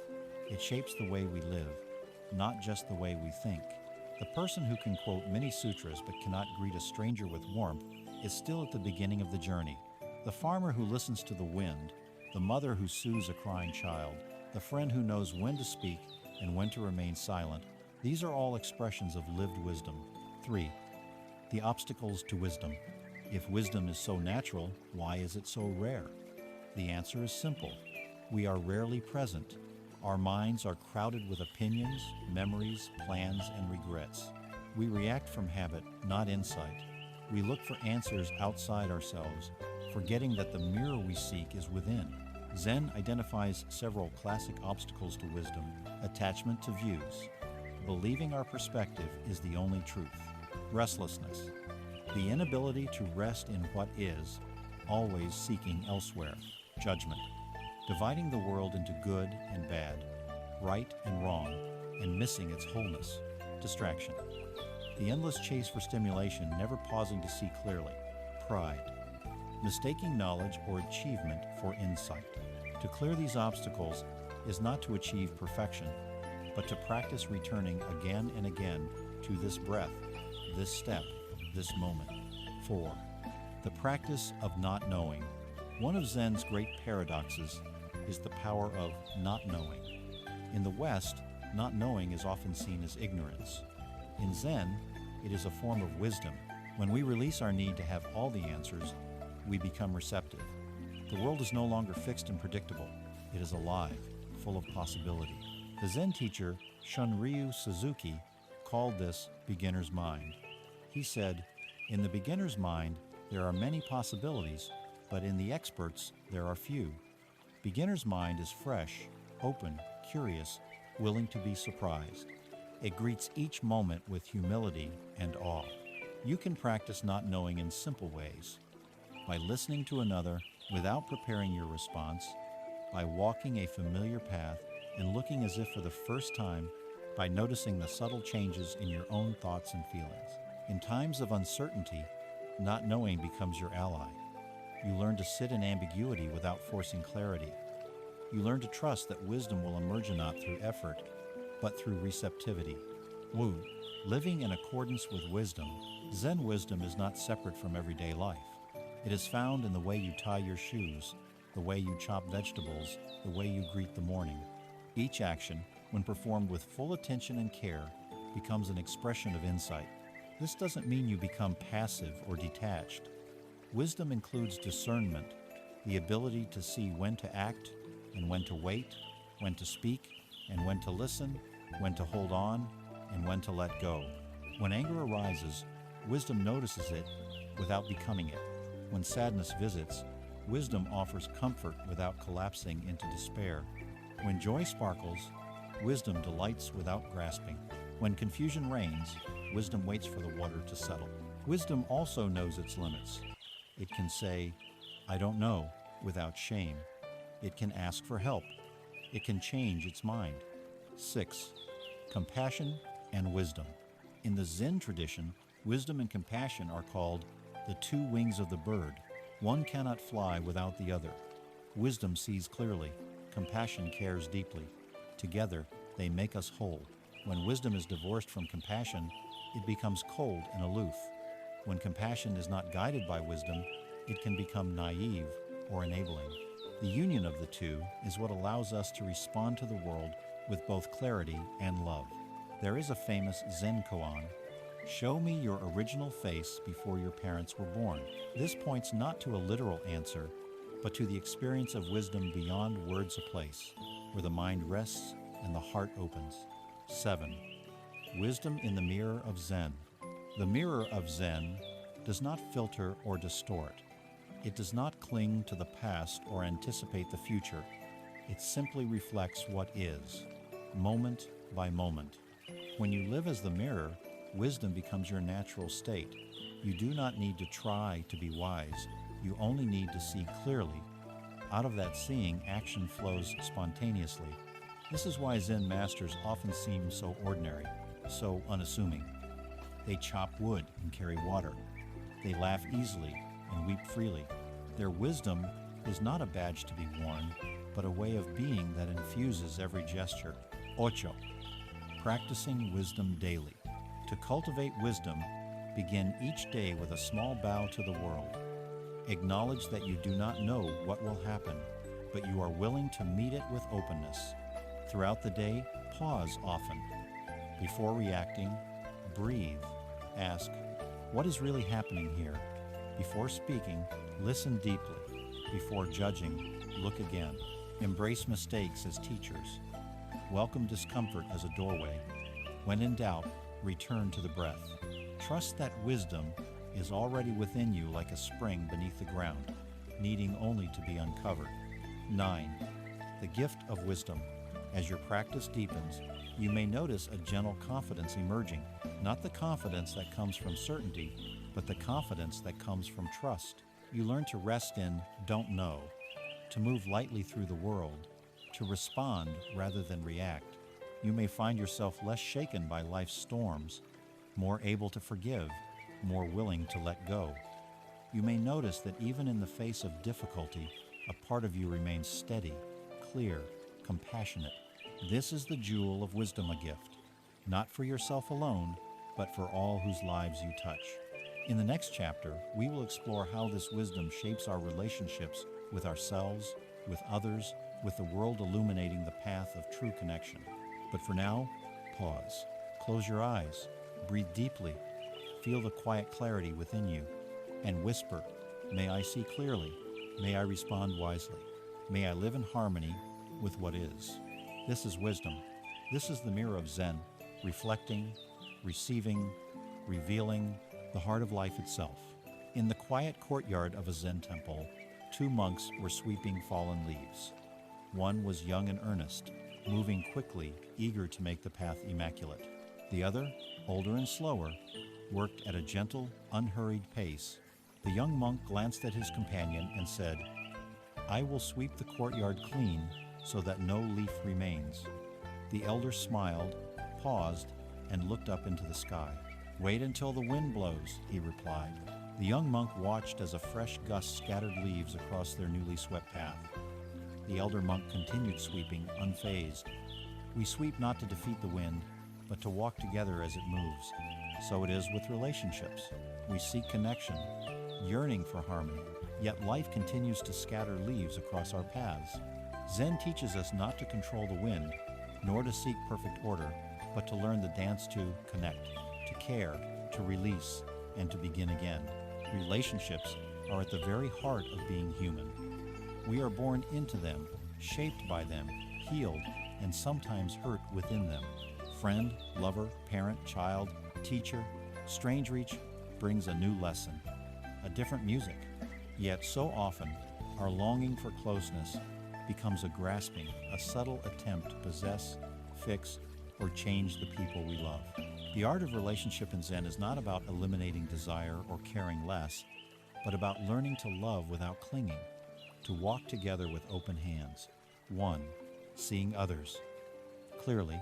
It shapes the way we live, not just the way we think. The person who can quote many sutras but cannot greet a stranger with warmth is still at the beginning of the journey. The farmer who listens to the wind, the mother who soothes a crying child, the friend who knows when to speak and when to remain silent, these are all expressions of lived wisdom. 3. The obstacles to wisdom. If wisdom is so natural, why is it so rare? The answer is simple. We are rarely present. Our minds are crowded with opinions, memories, plans, and regrets. We react from habit, not insight. We look for answers outside ourselves, forgetting that the mirror we seek is within. Zen identifies several classic obstacles to wisdom: attachment to views, believing our perspective is the only truth; restlessness, the inability to rest in what is, always seeking elsewhere; judgment, dividing the world into good and bad, right and wrong, and missing its wholeness; distraction, the endless chase for stimulation, never pausing to see clearly; pride, mistaking knowledge or achievement for insight. To clear these obstacles is not to achieve perfection, but to practice returning again and again to this breath, this step, this moment. 4. The practice of not knowing. One of Zen's great paradoxes is the power of not knowing. In the West, not knowing is often seen as ignorance. In Zen, it is a form of wisdom. When we release our need to have all the answers, we become receptive. The world is no longer fixed and predictable. It is alive, full of possibility. The Zen teacher Shunryu Suzuki called this beginner's mind. He said, "In the beginner's mind, there are many possibilities, but in the expert's, there are few." Beginner's mind is fresh, open, curious, willing to be surprised. It greets each moment with humility and awe. You can practice not knowing in simple ways: by listening to another without preparing your response, by walking a familiar path and looking as if for the first time, by noticing the subtle changes in your own thoughts and feelings. In times of uncertainty, not knowing becomes your ally. You learn to sit in ambiguity without forcing clarity. You learn to trust that wisdom will emerge not through effort, but through receptivity. Wu, living in accordance with wisdom. Zen wisdom is not separate from everyday life. It is found in the way you tie your shoes, the way you chop vegetables, the way you greet the morning. Each action, when performed with full attention and care, becomes an expression of insight. This doesn't mean you become passive or detached. Wisdom includes discernment, the ability to see when to act and when to wait, when to speak and when to listen, when to hold on and when to let go. When anger arises, wisdom notices it without becoming it. When sadness visits, wisdom offers comfort without collapsing into despair. When joy sparkles, wisdom delights without grasping. When confusion reigns, wisdom waits for the water to settle. Wisdom also knows its limits. It can say, "I don't know," without shame. It can ask for help. It can change its mind. 6. Compassion and wisdom. In the Zen tradition, wisdom and compassion are called the two wings of the bird. One cannot fly without the other. Wisdom sees clearly. Compassion cares deeply. Together, they make us whole. When wisdom is divorced from compassion, it becomes cold and aloof. When compassion is not guided by wisdom, it can become naive or enabling. The union of the two is what allows us to respond to the world with both clarity and love. There is a famous Zen koan, "Show me your original face before your parents were born." This points not to a literal answer, but to the experience of wisdom beyond words a place, where the mind rests and the heart opens. 7. Wisdom in the mirror of Zen. The mirror of Zen does not filter or distort. It does not cling to the past or anticipate the future. It simply reflects what is, moment by moment. When you live as the mirror, wisdom becomes your natural state. You do not need to try to be wise. You only need to see clearly. Out of that seeing, action flows spontaneously. This is why Zen masters often seem so ordinary, so unassuming. They chop wood and carry water. They laugh easily and weep freely. Their wisdom is not a badge to be worn, but a way of being that infuses every gesture. 8. Practicing wisdom daily. To cultivate wisdom, begin each day with a small bow to the world. Acknowledge that you do not know what will happen, but you are willing to meet it with openness. Throughout the day, pause often. Before reacting, breathe. Ask, what is really happening here? Before speaking, listen deeply. Before judging, look again. Embrace mistakes as teachers. Welcome discomfort as a doorway. When in doubt, return to the breath. Trust that wisdom is already within you like a spring beneath the ground, needing only to be uncovered. 9. The gift of wisdom. As your practice deepens, you may notice a gentle confidence emerging, not the confidence that comes from certainty, but the confidence that comes from trust. You learn to rest in don't know, to move lightly through the world, to respond rather than react. You may find yourself less shaken by life's storms, more able to forgive, more willing to let go. You may notice that even in the face of difficulty, a part of you remains steady, clear, compassionate. This is the jewel of wisdom, a gift, not for yourself alone, but for all whose lives you touch. In the next chapter, we will explore how this wisdom shapes our relationships with ourselves, with others, with the world, illuminating the path of true connection. But for now, pause. Close your eyes. Breathe deeply. Feel the quiet clarity within you. And whisper, may I see clearly. May I respond wisely. May I live in harmony with what is. This is wisdom. This is the mirror of Zen, reflecting, receiving, revealing the heart of life itself. In the quiet courtyard of a Zen temple, 2 monks were sweeping fallen leaves. One was young and earnest, moving quickly, eager to make the path immaculate. The other, older and slower, worked at a gentle, unhurried pace. The young monk glanced at his companion and said, "I will sweep the courtyard clean so that no leaf remains." The elder smiled, paused, and looked up into the sky. "Wait until the wind blows," he replied. The young monk watched as a fresh gust scattered leaves across their newly swept path. The elder monk continued sweeping, unfazed. We sweep not to defeat the wind, but to walk together as it moves. So it is with relationships. We seek connection, yearning for harmony, yet life continues to scatter leaves across our paths. Zen teaches us not to control the wind, nor to seek perfect order, but to learn the dance to connect, to care, to release, and to begin again. Relationships are at the very heart of being human. We are born into them, shaped by them, healed, and sometimes hurt within them. Friend, lover, parent, child, teacher, strange reach brings a new lesson, a different music. Yet so often, our longing for closeness becomes a grasping, a subtle attempt to possess, fix, or change the people we love. The art of relationship in Zen is not about eliminating desire or caring less, but about learning to love without clinging. to walk together with open hands. 1. Seeing others. Clearly,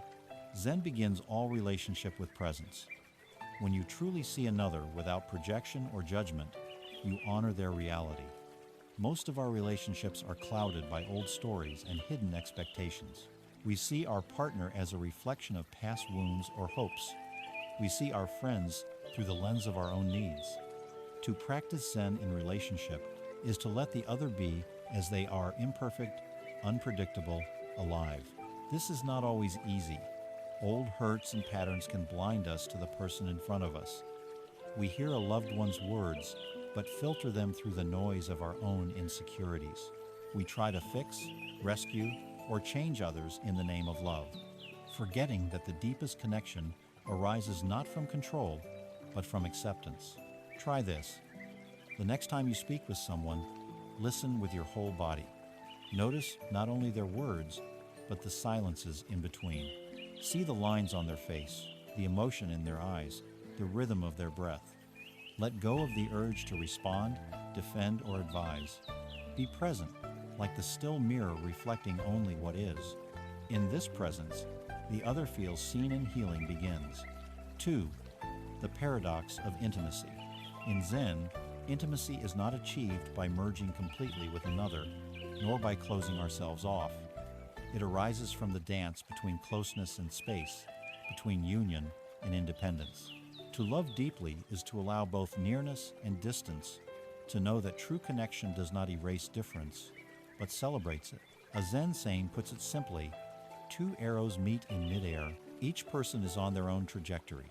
Zen begins all relationship with presence. When you truly see another without projection or judgment, you honor their reality. Most of our relationships are clouded by old stories and hidden expectations. We see our partner as a reflection of past wounds or hopes. We see our friends through the lens of our own needs. To practice Zen in relationship is to let the other be as they are: imperfect, unpredictable, alive. This is not always easy. Old hurts and patterns can blind us to the person in front of us. We hear a loved one's words, but filter them through the noise of our own insecurities. We try to fix, rescue, or change others in the name of love, forgetting that the deepest connection arises not from control, but from acceptance. Try this. The next time you speak with someone, listen with your whole body. Notice not only their words, but the silences in between. See the lines on their face, the emotion in their eyes, the rhythm of their breath. Let go of the urge to respond, defend, or advise. Be present, like the still mirror reflecting only what is. In this presence, the other feels seen and healing begins. 2. The paradox of intimacy. In Zen, intimacy is not achieved by merging completely with another, nor by closing ourselves off. It arises from the dance between closeness and space, between union and independence. To love deeply is to allow both nearness and distance, to know that true connection does not erase difference, but celebrates it. A Zen saying puts it simply: 2 arrows meet in midair. Each person is on their own trajectory.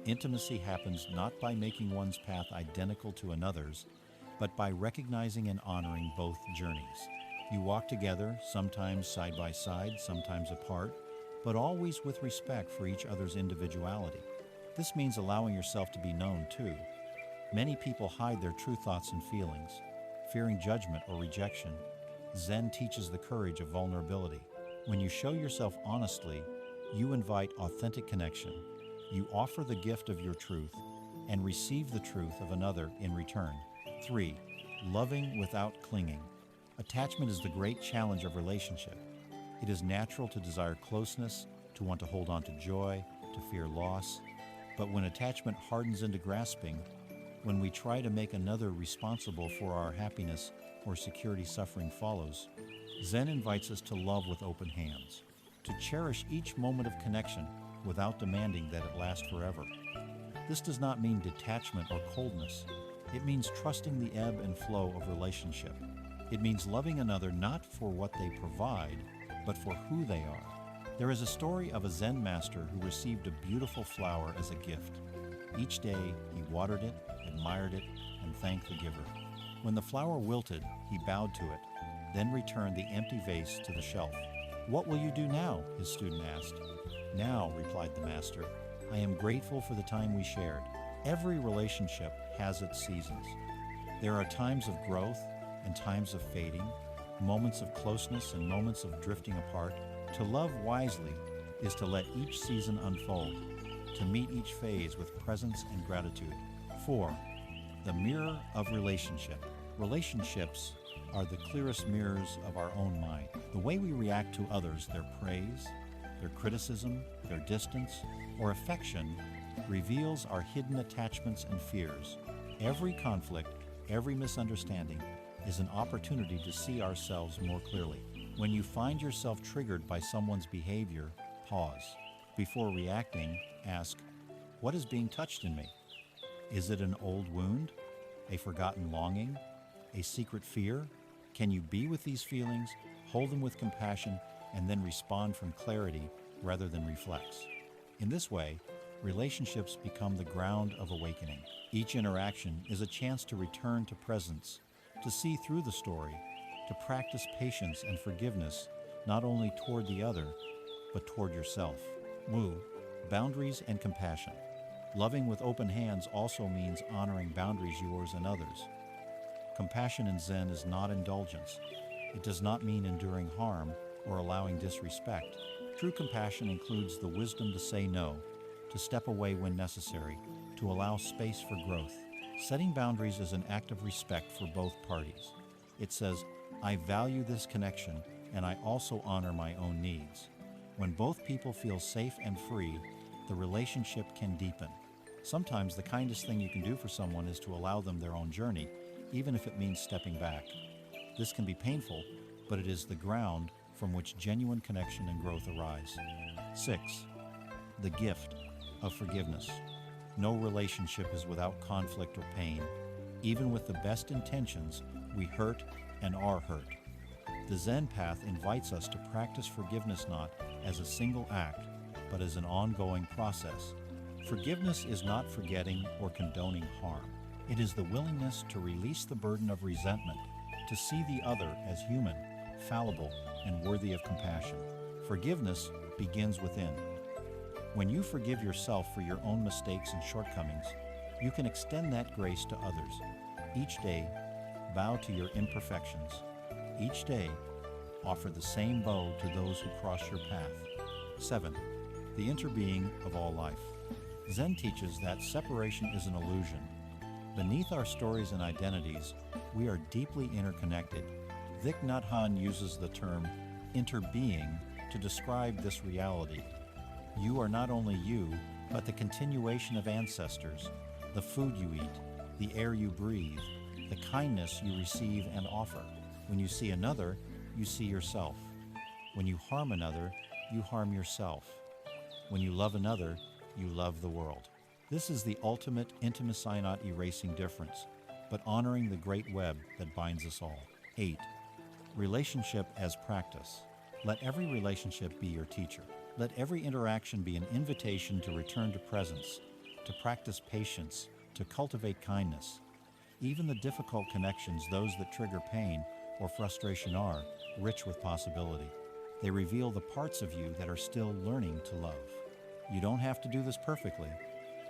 Intimacy happens not by making one's path identical to another's, but by recognizing and honoring both journeys. You walk together, sometimes side by side, sometimes apart, but always with respect for each other's individuality. This means allowing yourself to be known too. Many people hide their true thoughts and feelings, fearing judgment or rejection. Zen teaches the courage of vulnerability. When you show yourself honestly, you invite authentic connection. You offer the gift of your truth and receive the truth of another in return. 3. Loving without clinging. Attachment is the great challenge of relationship. It is natural to desire closeness, to want to hold on to joy, to fear loss. But when attachment hardens into grasping, when we try to make another responsible for our happiness or security, suffering follows. Zen invites us to love with open hands, to cherish each moment of connection without demanding that it last forever. This does not mean detachment or coldness. It means trusting the ebb and flow of relationship. It means loving another not for what they provide, but for who they are. There is a story of a Zen master who received a beautiful flower as a gift. Each day, he watered it, admired it, and thanked the giver. When the flower wilted, he bowed to it, then returned the empty vase to the shelf. "What will you do now?" his student asked. "Now," replied the master, "I am grateful for the time we shared." Every relationship has its seasons. There are times of growth and times of fading, moments of closeness and moments of drifting apart. To love wisely is to let each season unfold, to meet each phase with presence and gratitude. 4. The mirror of relationship. Relationships are the clearest mirrors of our own mind. The way we react to others, their praise, their criticism, their distance, or affection, reveals our hidden attachments and fears. Every conflict, every misunderstanding is an opportunity to see ourselves more clearly. When you find yourself triggered by someone's behavior, pause. Before reacting, ask, what is being touched in me? Is it an old wound, a forgotten longing, a secret fear? Can you be with these feelings, hold them with compassion, and then respond from clarity rather than reflex? In this way, relationships become the ground of awakening. Each interaction is a chance to return to presence, to see through the story, to practice patience and forgiveness, not only toward the other, but toward yourself. Wu, boundaries and compassion. Loving with open hands also means honoring boundaries, yours and others. Compassion in Zen is not indulgence. It does not mean enduring harm or allowing disrespect. True compassion includes the wisdom to say no, to step away when necessary, to allow space for growth. Setting boundaries is an act of respect for both parties. It says, I value this connection, and I also honor my own needs. When both people feel safe and free, the relationship can deepen. Sometimes the kindest thing you can do for someone is to allow them their own journey, even if it means stepping back. This can be painful, but it is the ground from which genuine connection and growth arise. 6. The gift of forgiveness. No relationship is without conflict or pain. Even with the best intentions, we hurt and are hurt. The Zen path invites us to practice forgiveness not as a single act, but as an ongoing process. Forgiveness is not forgetting or condoning harm. It is the willingness to release the burden of resentment, to see the other as human, fallible, and worthy of compassion. Forgiveness begins within. When you forgive yourself for your own mistakes and shortcomings, you can extend that grace to others. Each day, bow to your imperfections. Each day, offer the same bow to those who cross your path. 7. The interbeing of all life. Zen teaches that separation is an illusion. Beneath our stories and identities, we are deeply interconnected. Thich Nhat Hanh uses the term interbeing to describe this reality. You are not only you, but the continuation of ancestors, the food you eat, the air you breathe, the kindness you receive and offer. When you see another, you see yourself. When you harm another, you harm yourself. When you love another, you love the world. This is the ultimate intimacy not erasing difference, but honoring the great web that binds us all. 8. Relationship as practice. Let every relationship be your teacher. Let every interaction be an invitation to return to presence, to practice patience, to cultivate kindness. Even the difficult connections, those that trigger pain or frustration, are rich with possibility. They reveal the parts of you that are still learning to love. You don't have to do this perfectly.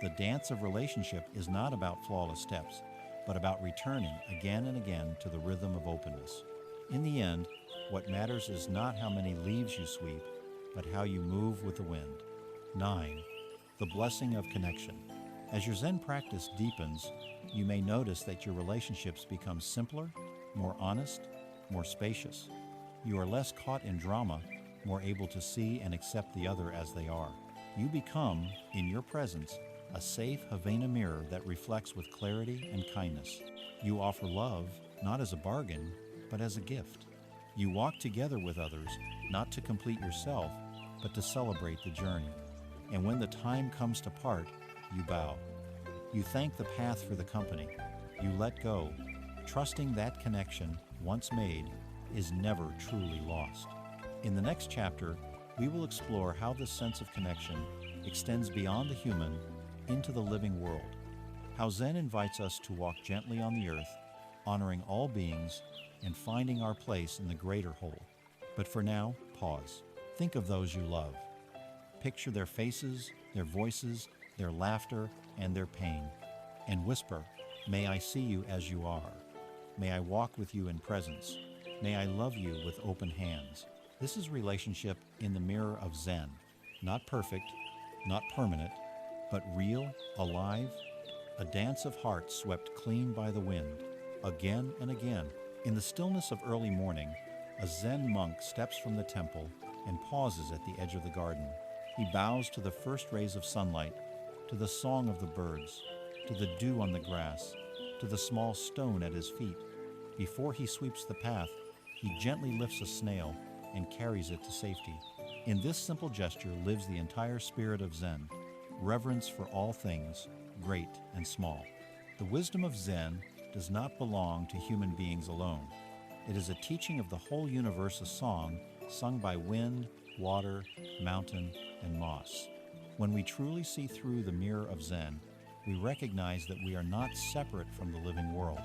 The dance of relationship is not about flawless steps, but about returning again and again to the rhythm of openness. In the end, what matters is not how many leaves you sweep, but how you move with the wind. 9. The blessing of connection. As your Zen practice deepens, you may notice that your relationships become simpler, more honest, more spacious. You are less caught in drama, more able to see and accept the other as they are. You become, in your presence, a safe Havana mirror that reflects with clarity and kindness. You offer love, not as a bargain, but as a gift. You walk together with others, not to complete yourself, but to celebrate the journey. And when the time comes to part, you bow. You thank the path for the company. You let go, trusting that connection, once made, is never truly lost. In the next chapter, we will explore how this sense of connection extends beyond the human into the living world, how Zen invites us to walk gently on the earth, honoring all beings and finding our place in the greater whole. But for now, pause. Think of those you love. Picture their faces, their voices, their laughter, and their pain, and whisper, "May I see you as you are. May I walk with you in presence. May I love you with open hands." This is relationship in the mirror of Zen. Not perfect, not permanent, but real, alive, a dance of hearts swept clean by the wind. Again and again, in the stillness of early morning, a Zen monk steps from the temple and pauses at the edge of the garden. He bows to the first rays of sunlight, to the song of the birds, to the dew on the grass, to the small stone at his feet. Before he sweeps the path, he gently lifts a snail and carries it to safety. In this simple gesture lives the entire spirit of Zen, reverence for all things, great and small. The wisdom of Zen does not belong to human beings alone. It is a teaching of the whole universe, a song sung by wind, water, mountain, and moss. When we truly see through the mirror of Zen, we recognize that we are not separate from the living world.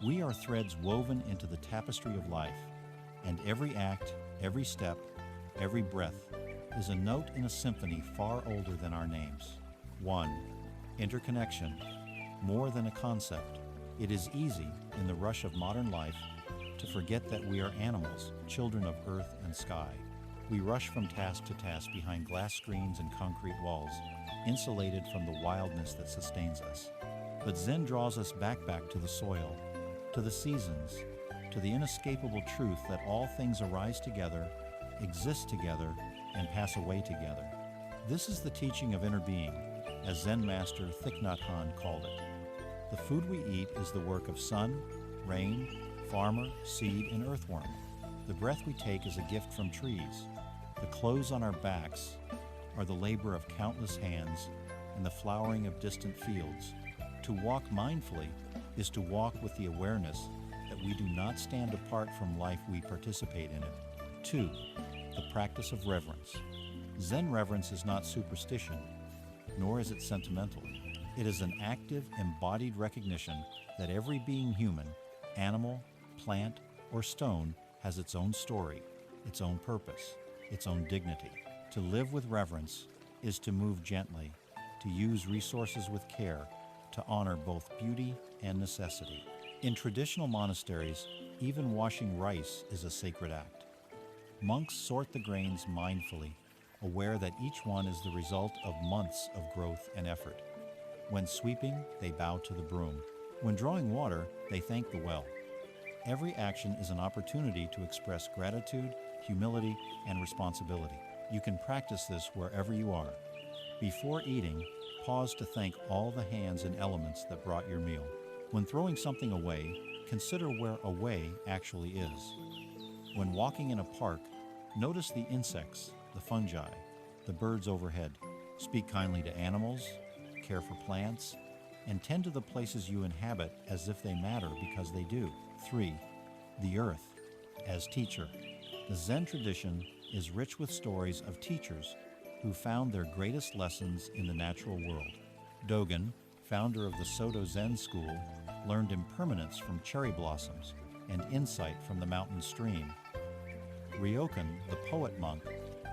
We are threads woven into the tapestry of life, and every act, every step, every breath is a note in a symphony far older than our names. 1. Interconnection, more than a concept. It is easy, in the rush of modern life, to forget that we are animals, children of earth and sky. We rush from task to task behind glass screens and concrete walls, insulated from the wildness that sustains us. But Zen draws us back to the soil, to the seasons, to the inescapable truth that all things arise together, exist together, and pass away together. This is the teaching of inner being, as Zen master Thich Nhat Hanh called it. The food we eat is the work of sun, rain, farmer, seed, and earthworm. The breath we take is a gift from trees. The clothes on our backs are the labor of countless hands and the flowering of distant fields. To walk mindfully is to walk with the awareness that we do not stand apart from life, we participate in it. 2. The practice of reverence. Zen reverence is not superstition, nor is it sentimental. It is an active, embodied recognition that every being human, animal, plant, or stone has its own story, its own purpose, its own dignity. To live with reverence is to move gently, to use resources with care, to honor both beauty and necessity. In traditional monasteries, even washing rice is a sacred act. Monks sort the grains mindfully, aware that each one is the result of months of growth and effort. When sweeping, they bow to the broom. When drawing water, they thank the well. Every action is an opportunity to express gratitude, humility, and responsibility. You can practice this wherever you are. Before eating, pause to thank all the hands and elements that brought your meal. When throwing something away, consider where away actually is. When walking in a park, notice the insects, the fungi, the birds overhead. Speak kindly to animals, care for plants, and tend to the places you inhabit as if they matter because they do. 3. The earth as teacher. The Zen tradition is rich with stories of teachers who found their greatest lessons in the natural world. Dogen, founder of the Soto Zen school, learned impermanence from cherry blossoms and insight from the mountain stream. Ryokan, the poet monk,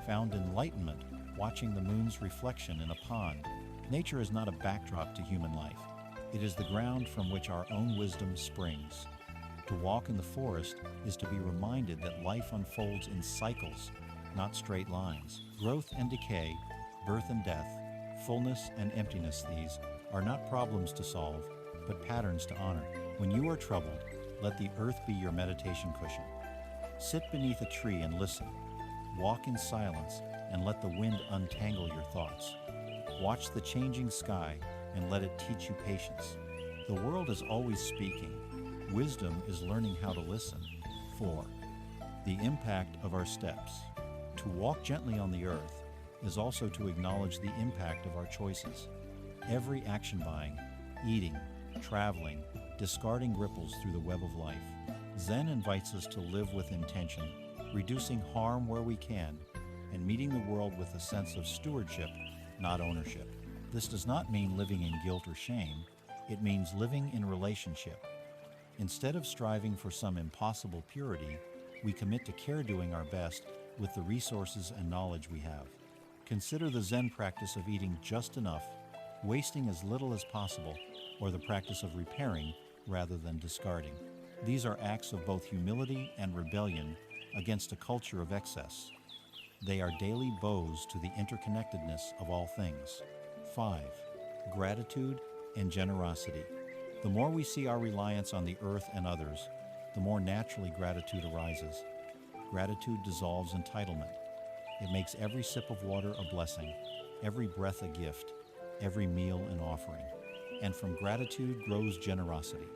found enlightenment watching the moon's reflection in a pond. Nature is not a backdrop to human life. It is the ground from which our own wisdom springs. To walk in the forest is to be reminded that life unfolds in cycles, not straight lines. Growth and decay, birth and death, fullness and emptiness, these are not problems to solve, but patterns to honor. When you are troubled, let the earth be your meditation cushion. Sit beneath a tree and listen. Walk in silence and let the wind untangle your thoughts. Watch the changing sky and let it teach you patience. The world is always speaking. Wisdom is learning how to listen. 4. The impact of our steps. To walk gently on the earth is also to acknowledge the impact of our choices. Every action buying, eating, traveling, discarding ripples through the web of life. Zen invites us to live with intention, reducing harm where we can, and meeting the world with a sense of stewardship, not ownership. This does not mean living in guilt or shame. It means living in relationship. Instead of striving for some impossible purity, we commit to doing our best with the resources and knowledge we have. Consider the Zen practice of eating just enough, wasting as little as possible, or the practice of repairing rather than discarding. These are acts of both humility and rebellion against a culture of excess. They are daily bows to the interconnectedness of all things. 5. Gratitude and generosity. The more we see our reliance on the earth and others, the more naturally gratitude arises. Gratitude dissolves entitlement. It makes every sip of water a blessing, every breath a gift, every meal an offering. And from gratitude grows generosity.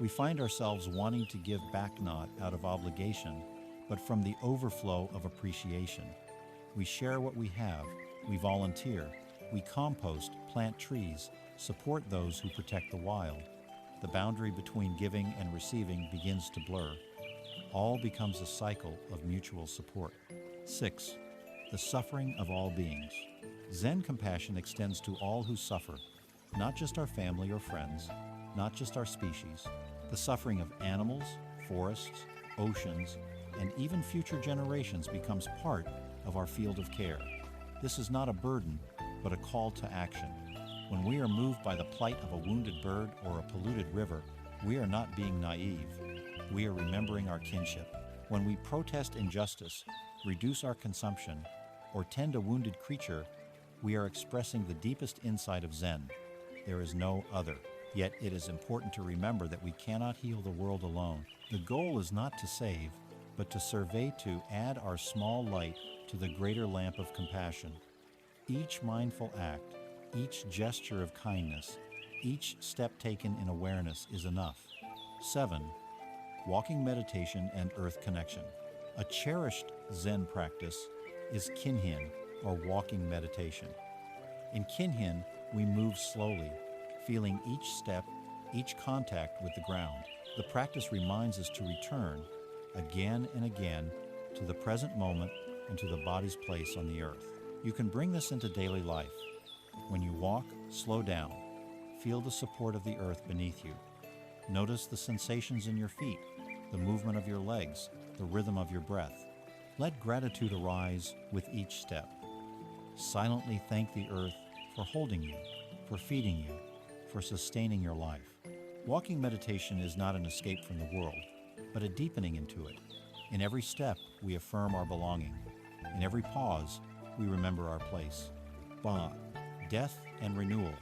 We find ourselves wanting to give back not out of obligation, but from the overflow of appreciation. We share what we have, we volunteer, we compost, plant trees, support those who protect the wild. The boundary between giving and receiving begins to blur. All becomes a cycle of mutual support. 6. The suffering of all beings. Zen compassion extends to all who suffer, not just our family or friends, not just our species. The suffering of animals, forests, oceans, and even future generations becomes part of our field of care. This is not a burden, but a call to action. When we are moved by the plight of a wounded bird or a polluted river, we are not being naive. We are remembering our kinship. When we protest injustice, reduce our consumption, or tend a wounded creature, we are expressing the deepest insight of Zen. There is no other. Yet it is important to remember that we cannot heal the world alone. The goal is not to save, but to survey, to add our small light to the greater lamp of compassion. Each mindful act, each gesture of kindness, each step taken in awareness is enough. 7. Walking meditation and earth connection. A cherished Zen practice is kinhin, or walking meditation. In kinhin, we move slowly, feeling each step, each contact with the ground. The practice reminds us to return, again and again, to the present moment and to the body's place on the earth. You can bring this into daily life. When you walk, slow down. Feel the support of the earth beneath you. Notice the sensations in your feet, the movement of your legs, the rhythm of your breath. Let gratitude arise with each step. Silently thank the earth for holding you, for feeding you, for sustaining your life. Walking meditation is not an escape from the world, but a deepening into it. In every step, we affirm our belonging. In every pause, we remember our place. Ba, death and renewal.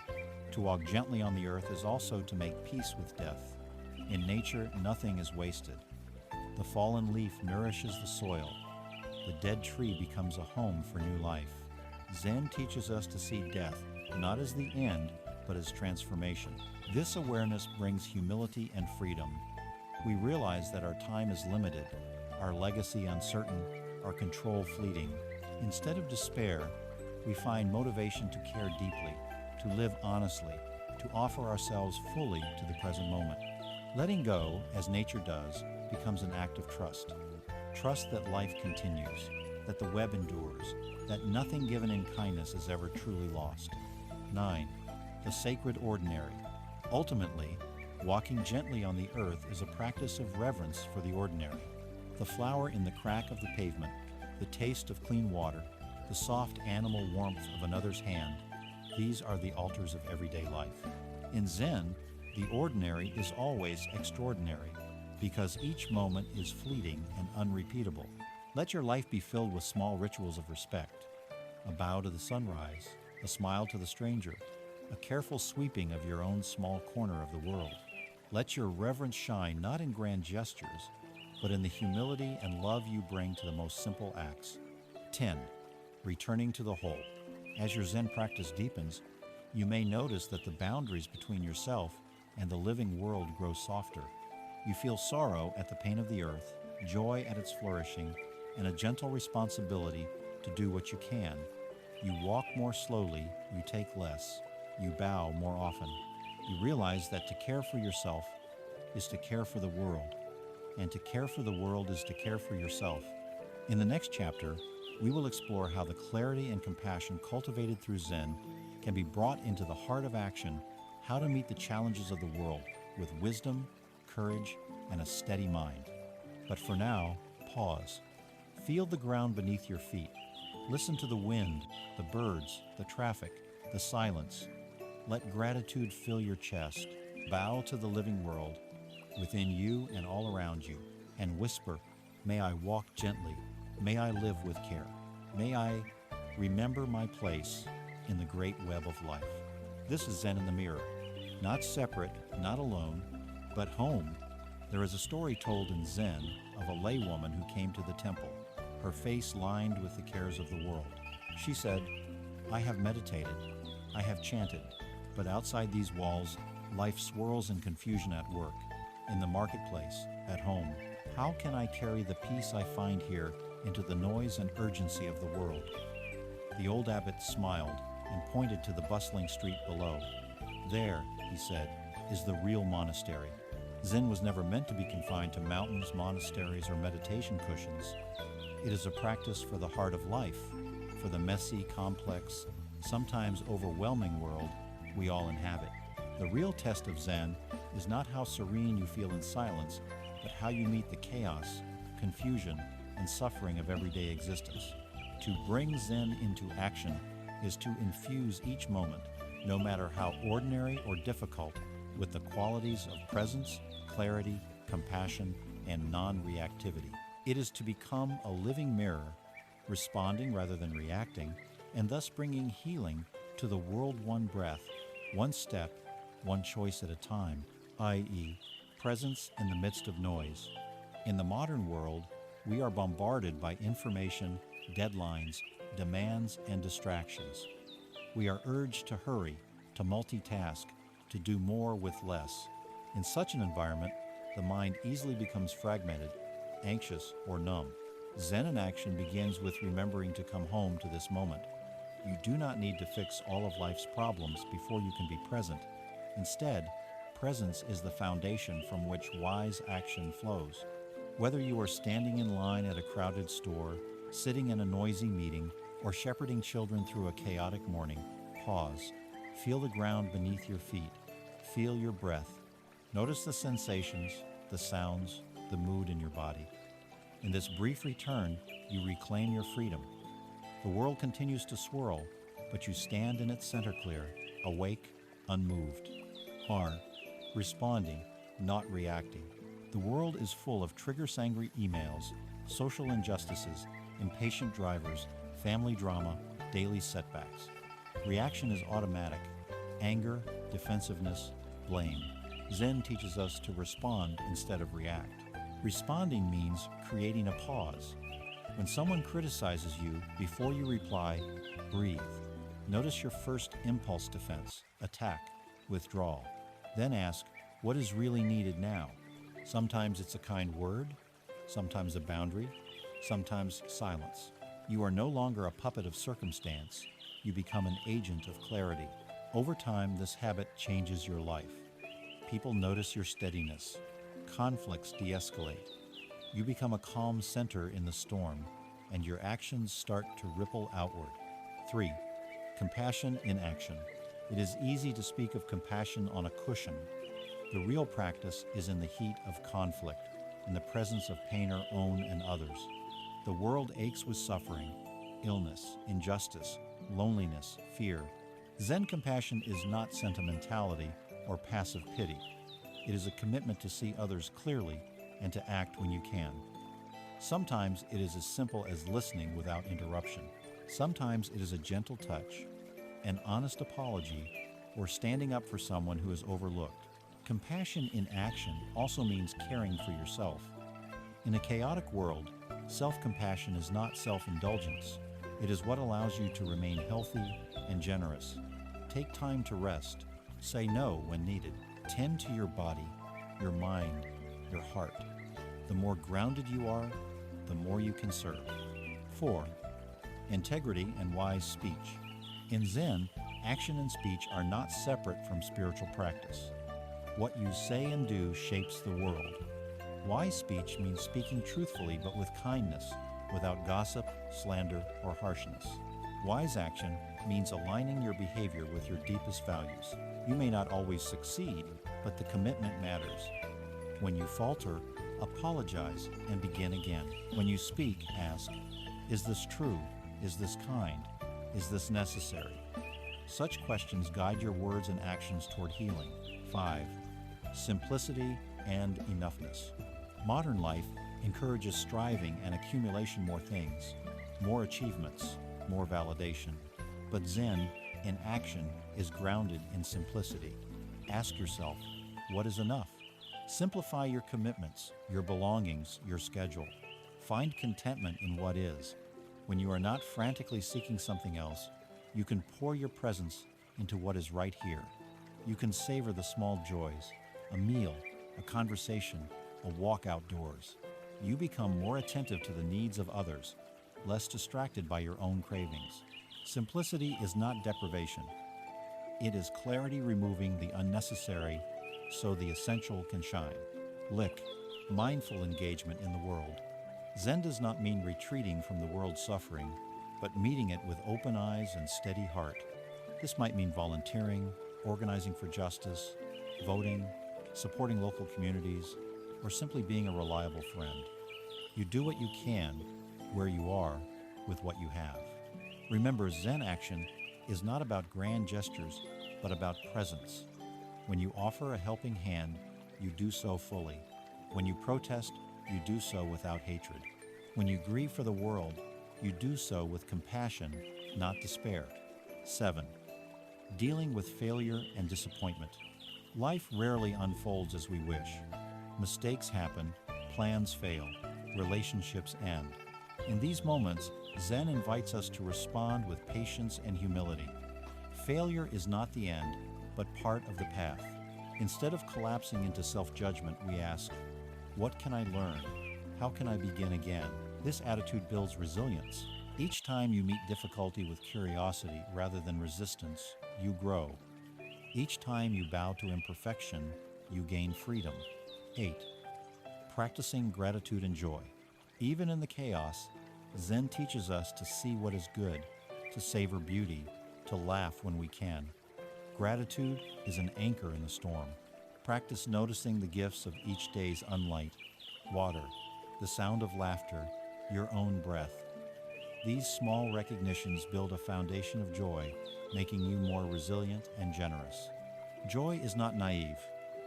To walk gently on the earth is also to make peace with death. In nature, nothing is wasted. The fallen leaf nourishes the soil. The dead tree becomes a home for new life. Zen teaches us to see death not as the end, but as transformation. This awareness brings humility and freedom. We realize that our time is limited, our legacy uncertain, our control fleeting. Instead of despair, we find motivation to care deeply, to live honestly, to offer ourselves fully to the present moment. Letting go, as nature does, becomes an act of trust. Trust that life continues, that the web endures, that nothing given in kindness is ever truly lost. 9. The sacred ordinary. Ultimately, walking gently on the earth is a practice of reverence for the ordinary. The flower in the crack of the pavement, the taste of clean water, the soft animal warmth of another's hand, these are the altars of everyday life. In Zen, the ordinary is always extraordinary, because each moment is fleeting and unrepeatable. Let your life be filled with small rituals of respect. A bow to the sunrise, a smile to the stranger, a careful sweeping of your own small corner of the world. Let your reverence shine not in grand gestures, but in the humility and love you bring to the most simple acts. 10. Returning to the whole. As your Zen practice deepens, you may notice that the boundaries between yourself and the living world grow softer. You feel sorrow at the pain of the earth, joy at its flourishing, and a gentle responsibility to do what you can. You walk more slowly, you take less, you bow more often. You realize that to care for yourself is to care for the world, and to care for the world is to care for yourself. In the next chapter, we will explore how the clarity and compassion cultivated through Zen can be brought into the heart of action, how to meet the challenges of the world with wisdom, courage, and a steady mind. But for now, pause. Feel the ground beneath your feet. Listen to the wind, the birds, the traffic, the silence. Let gratitude fill your chest. Bow to the living world within you and all around you, and whisper, "May I walk gently. May I live with care. May I remember my place in the great web of life." This is Zen in the Mirror. Not separate, not alone, but home. There is a story told in Zen of a laywoman who came to the temple, her face lined with the cares of the world. She said, "I have meditated, I have chanted, but outside these walls, life swirls in confusion at work, in the marketplace, at home. How can I carry the peace I find here into the noise and urgency of the world?" The old abbot smiled and pointed to the bustling street below. "There," he said, "is the real monastery." Zen was never meant to be confined to mountains, monasteries, or meditation cushions. It is a practice for the heart of life, for the messy, complex, sometimes overwhelming world we all inhabit. The real test of Zen is not how serene you feel in silence, but how you meet the chaos, confusion, and suffering of everyday existence. To bring Zen into action is to infuse each moment, no matter how ordinary or difficult, with the qualities of presence, clarity, compassion, and non-reactivity. It is to become a living mirror, responding rather than reacting, and thus bringing healing to the world one breath, one step, one choice at a time, i.e., presence in the midst of noise. In the modern world, we are bombarded by information, deadlines, demands, and distractions. We are urged to hurry, to multitask, to do more with less. In such an environment, the mind easily becomes fragmented, anxious, or numb. Zen in action begins with remembering to come home to this moment. You do not need to fix all of life's problems before you can be present. Instead, presence is the foundation from which wise action flows. Whether you are standing in line at a crowded store, sitting in a noisy meeting, or shepherding children through a chaotic morning, pause. Feel the ground beneath your feet. Feel your breath. Notice the sensations, the sounds, the mood in your body. In this brief return, you reclaim your freedom. The world continues to swirl, but you stand in its center clear, awake, unmoved. R. Responding, not reacting. The world is full of trigger-angry emails, social injustices, impatient drivers, family drama, daily setbacks. Reaction is automatic. Anger, defensiveness, blame. Zen teaches us to respond instead of react. Responding means creating a pause. When someone criticizes you, before you reply, breathe. Notice your first impulse defense, attack, withdrawal. Then ask, what is really needed now? Sometimes it's a kind word, sometimes a boundary, sometimes silence. You are no longer a puppet of circumstance. You become an agent of clarity. Over time, this habit changes your life. People notice your steadiness. Conflicts de-escalate. You become a calm center in the storm, and your actions start to ripple outward. 3. Compassion in action. It is easy to speak of compassion on a cushion. The real practice is in the heat of conflict, in the presence of pain or own and others. The world aches with suffering, illness, injustice, loneliness, fear. Zen compassion is not sentimentality or passive pity. It is a commitment to see others clearly and to act when you can. Sometimes it is as simple as listening without interruption. Sometimes it is a gentle touch, an honest apology, or standing up for someone who is overlooked. Compassion in action also means caring for yourself. In a chaotic world, self-compassion is not self-indulgence. It is what allows you to remain healthy and generous. Take time to rest. Say no when needed. Tend to your body, your mind, your heart. The more grounded you are, the more you can serve. 4. Integrity and wise speech. In Zen, action and speech are not separate from spiritual practice. What you say and do shapes the world. Wise speech means speaking truthfully but with kindness, without gossip, slander, or harshness. Wise action means aligning your behavior with your deepest values. You may not always succeed, but the commitment matters. When you falter, apologize and begin again. When you speak, ask, is this true? Is this kind? Is this necessary? Such questions guide your words and actions toward healing. 5. Simplicity and enoughness. Modern life encourages striving and accumulation more things, more achievements, more validation. But Zen, in action, is grounded in simplicity. Ask yourself, what is enough? Simplify your commitments, your belongings, your schedule. Find contentment in what is. When you are not frantically seeking something else, you can pour your presence into what is right here. You can savor the small joys, a meal, a conversation, a walk outdoors. You become more attentive to the needs of others, less distracted by your own cravings. Simplicity is not deprivation. It is clarity removing the unnecessary so the essential can shine. Lick, mindful engagement in the world. Zen does not mean retreating from the world's suffering, but meeting it with open eyes and steady heart. This might mean volunteering, organizing for justice, voting, supporting local communities, or simply being a reliable friend. You do what you can, where you are, with what you have. Remember, Zen action is not about grand gestures, but about presence. When you offer a helping hand, you do so fully. When you protest, you do so without hatred. When you grieve for the world, you do so with compassion, not despair. 7. Dealing with failure and disappointment. Life rarely unfolds as we wish. Mistakes happen, plans fail, relationships end. In these moments, Zen invites us to respond with patience and humility. Failure is not the end, but part of the path. Instead of collapsing into self-judgment, we ask, what can I learn? How can I begin again? This attitude builds resilience. Each time you meet difficulty with curiosity rather than resistance, you grow. Each time you bow to imperfection, you gain freedom. 8. Practicing gratitude and joy. Even in the chaos, Zen teaches us to see what is good, to savor beauty, to laugh when we can. Gratitude is an anchor in the storm. Practice noticing the gifts of each day's sunlight, water, the sound of laughter, your own breath. These small recognitions build a foundation of joy, making you more resilient and generous. Joy is not naive.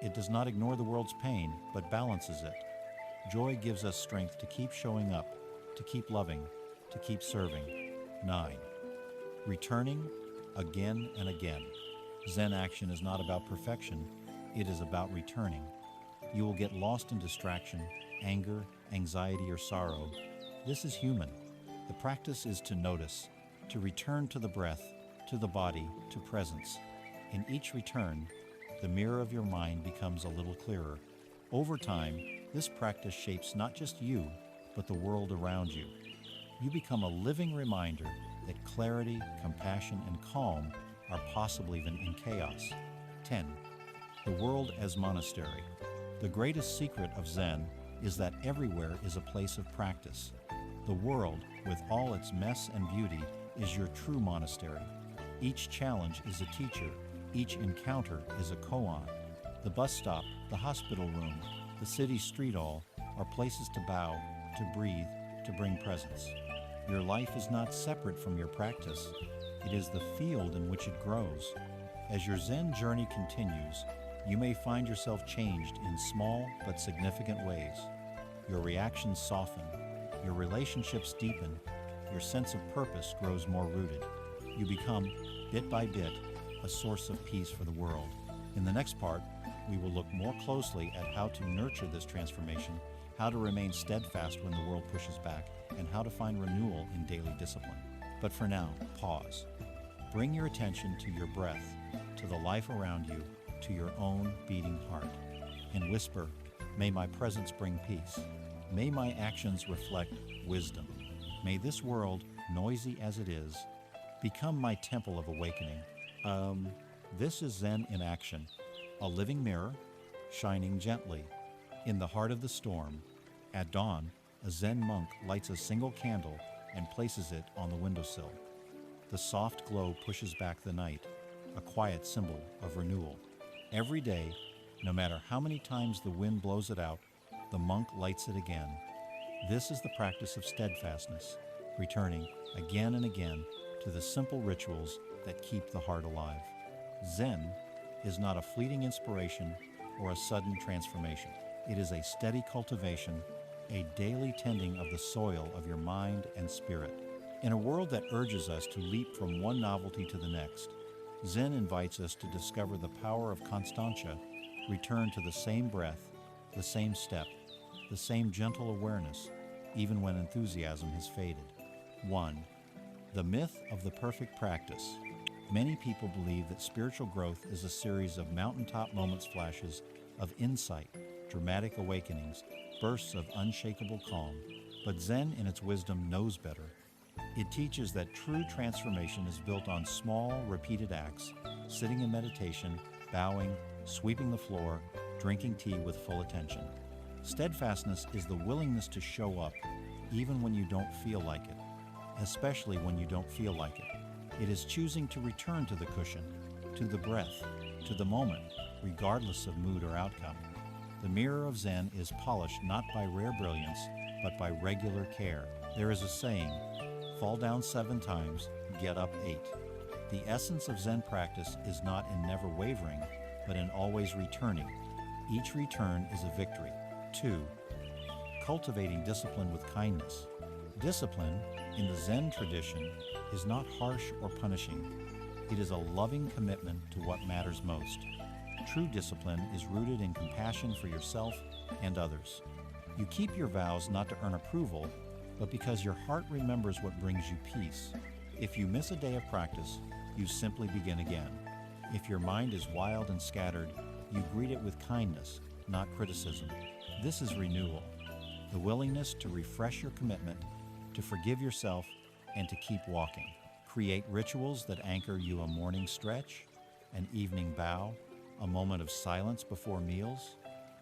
It does not ignore the world's pain, but balances it. Joy gives us strength to keep showing up, to keep loving, to keep serving. 9. Returning again and again. Zen action is not about perfection, it is about returning. You will get lost in distraction, anger, anxiety, or sorrow. This is human. The practice is to notice, to return to the breath, to the body, to presence. In each return, the mirror of your mind becomes a little clearer. Over time, this practice shapes not just you, but the world around you. You become a living reminder that clarity, compassion, and calm are possible even in chaos. 10. The world as monastery. The greatest secret of Zen is that everywhere is a place of practice. The world, with all its mess and beauty, is your true monastery. Each challenge is a teacher. Each encounter is a koan. The bus stop, the hospital room, the city street all are places to bow, to breathe, to bring presence. Your life is not separate from your practice. It is the field in which it grows. As your Zen journey continues, you may find yourself changed in small but significant ways. Your reactions soften, your relationships deepen, your sense of purpose grows more rooted. You become, bit by bit, a source of peace for the world. In the next part, we will look more closely at how to nurture this transformation, how to remain steadfast when the world pushes back, and how to find renewal in daily discipline. But for now, pause. Bring your attention to your breath, to the life around you, to your own beating heart, and whisper, may my presence bring peace. May my actions reflect wisdom. May this world, noisy as it is, become my temple of awakening. This is Zen in action, a living mirror, shining gently. In the heart of the storm, at dawn, a Zen monk lights a single candle and places it on the windowsill. The soft glow pushes back the night, a quiet symbol of renewal. Every day, no matter how many times the wind blows it out, the monk lights it again. This is the practice of steadfastness, returning again and again to the simple rituals that keep the heart alive. Zen is not a fleeting inspiration or a sudden transformation. It is a steady cultivation, a daily tending of the soil of your mind and spirit. In a world that urges us to leap from one novelty to the next, Zen invites us to discover the power of constantia, return to the same breath, the same step, the same gentle awareness, even when enthusiasm has faded. 1. The myth of the perfect practice. Many people believe that spiritual growth is a series of mountaintop moments, flashes of insight, dramatic awakenings, bursts of unshakable calm. But Zen, in its wisdom, knows better. It teaches that true transformation is built on small, repeated acts, sitting in meditation, bowing, sweeping the floor, drinking tea with full attention. Steadfastness is the willingness to show up, even when you don't feel like it, especially when you don't feel like it. It is choosing to return to the cushion, to the breath, to the moment, regardless of mood or outcome. The mirror of Zen is polished not by rare brilliance, but by regular care. There is a saying, fall down 7 times, get up 8. The essence of Zen practice is not in never wavering, but in always returning. Each return is a victory. 2. Cultivating discipline with kindness. Discipline, in the Zen tradition, is not harsh or punishing. It is a loving commitment to what matters most. True discipline is rooted in compassion for yourself and others. You keep your vows not to earn approval, but because your heart remembers what brings you peace. If you miss a day of practice, you simply begin again. If your mind is wild and scattered, you greet it with kindness, not criticism. This is renewal, the willingness to refresh your commitment, to forgive yourself, and to keep walking. Create rituals that anchor you: a morning stretch, an evening bow, a moment of silence before meals.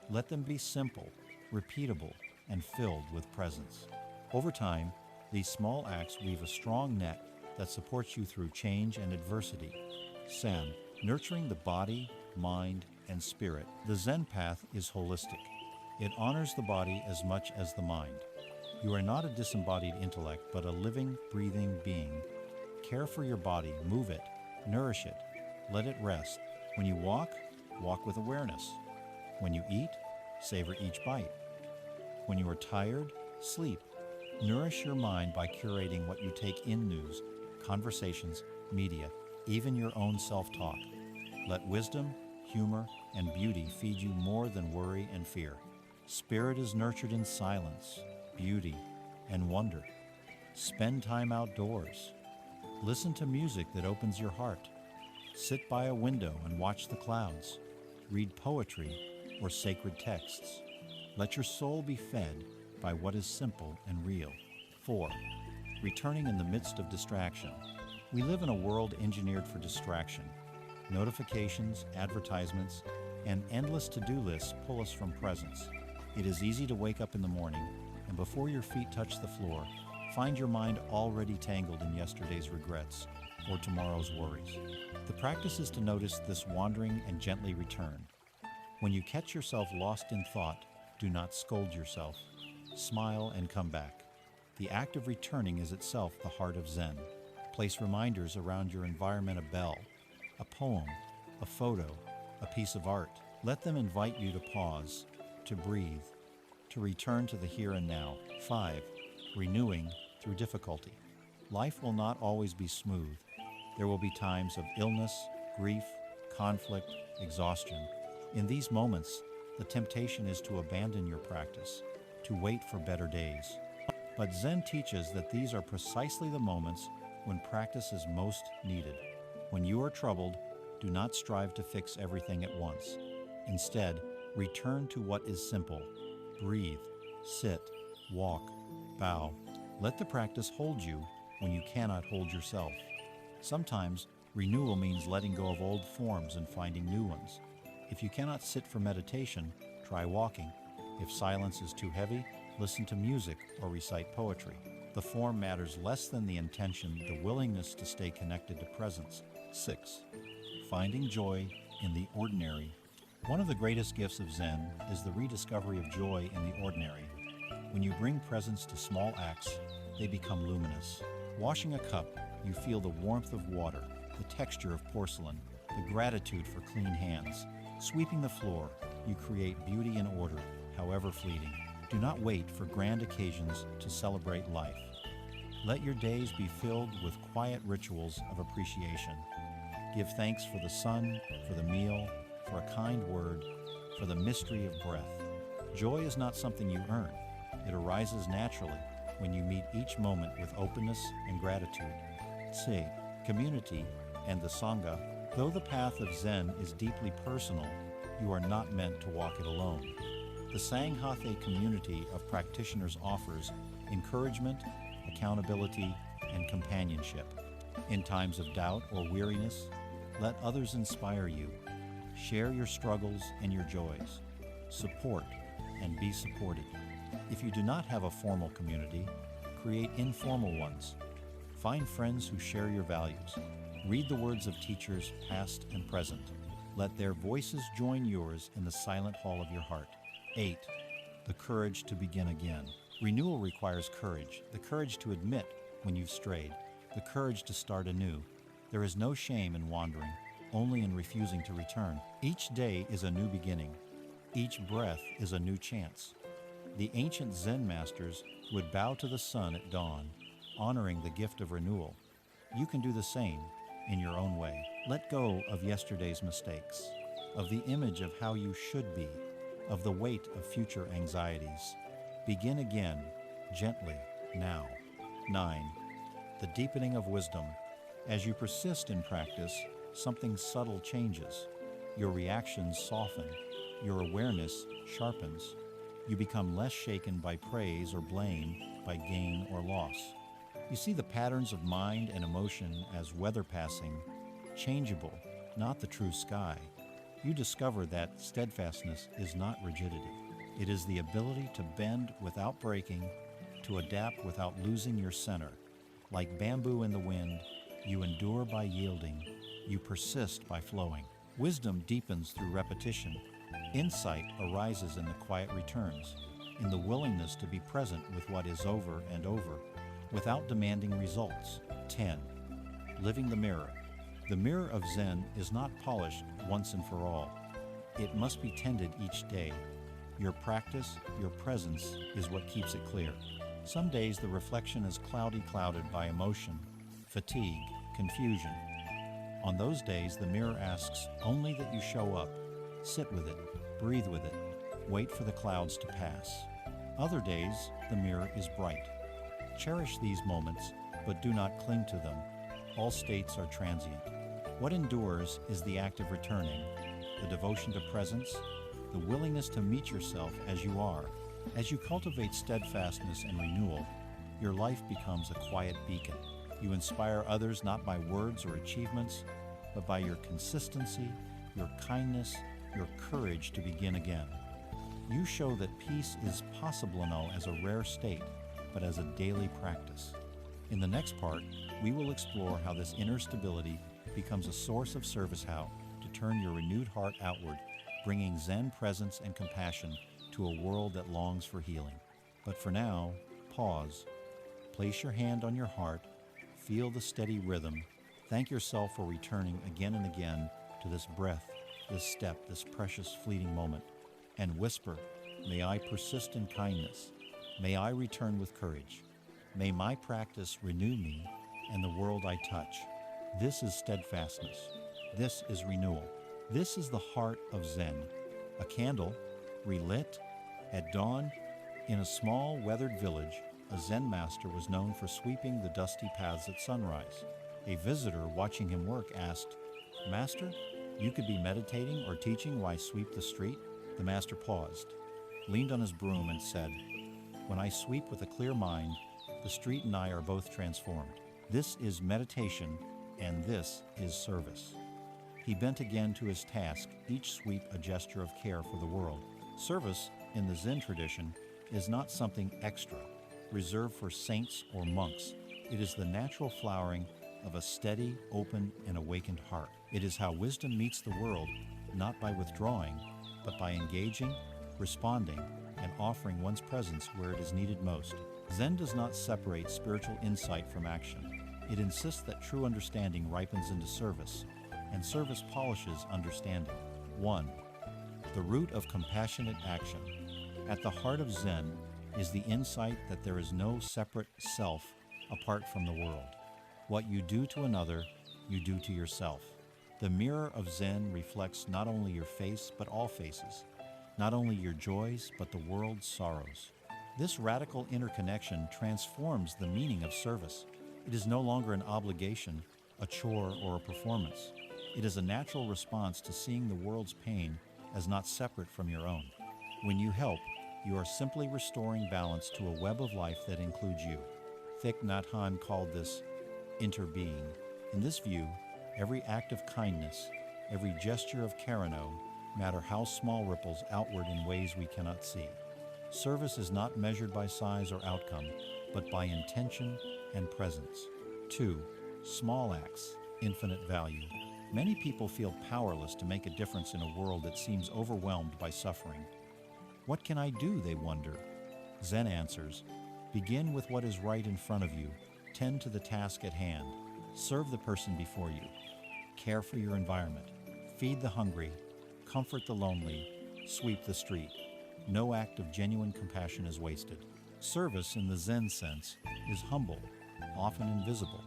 Let them be simple, repeatable, and filled with presence. Over time, these small acts weave a strong net that supports you through change and adversity. Zen, nurturing the body, mind, and spirit. The Zen path is holistic. It honors the body as much as the mind. You are not a disembodied intellect, but a living, breathing being. Care for your body, move it, nourish it, let it rest. When you walk, walk with awareness. When you eat, savor each bite. When you are tired, sleep. Nourish your mind by curating what you take in: news, conversations, media, even your own self-talk. Let wisdom, humor, and beauty feed you more than worry and fear. Spirit is nurtured in silence, beauty, and wonder. Spend time outdoors. Listen to music that opens your heart. Sit by a window and watch the clouds. Read poetry or sacred texts. Let your soul be fed by what is simple and real. 4. Returning in the midst of distraction. We live in a world engineered for distraction. Notifications, advertisements, and endless to-do lists pull us from presence. It is easy to wake up in the morning, and before your feet touch the floor, find your mind already tangled in yesterday's regrets or tomorrow's worries. The practice is to notice this wandering and gently return. When you catch yourself lost in thought, do not scold yourself. Smile and come back. The act of returning is itself the heart of Zen. Place reminders around your environment: a bell, a poem, a photo, a piece of art. Let them invite you to pause, to breathe, to return to the here and now. 5. Renewing through difficulty. Life will not always be smooth. There will be times of illness, grief, conflict, exhaustion. In these moments, the temptation is to abandon your practice, to wait for better days. But Zen teaches that these are precisely the moments when practice is most needed. When you are troubled, do not strive to fix everything at once. Instead, return to what is simple. Breathe, sit, walk, bow. Let the practice hold you when you cannot hold yourself. Sometimes, renewal means letting go of old forms and finding new ones. If you cannot sit for meditation, try walking. If silence is too heavy, listen to music or recite poetry. The form matters less than the intention, the willingness to stay connected to presence. 6. Finding joy in the ordinary. One of the greatest gifts of Zen is the rediscovery of joy in the ordinary. When you bring presence to small acts, they become luminous. Washing a cup, you feel the warmth of water, the texture of porcelain, the gratitude for clean hands. Sweeping the floor, you create beauty and order, however fleeting. Do not wait for grand occasions to celebrate life. Let your days be filled with quiet rituals of appreciation. Give thanks for the sun, for the meal, for a kind word, for the mystery of breath. Joy is not something you earn. It arises naturally when you meet each moment with openness and gratitude. Say, community and the Sangha. Though the path of Zen is deeply personal, you are not meant to walk it alone. The Sanghathe community of practitioners offers encouragement, accountability, and companionship. In times of doubt or weariness, let others inspire you. Share your struggles and your joys. Support and be supported. If you do not have a formal community, create informal ones. Find friends who share your values. Read the words of teachers past and present. Let their voices join yours in the silent hall of your heart. 8. The courage to begin again. Renewal requires courage, the courage to admit when you've strayed, the courage to start anew. There is no shame in wandering, only in refusing to return. Each day is a new beginning. Each breath is a new chance. The ancient Zen masters would bow to the sun at dawn, honoring the gift of renewal. You can do the same in your own way. Let go of yesterday's mistakes. of the image of how you should be, of the weight of future anxieties. Begin again, gently, now. 9. The deepening of wisdom. As you persist in practice, something subtle changes. Your reactions soften. Your awareness sharpens. You become less shaken by praise or blame, by gain or loss. You see the patterns of mind and emotion as weather passing, changeable, not the true sky. You discover that steadfastness is not rigidity. It is the ability to bend without breaking, to adapt without losing your center. Like bamboo in the wind, you endure by yielding, you persist by flowing. Wisdom deepens through repetition. Insight arises in the quiet returns, in the willingness to be present with what is over and over, without demanding results. 10. Living the mirror. The mirror of Zen is not polished once and for all. It must be tended each day. Your practice, your presence, is what keeps it clear. Some days the reflection is clouded by emotion, fatigue, confusion. On those days, the mirror asks only that you show up, sit with it, breathe with it, wait for the clouds to pass. Other days, the mirror is bright. Cherish these moments, but do not cling to them. All states are transient. What endures is the act of returning, the devotion to presence, the willingness to meet yourself as you are. As you cultivate steadfastness and renewal, your life becomes a quiet beacon. You inspire others not by words or achievements, but by your consistency, your kindness, your courage to begin again. You show that peace is possible now as a rare state, but as a daily practice. In the next part, we will explore how this inner stability becomes a source of service, how to turn your renewed heart outward, bringing Zen presence and compassion to a world that longs for healing. But for now, pause. Place your hand on your heart, feel the steady rhythm, thank yourself for returning again and again to this breath, this step, this precious fleeting moment, and whisper, may I persist in kindness, may I return with courage, may my practice renew me and the world I touch. This is steadfastness. This is renewal. This is the heart of Zen. A candle, relit, at dawn, in a small weathered village, a Zen master was known for sweeping the dusty paths at sunrise. A visitor watching him work asked, "Master, you could be meditating or teaching while I sweep the street?" The master paused, leaned on his broom and said, "When I sweep with a clear mind, the street and I are both transformed. This is meditation, and this is service." He bent again to his task, each sweep a gesture of care for the world. Service, in the Zen tradition, is not something extra, reserved for saints or monks. It is the natural flowering of a steady, open, and awakened heart. It is how wisdom meets the world, not by withdrawing, but by engaging, responding, and offering one's presence where it is needed most. Zen does not separate spiritual insight from action. It insists that true understanding ripens into service, and service polishes understanding. 1. The root of compassionate action. At the heart of Zen is the insight that there is no separate self apart from the world. What you do to another, you do to yourself. The mirror of Zen reflects not only your face, but all faces, not only your joys, but the world's sorrows. This radical interconnection transforms the meaning of service. It is no longer an obligation, a chore, or a performance. It is a natural response to seeing the world's pain as not separate from your own. When you help, you are simply restoring balance to a web of life that includes you. Thich Nhat Hanh called this interbeing. In this view, every act of kindness, every gesture of care, no matter how small, ripples outward in ways we cannot see. Service is not measured by size or outcome, but by intention and presence. 2. Small acts, infinite value. Many people feel powerless to make a difference in a world that seems overwhelmed by suffering. What can I do, they wonder? Zen answers, begin with what is right in front of you, tend to the task at hand, serve the person before you, care for your environment, feed the hungry, comfort the lonely, sweep the street. No act of genuine compassion is wasted. Service in the Zen sense is humble, often invisible.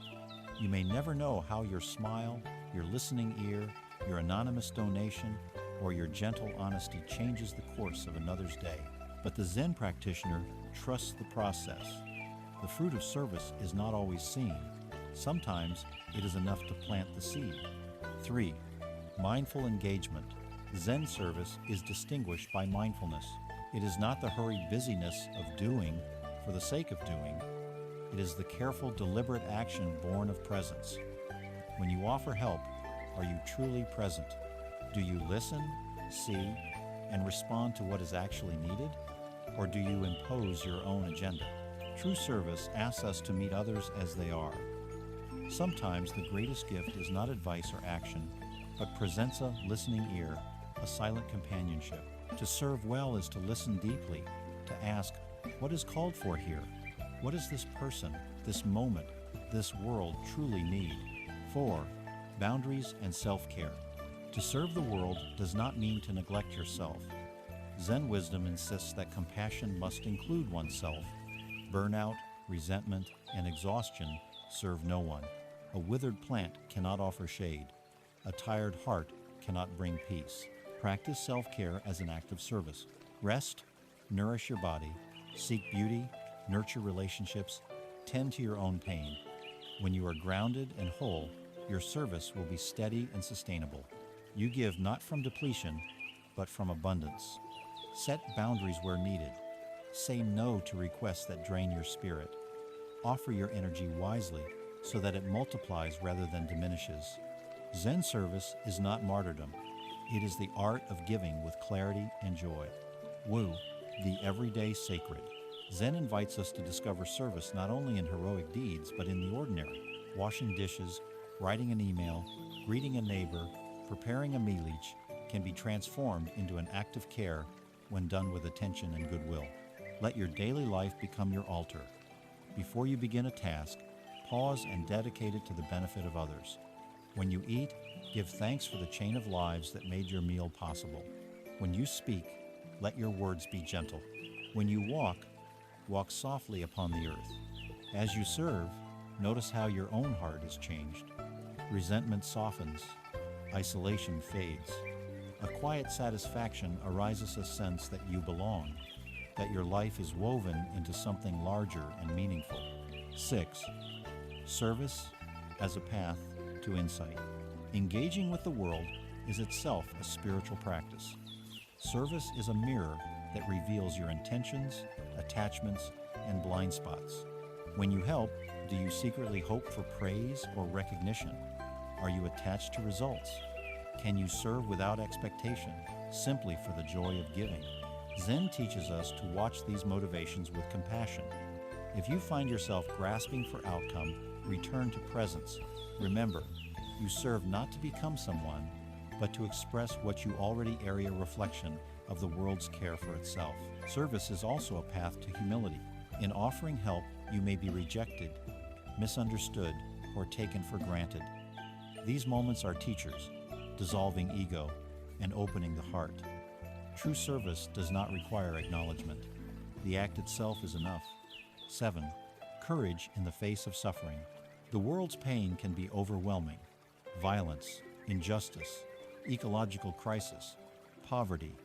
You may never know how your smile, your listening ear, your anonymous donation, or your gentle honesty changes the course of another's day. But the Zen practitioner trusts the process. The fruit of service is not always seen. Sometimes it is enough to plant the seed. 3. Mindful engagement. Zen service is distinguished by mindfulness. It is not the hurried busyness of doing for the sake of doing. It is the careful, deliberate action born of presence. When you offer help, are you truly present? Do you listen, see, and respond to what is actually needed? Or do you impose your own agenda? True service asks us to meet others as they are. Sometimes the greatest gift is not advice or action, but presents a listening ear, a silent companionship. To serve well is to listen deeply, to ask, what is called for here? What does this person, this moment, this world truly need? 4. Boundaries and self-care. To serve the world does not mean to neglect yourself. Zen wisdom insists that compassion must include oneself. Burnout, resentment, and exhaustion serve no one. A withered plant cannot offer shade. A tired heart cannot bring peace. Practice self-care as an act of service. Rest, nourish your body, seek beauty, nurture relationships, tend to your own pain. When you are grounded and whole, your service will be steady and sustainable. You give not from depletion, but from abundance. Set boundaries where needed. Say no to requests that drain your spirit. Offer your energy wisely so that it multiplies rather than diminishes. Zen service is not martyrdom. It is the art of giving with clarity and joy. Wu, the everyday sacred. Zen invites us to discover service not only in heroic deeds, but in the ordinary. Washing dishes, writing an email, greeting a neighbor, preparing a meal each can be transformed into an act of care when done with attention and goodwill. Let your daily life become your altar. Before you begin a task, pause and dedicate it to the benefit of others. When you eat, give thanks for the chain of lives that made your meal possible. When you speak, let your words be gentle. When you walk, walk softly upon the earth. As you serve, notice how your own heart is changed. Resentment softens. Isolation fades. A quiet satisfaction arises a sense that you belong, that your life is woven into something larger and meaningful. 6. Service as a path to insight. Engaging with the world is itself a spiritual practice. Service is a mirror that reveals your intentions, attachments, and blind spots. When you help, do you secretly hope for praise or recognition? Are you attached to results? Can you serve without expectation, simply for the joy of giving? Zen teaches us to watch these motivations with compassion. If you find yourself grasping for outcome, return to presence. Remember, you serve not to become someone, but to express what you already are, a reflection of the world's care for itself. Service is also a path to humility. In offering help, you may be rejected, misunderstood, or taken for granted. These moments are teachers, dissolving ego and opening the heart. True service does not require acknowledgement. The act itself is enough. 7. Courage in the face of suffering. The world's pain can be overwhelming. Violence, injustice, ecological crisis, poverty.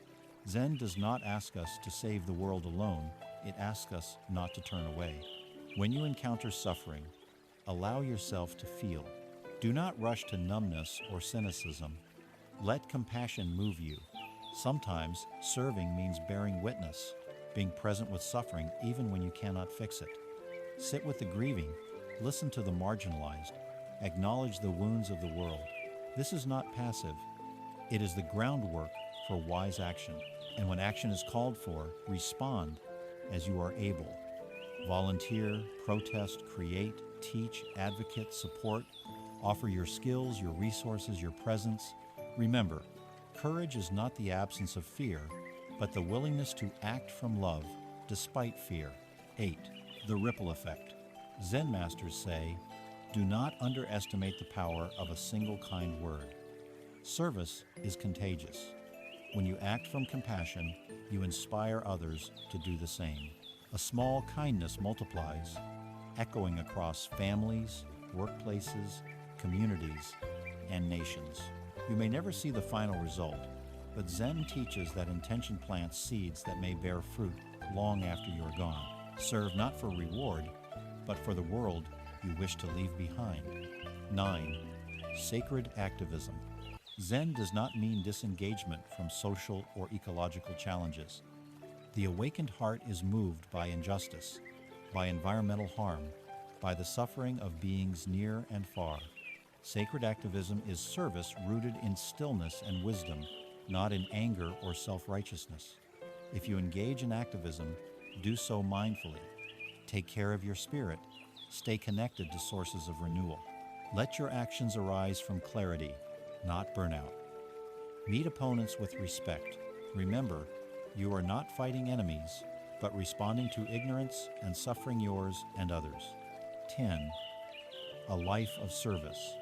Zen does not ask us to save the world alone. It asks us not to turn away. When you encounter suffering, allow yourself to feel. Do not rush to numbness or cynicism. Let compassion move you. Sometimes serving means bearing witness, being present with suffering even when you cannot fix it. Sit with the grieving, listen to the marginalized, acknowledge the wounds of the world. This is not passive. It is the groundwork for wise action. And when action is called for, respond as you are able. Volunteer, protest, create, teach, advocate, support. Offer your skills, your resources, your presence. Remember, courage is not the absence of fear, but the willingness to act from love despite fear. 8. The ripple effect. Zen masters say, do not underestimate the power of a single kind word. Service is contagious. When you act from compassion, you inspire others to do the same. A small kindness multiplies, echoing across families, workplaces, communities, and nations. You may never see the final result, But Zen teaches that intention plants seeds that may bear fruit long after you are gone. Serve not for reward, but for the world you wish to leave behind. 9. Sacred activism. Zen does not mean disengagement from social or ecological challenges. The awakened heart is moved by injustice, by environmental harm, by the suffering of beings near and far. Sacred activism is service rooted in stillness and wisdom, not in anger or self-righteousness. If you engage in activism, do so mindfully. Take care of your spirit. Stay connected to sources of renewal. Let your actions arise from clarity, not burnout. Meet opponents with respect. Remember, you are not fighting enemies, but responding to ignorance and suffering yours and others. 10. A life of service.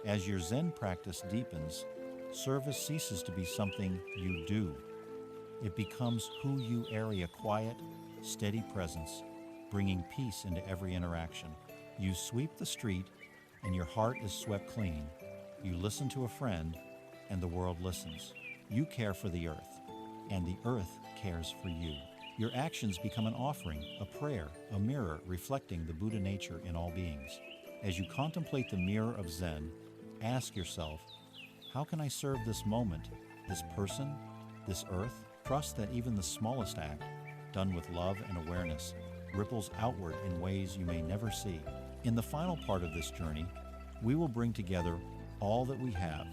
As your Zen practice deepens, service ceases to be something you do. It becomes who you carry, a quiet, steady presence, bringing peace into every interaction. You sweep the street, and your heart is swept clean. You listen to a friend, and the world listens. You care for the earth, and the earth cares for you. Your actions become an offering, a prayer, a mirror reflecting the Buddha nature in all beings. As you contemplate the mirror of Zen, ask yourself, how can I serve this moment, this person, this earth? Trust that even the smallest act, done with love and awareness, ripples outward in ways you may never see. In the final part of this journey, we will bring together all that we have,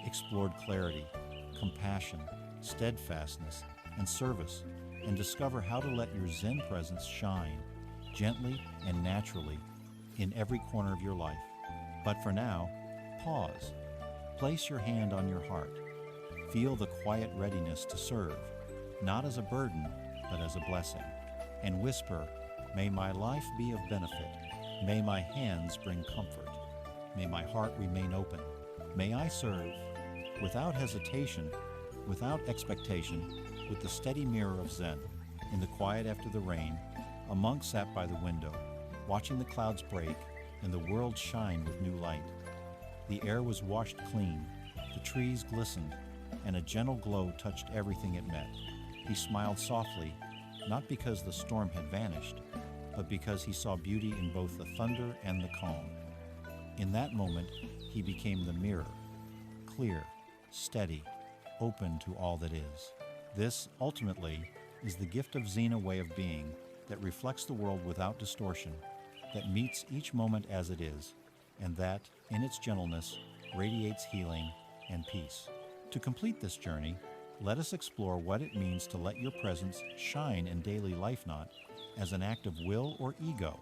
explored clarity, compassion, steadfastness, and service, and discover how to let your Zen presence shine gently and naturally in every corner of your life. But for now, pause. Place your hand on your heart. Feel the quiet readiness to serve, not as a burden, but as a blessing. And whisper, may my life be of benefit. May my hands bring comfort. May my heart remain open. May I serve without hesitation, without expectation, with the steady mirror of Zen. In the quiet after the rain, a monk sat by the window, watching the clouds break and the world shine with new light. The air was washed clean, the trees glistened, and a gentle glow touched everything it met. He smiled softly, not because the storm had vanished, but because he saw beauty in both the thunder and the calm. In that moment, he became the mirror, clear, steady, open to all that is. This, ultimately, is the gift of Zen, a way of being that reflects the world without distortion, that meets each moment as it is, and that, in its gentleness, radiates healing and peace. To complete this journey, let us explore what it means to let your presence shine in daily life, not as an act of will or ego,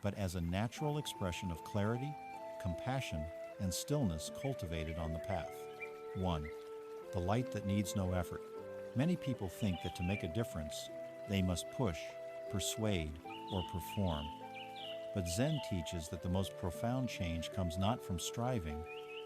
but as a natural expression of clarity, compassion, and stillness cultivated on the path. 1. The light that needs no effort. Many people think that to make a difference, they must push, persuade, or perform. But Zen teaches that the most profound change comes not from striving,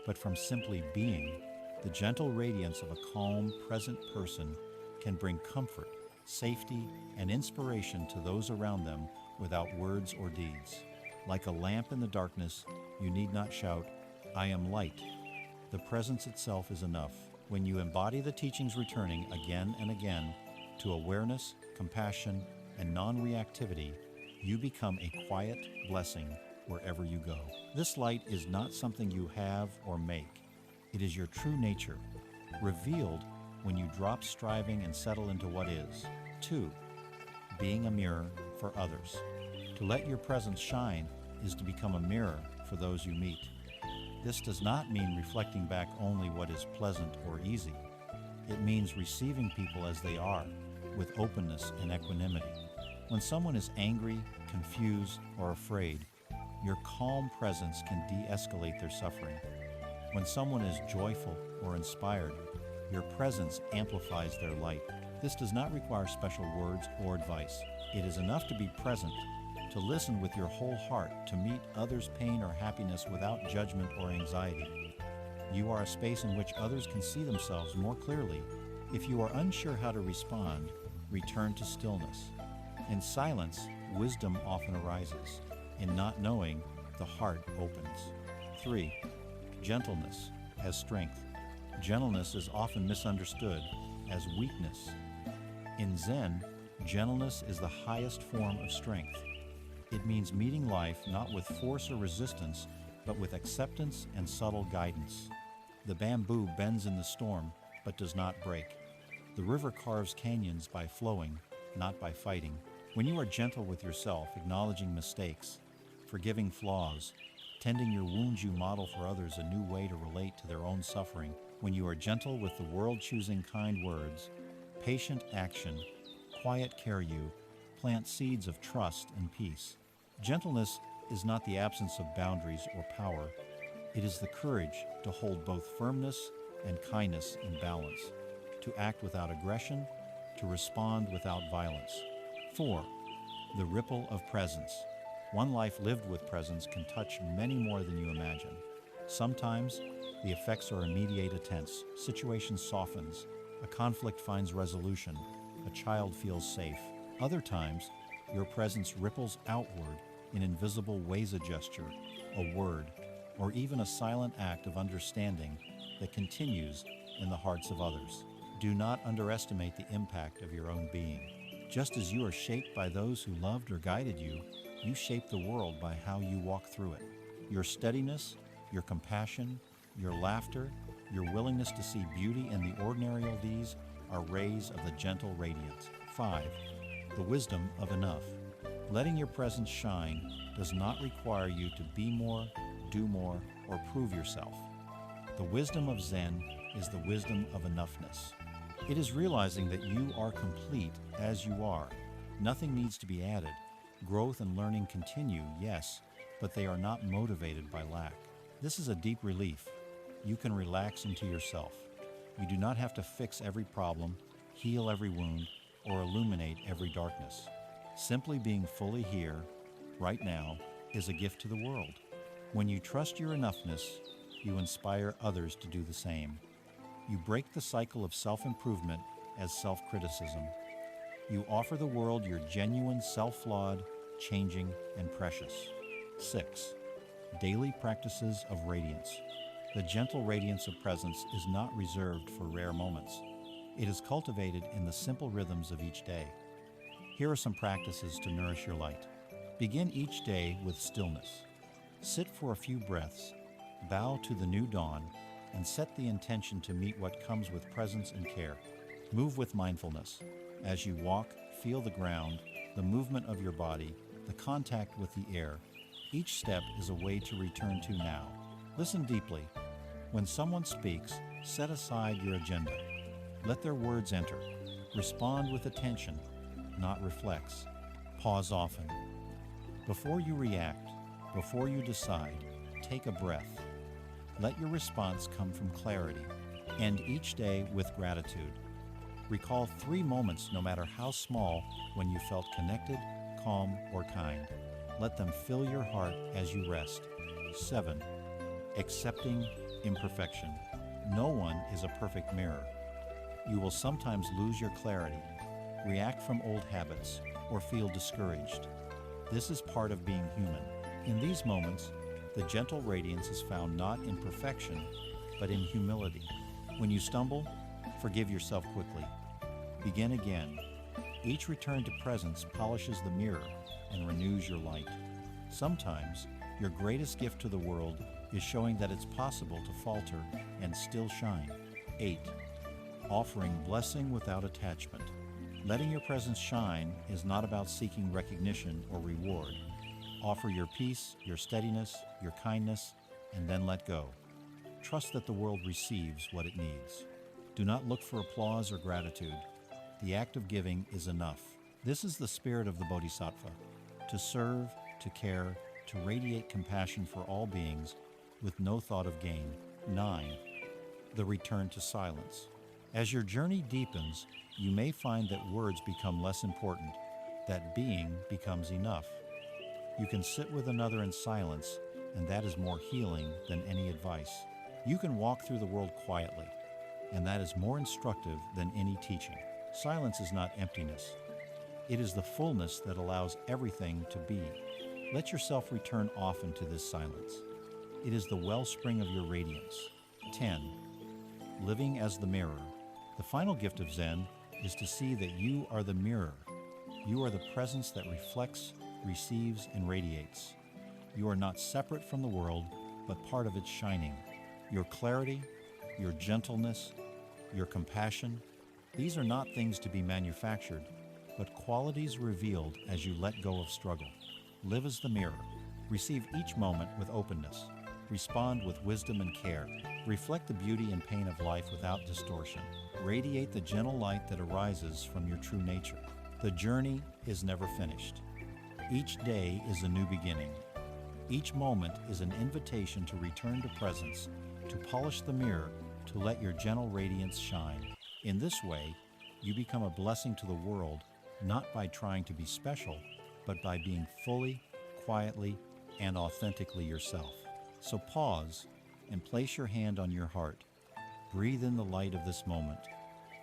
but from simply being. The gentle radiance of a calm, present person can bring comfort, safety, and inspiration to those around them without words or deeds. Like a lamp in the darkness, you need not shout, "I am light." The presence itself is enough. When you embody the teachings, returning again and again to awareness, compassion, and non-reactivity, you become a quiet blessing wherever you go. This light is not something you have or make. It is your true nature, revealed when you drop striving and settle into what is. 2. Being a mirror for others. To let your presence shine is to become a mirror for those you meet. This does not mean reflecting back only what is pleasant or easy. It means receiving people as they are, with openness and equanimity. When someone is angry, confused, or afraid, your calm presence can de-escalate their suffering. When someone is joyful or inspired, your presence amplifies their light. This does not require special words or advice. It is enough to be present, to listen with your whole heart, to meet others' pain or happiness without judgment or anxiety. You are a space in which others can see themselves more clearly. If you are unsure how to respond, return to stillness. In silence, wisdom often arises. In not knowing, the heart opens. 3. Gentleness as strength. Gentleness is often misunderstood, as weakness. In Zen, gentleness is the highest form of strength. It means meeting life not with force or resistance, but with acceptance and subtle guidance. The bamboo bends in the storm, but does not break. The river carves canyons by flowing, not by fighting. When you are gentle with yourself, acknowledging mistakes, forgiving flaws, tending your wounds, you model for others a new way to relate to their own suffering. When you are gentle with the world, choosing kind words, patient action, quiet care, you plant seeds of trust and peace. Gentleness is not the absence of boundaries or power. It is the courage to hold both firmness and kindness in balance, to act without aggression, to respond without violence. 4. The ripple of presence. One life lived with presence can touch many more than you imagine. Sometimes the effects are immediate, a tense situation softens, a conflict finds resolution, a child feels safe. Other times, your presence ripples outward in invisible ways, a gesture, a word, or even a silent act of understanding that continues in the hearts of others. Do not underestimate the impact of your own being. Just as you are shaped by those who loved or guided you, you shape the world by how you walk through it. Your steadiness, your compassion, your laughter, your willingness to see beauty in the ordinary, all these are rays of the gentle radiance. 5. The wisdom of enough. Letting your presence shine does not require you to be more, do more, or prove yourself. The wisdom of Zen is the wisdom of enoughness. It is realizing that you are complete as you are. Nothing needs to be added. Growth and learning continue, yes, but they are not motivated by lack. This is a deep relief. You can relax into yourself. You do not have to fix every problem, heal every wound, or illuminate every darkness. Simply being fully here, right now, is a gift to the world. When you trust your enoughness, you inspire others to do the same. You break the cycle of self-improvement as self-criticism. You offer the world your genuine, self-flawed, changing, and precious. 6. Daily practices of radiance. The gentle radiance of presence is not reserved for rare moments. It is cultivated in the simple rhythms of each day. Here are some practices to nourish your light. Begin each day with stillness. Sit for a few breaths, bow to the new dawn, and set the intention to meet what comes with presence and care. Move with mindfulness. As you walk, feel the ground, the movement of your body, the contact with the air. Each step is a way to return to now. Listen deeply. When someone speaks, set aside your agenda. Let their words enter. Respond with attention, not reflex. Pause often. Before you react, before you decide, take a breath. Let your response come from clarity. End each day with gratitude. Recall 3 moments, no matter how small, when you felt connected, calm, or kind. Let them fill your heart as you rest. 7. Accepting imperfection. No one is a perfect mirror. You will sometimes lose your clarity, react from old habits, or feel discouraged. This is part of being human. In these moments, the gentle radiance is found not in perfection, but in humility. When you stumble, forgive yourself quickly. Begin again. Each return to presence polishes the mirror and renews your light. Sometimes, your greatest gift to the world is showing that it's possible to falter and still shine. 8. Offering blessing without attachment. Letting your presence shine is not about seeking recognition or reward. Offer your peace, your steadiness, your kindness, and then let go. Trust that the world receives what it needs. Do not look for applause or gratitude. The act of giving is enough. This is the spirit of the Bodhisattva, to serve, to care, to radiate compassion for all beings with no thought of gain. 9. The return to silence. As your journey deepens, you may find that words become less important, that being becomes enough. You can sit with another in silence, and that is more healing than any advice. You can walk through the world quietly, and that is more instructive than any teaching. Silence is not emptiness. It is the fullness that allows everything to be. Let yourself return often to this silence. It is the wellspring of your radiance. 10. Living as the mirror. The final gift of Zen is to see that you are the mirror. You are the presence that reflects, receives, and radiates. You are not separate from the world, but part of its shining. Your clarity, your gentleness, your compassion, these are not things to be manufactured, but qualities revealed as you let go of struggle. Live as the mirror. Receive each moment with openness. Respond with wisdom and care. Reflect the beauty and pain of life without distortion. Radiate the gentle light that arises from your true nature. The journey is never finished. Each day is a new beginning. Each moment is an invitation to return to presence, to polish the mirror, to let your gentle radiance shine. In this way, you become a blessing to the world, not by trying to be special, but by being fully, quietly, and authentically yourself. So pause and place your hand on your heart. Breathe in the light of this moment.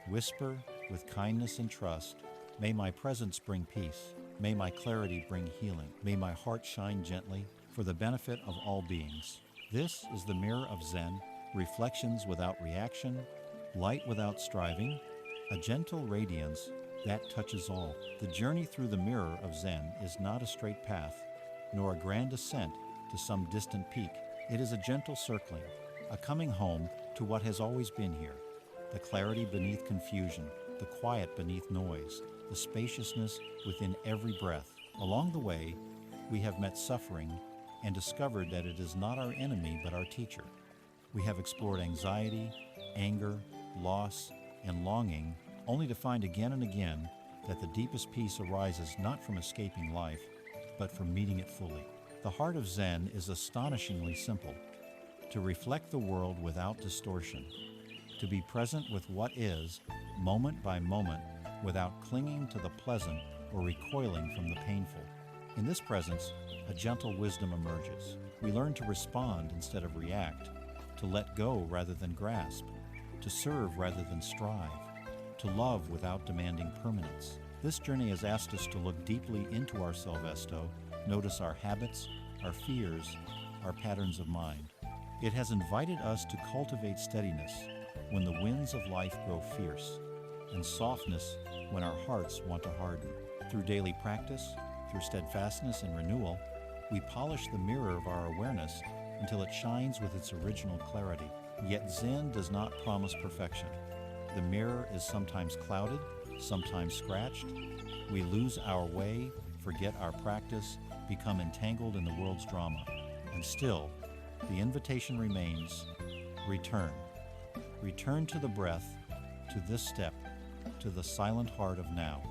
Whisper with kindness and trust, "May my presence bring peace. May my clarity bring healing. May my heart shine gently for the benefit of all beings." This is the mirror of Zen, reflections without reaction, light without striving, a gentle radiance that touches all. The journey through the mirror of Zen is not a straight path, nor a grand ascent to some distant peak. It is a gentle circling, a coming home to what has always been here, the clarity beneath confusion, the quiet beneath noise, the spaciousness within every breath. Along the way, we have met suffering and discovered that it is not our enemy but our teacher. We have explored anxiety, anger, loss, and longing, only to find again and again that the deepest peace arises not from escaping life, but from meeting it fully. The heart of Zen is astonishingly simple: to reflect the world without distortion, to be present with what is, moment by moment, without clinging to the pleasant or recoiling from the painful. In this presence, a gentle wisdom emerges. We learn to respond instead of react, to let go rather than grasp, to serve rather than strive, to love without demanding permanence. This journey has asked us to look deeply into ourselves, notice our habits, our fears, our patterns of mind. It has invited us to cultivate steadiness when the winds of life grow fierce, and softness when our hearts want to harden. Through daily practice, through steadfastness and renewal, we polish the mirror of our awareness until it shines with its original clarity. Yet Zen does not promise perfection. The mirror is sometimes clouded, sometimes scratched. We lose our way, forget our practice, become entangled in the world's drama. And still, the invitation remains: return. Return to the breath, to this step, to the silent heart of now.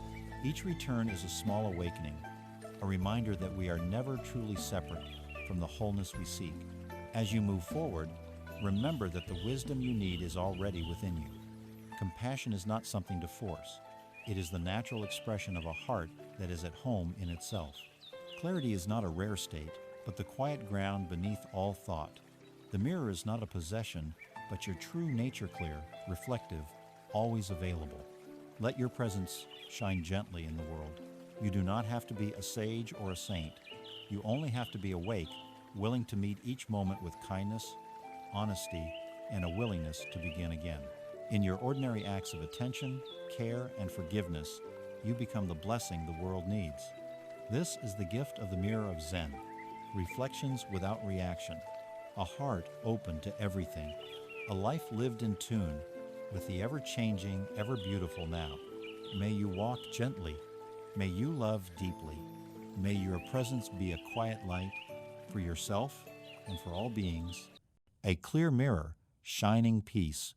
Each return is a small awakening, a reminder that we are never truly separate from the wholeness we seek. As you move forward, remember that the wisdom you need is already within you. Compassion is not something to force. It is the natural expression of a heart that is at home in itself. Clarity is not a rare state, but the quiet ground beneath all thought. The mirror is not a possession, but your true nature, clear, reflective, always available. Let your presence shine gently in the world. You do not have to be a sage or a saint. You only have to be awake, willing to meet each moment with kindness, honesty, and a willingness to begin again. In your ordinary acts of attention, care, and forgiveness, you become the blessing the world needs. This is the gift of the mirror of Zen: reflections without reaction, a heart open to everything, a life lived in tune with the ever-changing, ever-beautiful now. May you walk gently. May you love deeply. May your presence be a quiet light for yourself and for all beings, a clear mirror shining peace